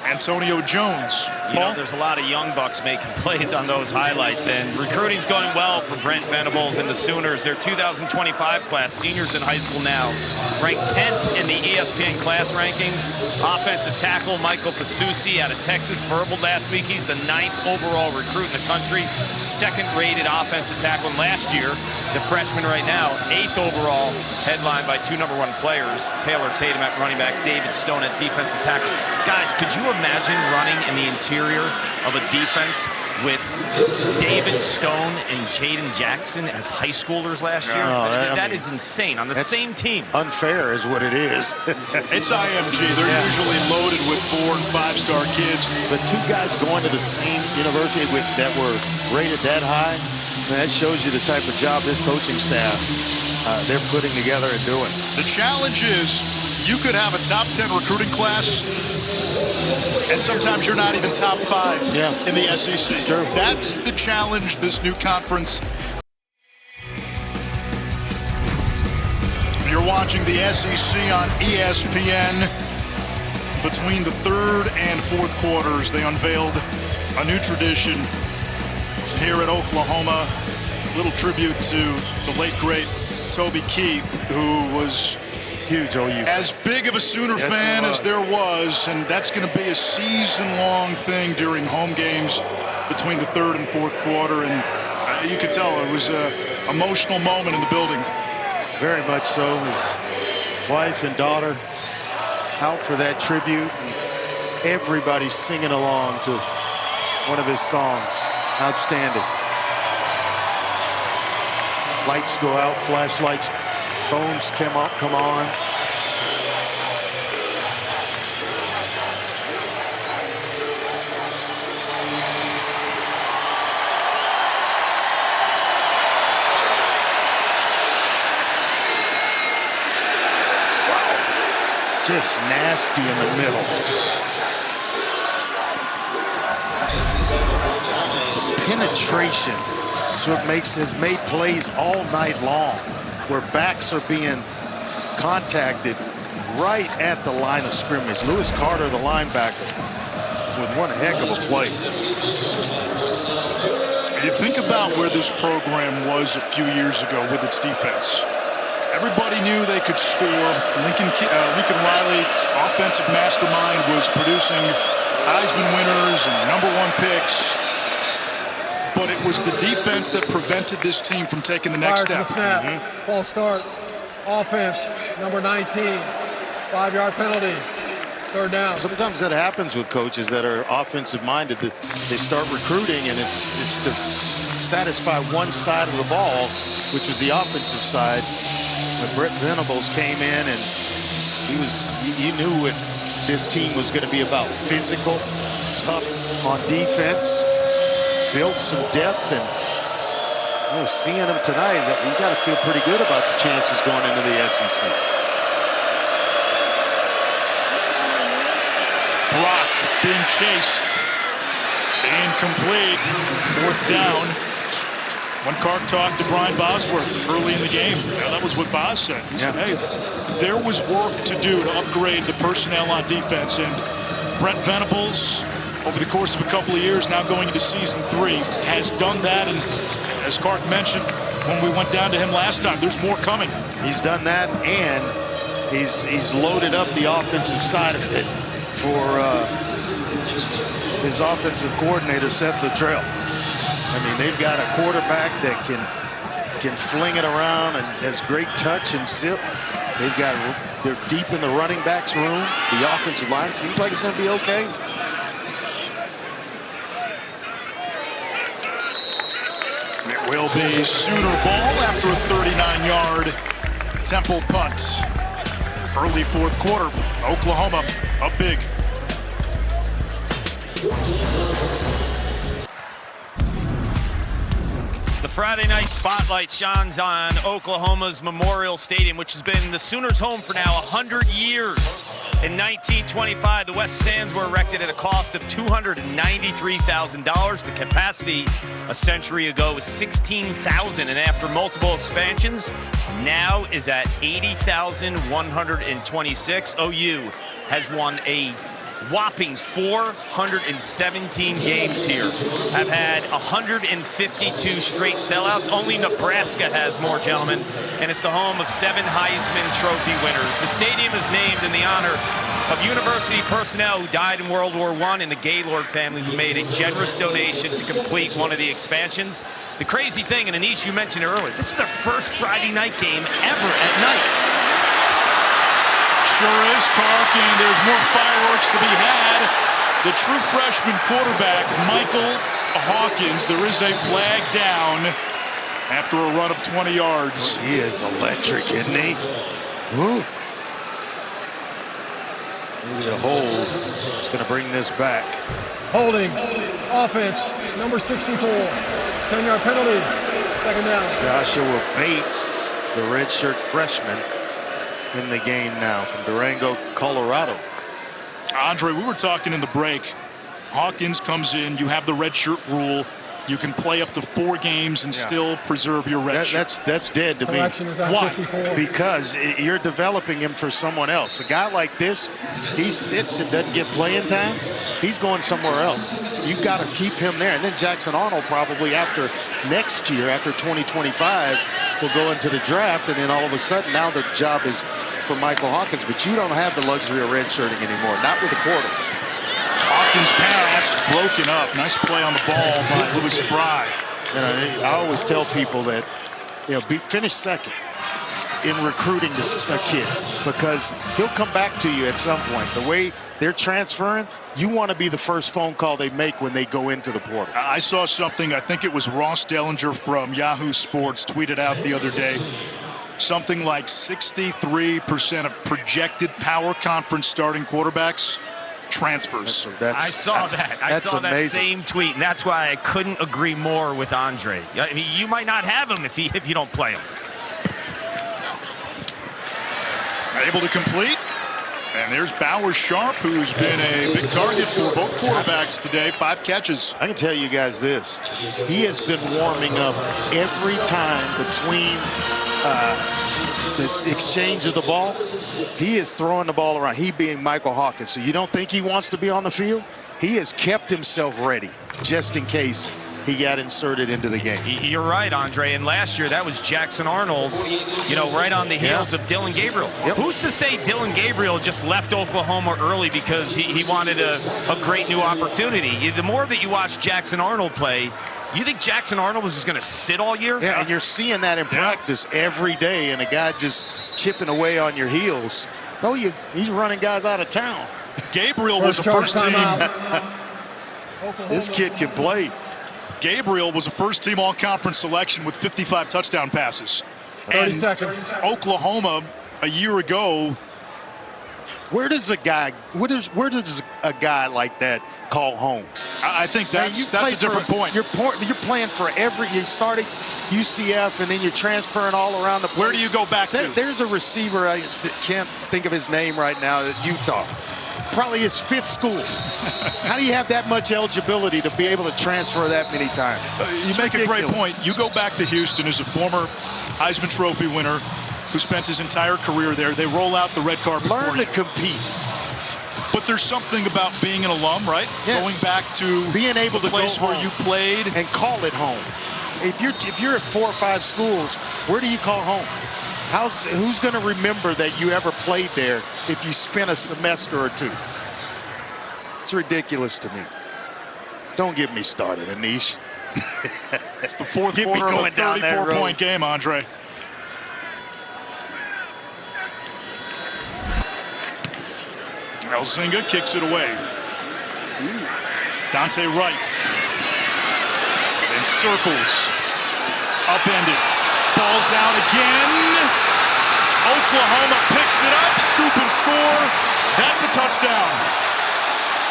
Antonio Jones. You know, there's a lot of young bucks making plays on those highlights, and recruiting's going well for Brent Venables and the Sooners. Their 2025 class, seniors in high school now, ranked 10th in the ESPN class rankings. Offensive tackle Michael Fasusi out of Texas verbal last week. He's the 9th overall recruit in the country, 2nd rated offensive tackle. And last year, the freshman right now, 8th overall, headlined by 2 #1 players, Taylor Tatum at running back, David Stone at defensive tackle. Guys, could you imagine running in the interior of a defense with David Stone and Jaden Jackson as high schoolers last year? That is insane on the same team. Unfair is what it is. It's IMG. They're usually loaded with 4- and 5-star kids. But 2 guys going to the same university that were rated that high, that shows you the type of job this coaching staff they're putting together and doing. The challenge is you could have a top 10 recruiting class, and sometimes you're not even top 5 in the SEC. It's true. That's the challenge this new conference. You're watching the SEC on ESPN. Between the 3rd and 4th quarters, they unveiled a new tradition here at Oklahoma. Little tribute to the late, great Toby Keith, who was huge OU. As big of a Sooner fan as there was, and that's going to be a season-long thing during home games between the 3rd and 4th quarter, and you could tell it was an emotional moment in the building. Very much so. His wife and daughter out for that tribute, and everybody's singing along to one of his songs. Outstanding. Lights go out, flashlights, phones come on. Just nasty in the middle. Penetration is what has made plays all night long, where backs are being contacted right at the line of scrimmage. Lewis Carter, the linebacker, with one heck of a play. You think about where this program was a few years ago with its defense. Everybody knew they could score. Lincoln Riley, offensive mastermind, was producing Heisman winners and #1 picks. But it was the defense that prevented this team from taking the next step. Snap. False start. Offense, number 19. 5-yard penalty. 3rd down. Sometimes that happens with coaches that are offensive minded. That they start recruiting, and it's to satisfy one side of the ball, which was the offensive side. When Brent Venables came in, and you knew what this team was going to be about. Physical, tough on defense, built some depth, and seeing them tonight, you got to feel pretty good about your chances going into the SEC. Brock being chased. Incomplete. 4th down. When Clark talked to Brian Bosworth early in the game, that was what Bos said. He said, hey, there was work to do to upgrade the personnel on defense, and Brent Venables, over the course of a couple of years, now going into season 3, has done that. And as Clark mentioned when we went down to him last time, there's more coming. He's done that, and he's loaded up the offensive side of it for his offensive coordinator, Seth Luttrell. I mean, they've got a quarterback that can fling it around and has great touch and zip. They're deep in the running backs room. The offensive line seems like it's going to be okay. It will be Sooner ball after a 39-yard Temple punt. Early 4th quarter, Oklahoma up big. The Friday night spotlight shines on Oklahoma's Memorial Stadium, which has been the Sooners' home for now 100 years. In 1925, the West Stands were erected at a cost of $293,000. The capacity a century ago was 16,000, and after multiple expansions, now is at 80,126. OU has won a whopping 417 games here, have had 152 straight sellouts. Only Nebraska has more, gentlemen, and it's the home of 7 Heisman Trophy winners. The stadium is named in the honor of university personnel who died in World War I and the Gaylord family who made a generous donation to complete one of the expansions. The crazy thing, and Anish, you mentioned it earlier, this is their first Friday night game ever at night. Sure is, Kark, and there's more fireworks to be had. The true freshman quarterback, Michael Hawkins. There is a flag down after a run of 20 yards. He is electric, isn't he? Woo. Maybe the hold is going to bring this back. Holding. Offense. Number 64. 10-yard penalty. Second down. Joshua Bates, the redshirt freshman, in the game now from Durango, Colorado. Andre, we were talking in the break. Hawkins comes in. You have the redshirt rule. You can play up to 4 games and still preserve your red shirt. That's dead to me. Why? 54. Because you're developing him for someone else. A guy like this, he sits and doesn't get playing time. He's going somewhere else. You've got to keep him there. And then Jackson Arnold probably after next year, after 2025, will go into the draft. And then all of a sudden now the job is for Michael Hawkins. But you don't have the luxury of redshirting anymore. Not with the portal. Hawkins pass broken up. Nice play on the ball by Lewis Fry. And I always tell people that, finish second in recruiting this kid, because he'll come back to you at some point. The way they're transferring, you want to be the first phone call they make when they go into the portal. I saw something, I think it was Ross Dellinger from Yahoo Sports tweeted out the other day. Something like 63% of projected power conference starting quarterbacks transfers. I saw that. I saw that amazing. same tweet, and that's why I couldn't agree more with Andre. I mean, you might not have him if you don't play him. Able to complete. And there's Bauer Sharp, who's been a big target for both quarterbacks today. 5 catches. I can tell you guys this. He has been warming up every time between the exchange of the ball. He is throwing the ball around. He being Michael Hawkins. So you don't think he wants to be on the field? He has kept himself ready just in case he got inserted into the game. You're right, Andre. And last year, that was Jackson Arnold, right on the heels of Dillon Gabriel. Yep. Who's to say Dillon Gabriel just left Oklahoma early because he wanted a great new opportunity? The more that you watch Jackson Arnold play, you think Jackson Arnold was just going to sit all year? Yeah, and you're seeing that in practice every day, and a guy just chipping away on your heels. Oh, he's running guys out of town. Gabriel was a first-team. This kid can play. Gabriel was a first-team all-conference selection with 55 touchdown passes. 30 seconds. Oklahoma, a year ago. Where does a guy like that call home? I think that's a different point. You're playing for you started UCF and then you're transferring all around the place. Where do you go back to? There's a receiver, I can't think of his name right now, at Utah. Probably his 5th school. How do you have that much eligibility to be able to transfer that many times? You make a great point. You go back to Houston as a former Heisman Trophy winner who spent his entire career there. They roll out the red carpet. Learn to compete. But there's something about being an alum, right? Yes. Going back to being able to place go where you played and call it home. If you're at 4 or 5 schools, where do you call home? Who's going to remember that you ever played there if you spent a semester or 2? It's ridiculous to me. Don't get me started, Anish. It's the 4th quarter of a 34-point game, Andre. Elzinga kicks it away. Dante Wright. And circles. Upended. Ball's out again. Oklahoma picks it up. Scoop and score. That's a touchdown.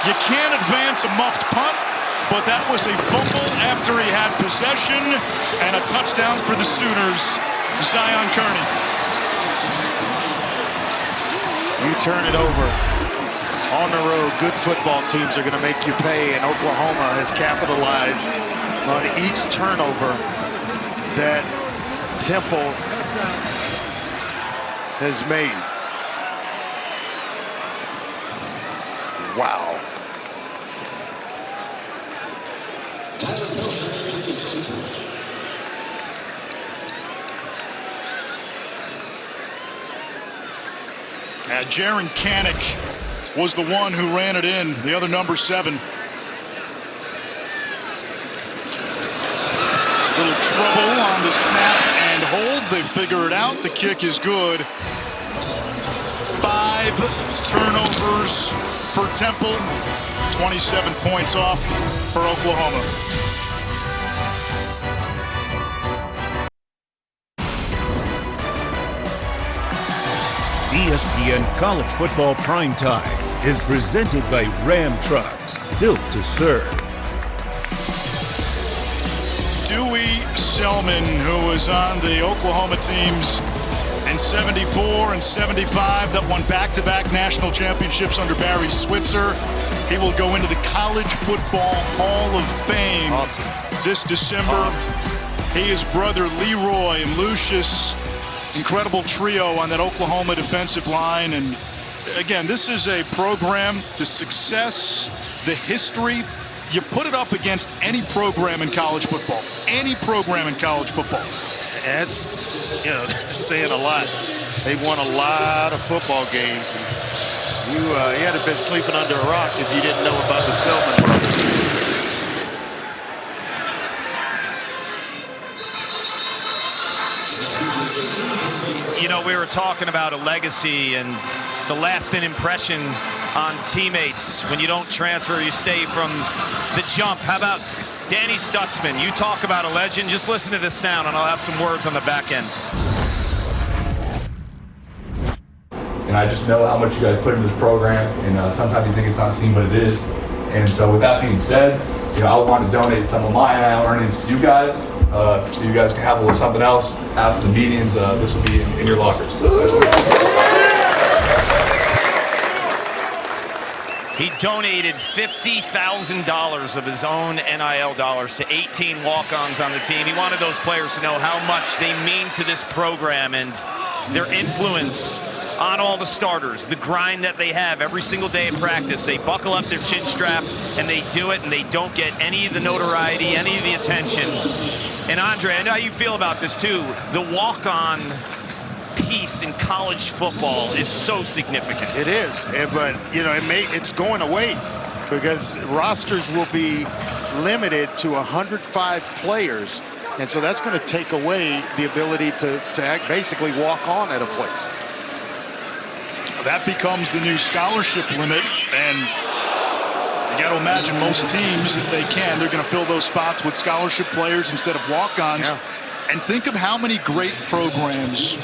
You can't advance a muffed punt. but that was a fumble after he had possession, and a touchdown for the Sooners, Zion Kearney. You turn it over on the road, good football teams are going to make you pay, and Oklahoma has capitalized on each turnover that Temple has made. Wow. Jaron Kanik was the one who ran it in, the other number 7. Little trouble on the snap and hold. They figure it out. The kick is good. 5 turnovers for Temple. 27 points off for Oklahoma. ESPN College Football Primetime is presented by Ram Trucks, built to serve. Dewey Selman, who was on the Oklahoma teams in 74 and 75 that won back-to-back national championships under Barry Switzer. He will go into the College Football Hall of Fame this December. He is brother Leroy and Lucius. Incredible trio on that Oklahoma defensive line. And again, this is a program, the success, the history, you put it up against any program in college football. Any program in college football. That's, saying a lot. They won a lot of football games. And you had to have been sleeping under a rock if you didn't know about the Selman brothers. We were talking about a legacy and the lasting impression on teammates. When you don't transfer, you stay from the jump. How about Danny Stutzman? You talk about a legend. Just listen to this sound, and I'll have some words on the back end. And I just know how much you guys put into this program, and sometimes you think it's not seen, but it is. And so with that being said, I want to donate some of my NIL earnings to you guys, so you guys can have a little something else after the meetings. This will be in your lockers. He donated $50,000 of his own NIL dollars to 18 walk-ons on the team. He wanted those players to know how much they mean to this program and their influence on all the starters, the grind that they have every single day of practice. They buckle up their chin strap and they do it, and they don't get any of the notoriety, any of the attention. And Andre, I know how you feel about this too. The walk-on piece in college football is so significant. It is, but it's going away because rosters will be limited to 105 players, and so that's going to take away the ability to basically walk on at a place. That becomes the new scholarship limit, and you got to imagine most teams, if they can, they're going to fill those spots with scholarship players instead of walk-ons. Yeah. And think of how many great programs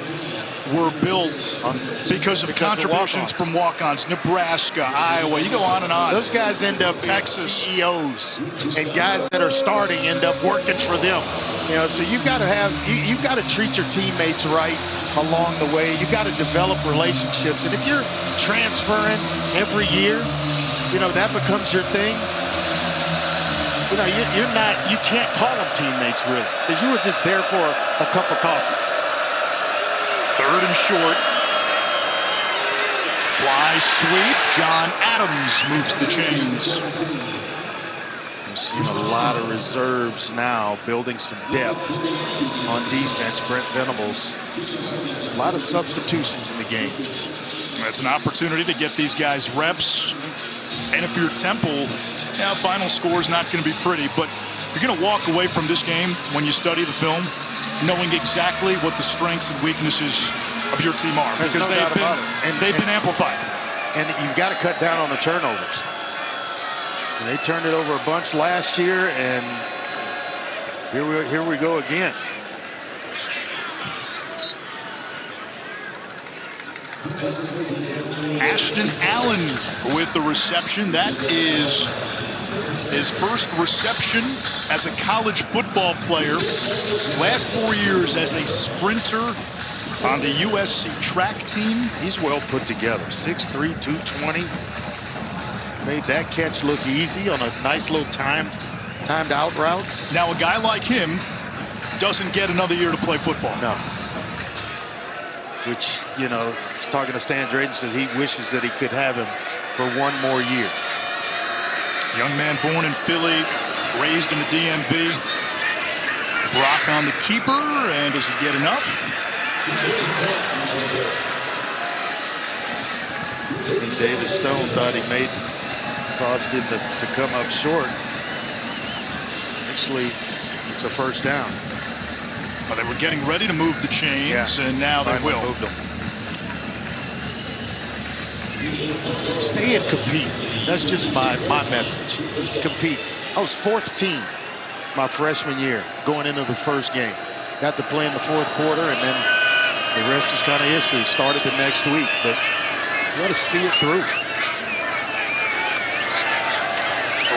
were built because of contributions from walk-ons. Nebraska, Iowa, you go on and on. Those guys end up Texas CEOs, and guys that are starting end up working for them. So you've got to treat your teammates right along the way. You've got to develop relationships, and if you're transferring every year, that becomes your thing. You can't call them teammates really, because you were just there for a cup of coffee. 3rd and short. Fly sweep. John Adams moves the chains. We've seen a lot of reserves now, building some depth on defense. Brent Venables. A lot of substitutions in the game. That's an opportunity to get these guys reps. And if you're Temple, final score is not going to be pretty, but you're going to walk away from this game when you study the film knowing exactly what the strengths and weaknesses of your team are, because they've been amplified. And you've got to cut down on the turnovers. And they turned it over a bunch last year, and here we go again. Ashton Allen with the reception. That is His first reception as a college football player. Last 4 years as a sprinter on the USC track team. He's well put together. 6'3", 220. Made that catch look easy on a nice little timed out route. Now, a guy like him doesn't get another year to play football. No. Which, you know, he's talking to Stan Drayton, says he wishes that he could have him for one more year. Young man born in Philly, raised in the DMV. Brock on the keeper, and does he get enough? And David Stone thought he caused him to come up short. Actually, it's a first down. Well, they were getting ready to move the chains, and now they will. Moved them. Stay and compete. That's just my message. Compete. I was 4th team my freshman year going into the first game. Got to play in the 4th quarter, and then the rest is kind of history. Started the next week, but you got to see it through.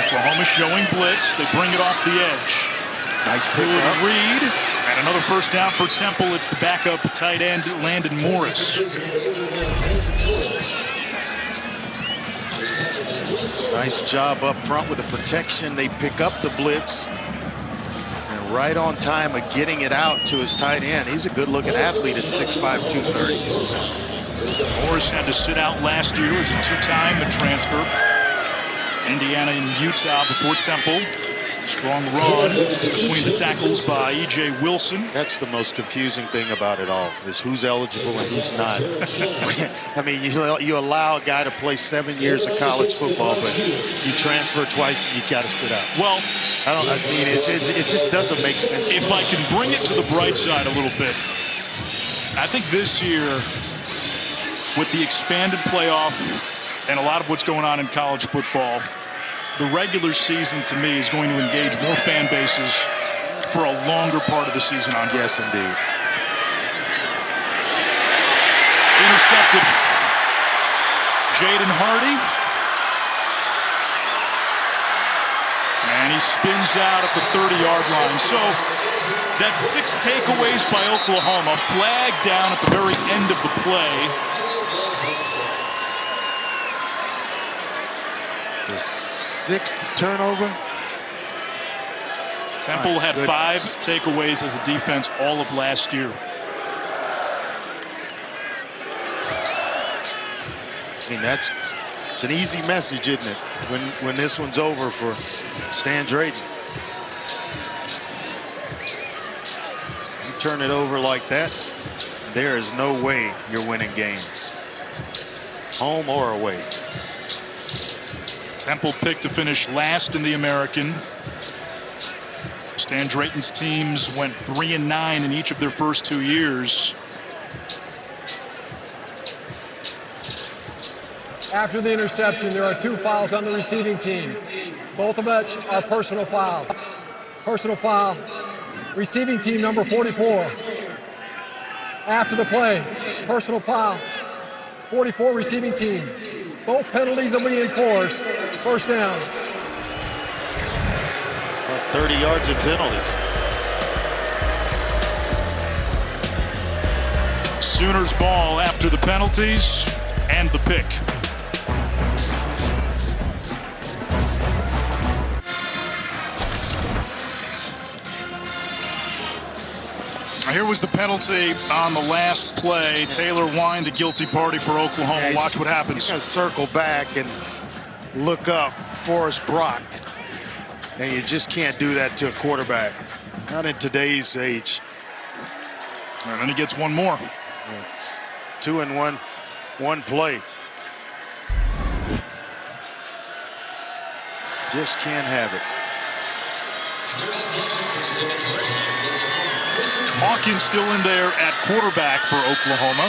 Oklahoma showing blitz. They bring it off the edge. Nice pick up. Reed, and another first down for Temple. It's the backup tight end, Landon Morris. Nice job up front with the protection. They pick up the blitz. And right on time of getting it out to his tight end. He's a good-looking athlete at 6'5", 230. Morris had to sit out last year as a 2-time transfer. Indiana and Utah before Temple. Strong run between the tackles by E.J. Wilson. That's the most confusing thing about it all, is who's eligible and who's not. I mean, you allow a guy to play 7 years of college football, but you transfer twice and you got to sit out. Well, I mean, it just doesn't make sense. If I can bring it to the bright side a little bit, I think this year, with the expanded playoff and a lot of what's going on in college football, the regular season, to me, is going to engage more fan bases for a longer part of the season. Andre. Yes, indeed. Intercepted. Jaden Hardy. And he spins out at the 30-yard line. So that's 6 takeaways by Oklahoma. Flag down at the very end of the play. This 6th turnover. Temple had 5 takeaways as a defense all of last year. I mean, it's an easy message, isn't it? When this one's over for Stan Drayton. You turn it over like that, there is no way you're winning games, home or away. Temple picked to finish last in the American. Stan Drayton's teams went 3-9 in each of their first 2 years. After the interception, there are 2 fouls on the receiving team. Both of which are personal fouls. Personal foul, receiving team number 44. After the play, personal foul, 44 receiving team. Both penalties will be enforced. First down. About 30 yards of penalties. Sooners ball after the penalties and the pick. Here was the penalty on the last play. Taylor whined the guilty party for Oklahoma. Watch what happens. He's going to circle back and look up Forrest Brock. And you just can't do that to a quarterback. Not in today's age. And then he gets one more. It's 2 and 1, one play. Just can't have it. Hawkins still in there at quarterback for Oklahoma.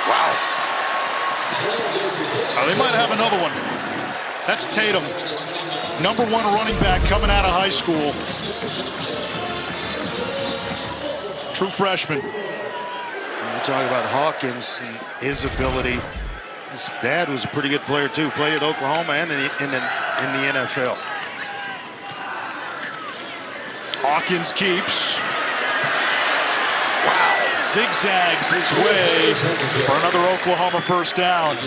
Wow. They might have another one. That's Tatum, #1 running back coming out of high school. True freshman. talk about Hawkins and his ability. His dad was a pretty good player too. Played at Oklahoma and in the NFL. Hawkins keeps. Wow, zigzags his way for another Oklahoma first down.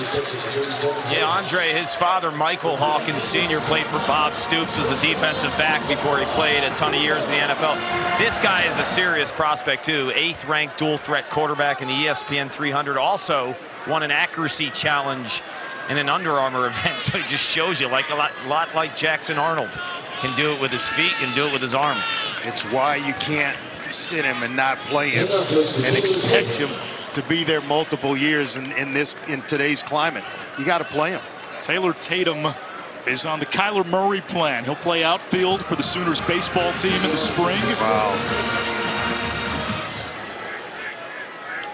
Yeah, Andre, his father, Michael Hawkins Sr., played for Bob Stoops, was a defensive back before he played a ton of years in the NFL. This guy is a serious prospect, too. 8th ranked dual threat quarterback in the ESPN 300. Also won an accuracy challenge in an Under Armour event. So it just shows you, like a lot like Jackson Arnold. Can do it with his feet, can do it with his arm. It's why you can't sit him and not play him and expect him to be there multiple years in today's climate. You got to play him. Taylor Tatum is on the Kyler Murray plan. He'll play outfield for the Sooners baseball team in the spring. Wow.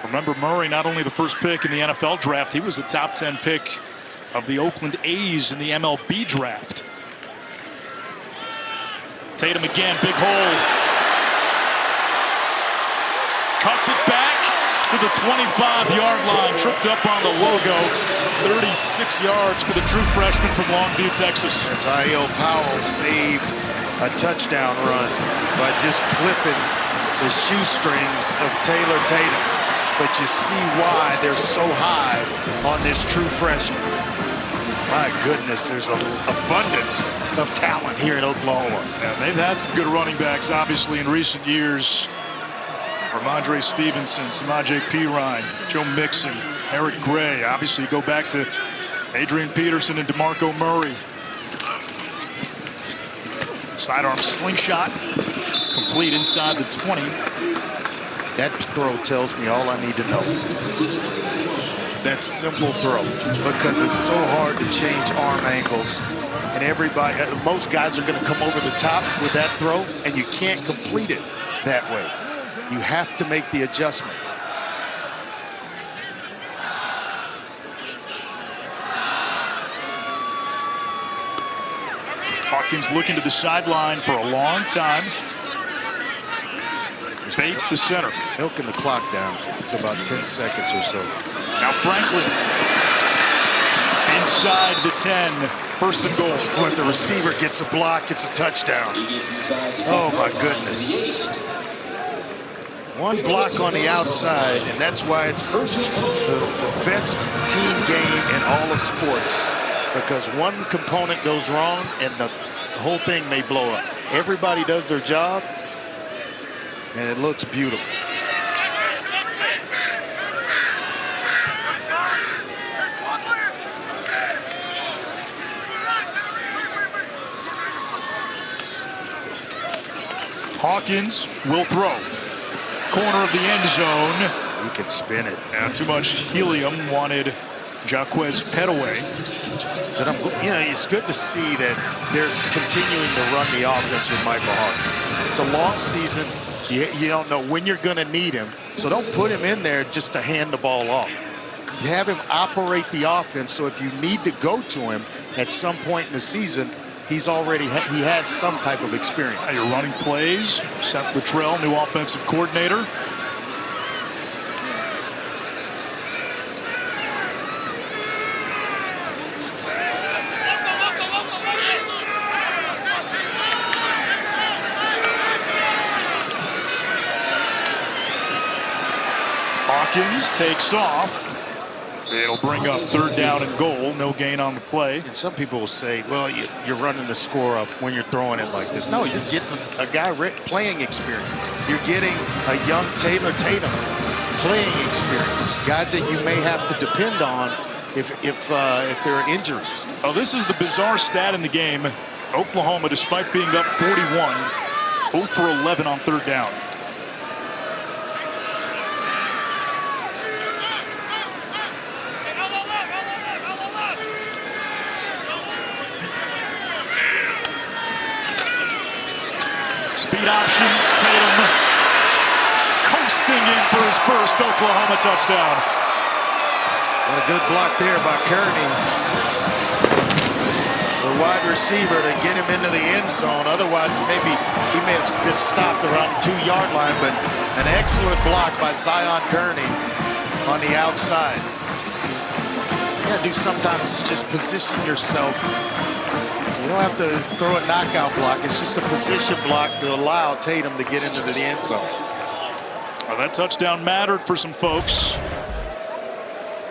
Remember, Murray, not only the first pick in the NFL draft, he was a top 10 pick of the Oakland A's in the MLB draft. Tatum again, big hole. Cuts it back to the 25-yard line. Tripped up on the logo. 36 yards for the true freshman from Longview, Texas. Ziael Powell saved a touchdown run by just clipping the shoestrings of Taylor Tatum. But you see why they're so high on this true freshman. My goodness, there's an abundance of talent here in Oklahoma. Yeah, they've had some good running backs, obviously, in recent years. Ramondre Stevenson, Samaje Perine, Joe Mixon, Eric Gray. Obviously, go back to Adrian Peterson and DeMarco Murray. Sidearm slingshot, complete inside the 20. That throw tells me all I need to know. That simple throw, because it's so hard to change arm angles. And everybody, most guys are going to come over the top with that throw, and you can't complete it that way. You have to make the adjustment. Hawkins looking to the sideline for a long time. Bates the center. Milking the clock down. It's about 10 seconds or so. Now Franklin inside the 10. First and goal. When the receiver gets a block, it's a touchdown. Oh my goodness. One block on the outside, and that's why it's the best team game in all of sports. Because one component goes wrong, and the whole thing may blow up. Everybody does their job, and it looks beautiful. Hawkins will throw. Corner of the end zone. He can spin it. Too much helium. Wanted Jaquez Petaway. But it's good to see that they're continuing to run the offense with Michael Hawkins. It's a long season. You don't know when you're going to need him, so don't put him in there just to hand the ball off. Have him operate the offense, so if you need to go to him at some point in the season, he has some type of experience. You're running plays. Seth Luttrell, new offensive coordinator. Hawkins takes off. It'll bring up third down and goal. No gain on the play. And some people will say, well, you're running the score up when you're throwing it like this. No, you're getting a guy playing experience. You're getting a young Taylor Tatum playing experience. Guys that you may have to depend on if there are injuries. Oh, this is the bizarre stat in the game. Oklahoma, despite being up 41, 0 for 11 on third down. Speed option, Tatum coasting in for his first Oklahoma touchdown. What a good block there by Kearney, the wide receiver, to get him into the end zone. Otherwise, he may have been stopped around the 2-yard line, but an excellent block by Zion Kearney on the outside. You gotta do sometimes just position yourself. You don't have to throw a knockout block. It's just a position block to allow Tatum to get into the end zone. Well, that touchdown mattered for some folks.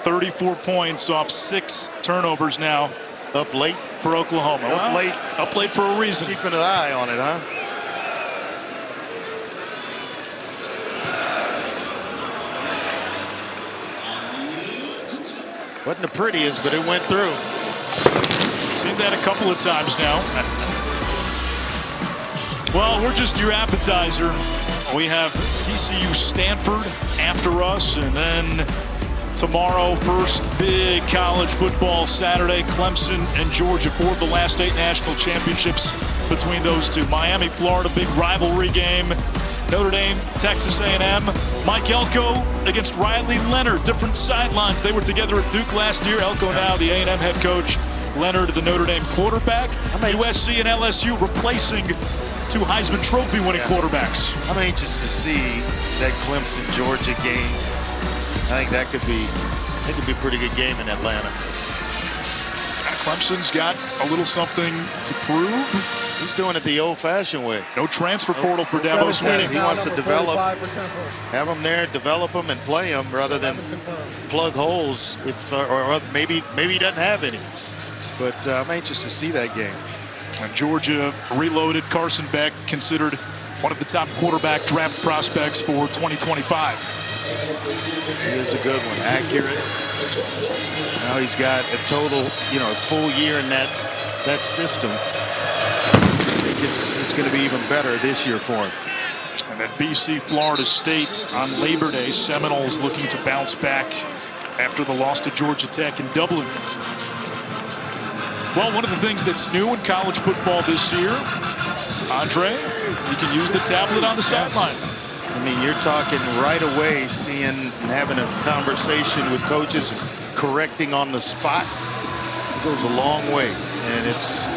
34 points off 6 turnovers now. Up late for Oklahoma. Up late. Up late for a reason. Keeping an eye on it, huh? Wasn't the prettiest, but it went through. Seen that a couple of times now. Well, we're just your appetizer. We have TCU Stanford after us, and then tomorrow, first big college football Saturday, Clemson and Georgia for the last 8 national championships between those two. Miami, Florida, big rivalry game. Notre Dame, Texas A&M. Mike Elko against Riley Leonard. Different sidelines. They were together at Duke last year. Elko now the A&M head coach. Leonard, the Notre Dame quarterback. USC and LSU replacing 2 Heisman Trophy winning quarterbacks. I'm anxious to see that Clemson-Georgia game. I think that could be a pretty good game in Atlanta. Clemson's got a little something to prove. He's doing it the old-fashioned way. No transfer portal for Dabo Swinney. He wants to develop, have them there, develop them, and play them rather than plug holes. If or maybe he doesn't have any. But I'm anxious to see that game. And Georgia reloaded. Carson Beck considered one of the top quarterback draft prospects for 2025. He is a good one, accurate. Now he's got a total, a full year in that system. I think it's going to be even better this year for him. And then BC, Florida State on Labor Day. Seminoles looking to bounce back after the loss to Georgia Tech in Dublin. Well, one of the things that's new in college football this year, Andre, you can use the tablet on the sideline. I mean, you're talking right away, seeing and having a conversation with coaches, and correcting on the spot. It goes a long way, and it's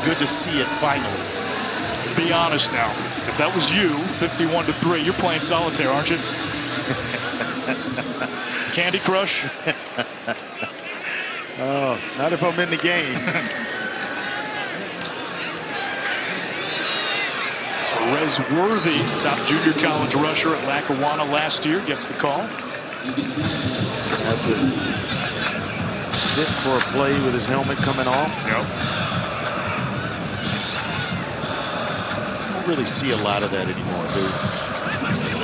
good to see it finally. Be honest now. If that was you, 51-3, you're playing solitaire, aren't you? Candy Crush? Oh, not if I'm in the game. Terez Worthy, top junior college rusher at Lackawanna last year, gets the call. Had to sit for a play with his helmet coming off. Yep. Don't really see a lot of that anymore, dude.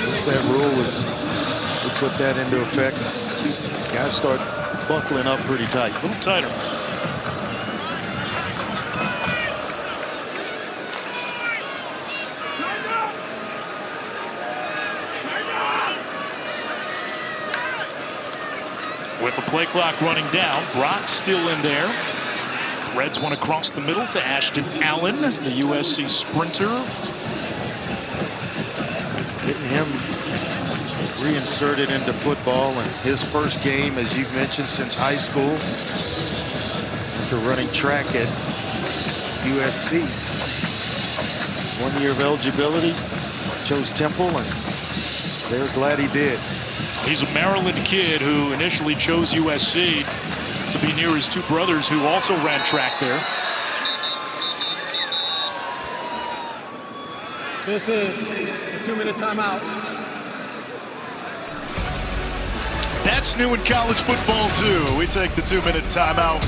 Once that rule was, we put that into effect, guys start buckling up pretty tight. A little tighter. With the play clock running down, Brock still in there. Reds one across the middle to Ashton Allen, the USC sprinter. Getting him reinserted into football, and his first game, as you've mentioned, since high school, after running track at USC. 1 year of eligibility, chose Temple, and they're glad he did. He's a Maryland kid who initially chose USC to be near his 2 brothers who also ran track there. This is a 2-minute timeout. That's new in college football too. We take the 2-minute timeout.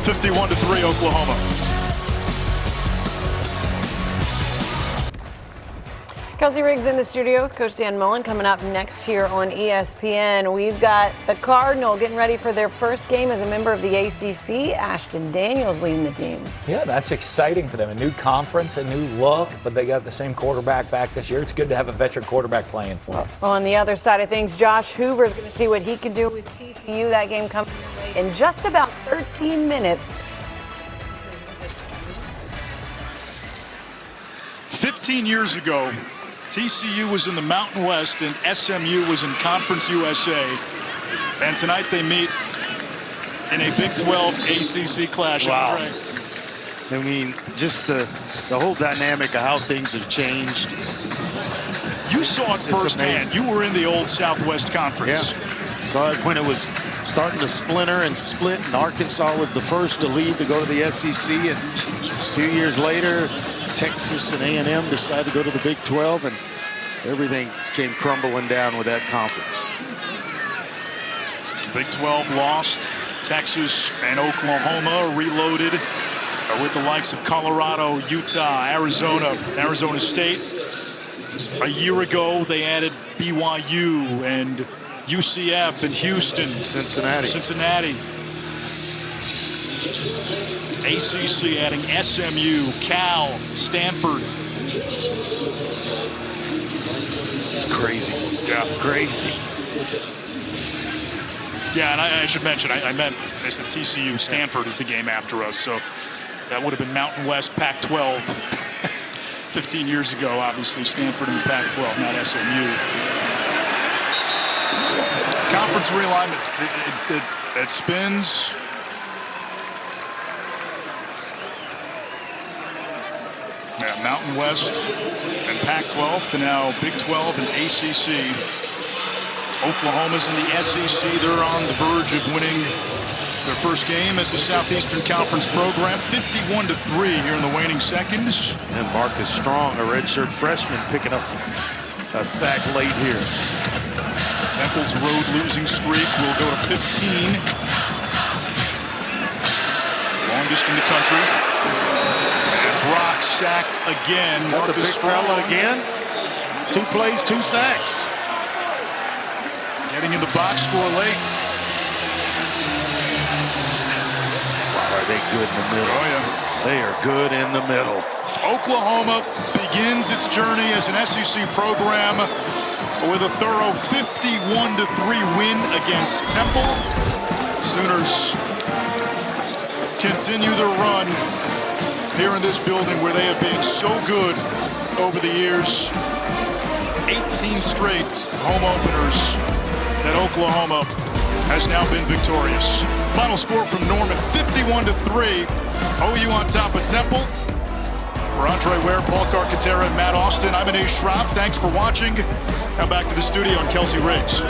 51-3 Oklahoma. Kelsey Riggs in the studio with Coach Dan Mullen. Coming up next here on ESPN, we've got the Cardinal getting ready for their first game as a member of the ACC. Ashton Daniels leading the team. Yeah, that's exciting for them. A new conference, a new look, but they got the same quarterback back this year. It's good to have a veteran quarterback playing for them. On the other side of things, Josh Hoover is going to see what he can do with TCU. That game coming in just about 13 minutes. 15 years ago, TCU was in the Mountain West and SMU was in Conference USA. And tonight they meet in a Big 12 ACC clash. Wow. I mean, just the whole dynamic of how things have changed. You saw it firsthand. You were in the old Southwest Conference. Yeah. Saw it when it was starting to splinter and split, and Arkansas was the first to leave to go to the SEC. And a few years later, Texas and A&M decided to go to the Big 12, and everything came crumbling down with that conference. Big 12 lost. Texas and Oklahoma reloaded with the likes of Colorado, Utah, Arizona State. A year ago, they added BYU and UCF and Houston. Cincinnati. ACC adding SMU, Cal, Stanford. It's crazy. Yeah. Crazy. Yeah, and I should mention, I said TCU, Stanford is the game after us, so that would have been Mountain West, Pac-12. 15 years ago, obviously, Stanford in the Pac-12, not SMU. Conference realignment, it spins. Yeah, Mountain West and Pac-12 to now Big 12 and ACC. Oklahoma's in the SEC. They're on the verge of winning their first game as a Southeastern Conference program. 51-3 here in the waning seconds. And Marcus Strong, a redshirt freshman, picking up a sack late here. Temple's road losing streak will go to 15. Longest in the country. And Brock sacked again. Marcus the big Strong fella again. 2 plays, 2 sacks. Getting in the box score late. Wow, are they good in the middle? Oh, yeah. They are good in the middle. Oklahoma begins its journey as an SEC program with a thorough 51-3 win against Temple. Sooners continue their run here in this building where they have been so good over the years. 18 straight home openers that Oklahoma has now been victorious. Final score from Norman, 51-3. OU on top of Temple. For Andre Ware, Paul Carcaterra, and Matt Austin, I'm Anish Shroff. Thanks for watching. Now back to the studio and Kelsey Riggs.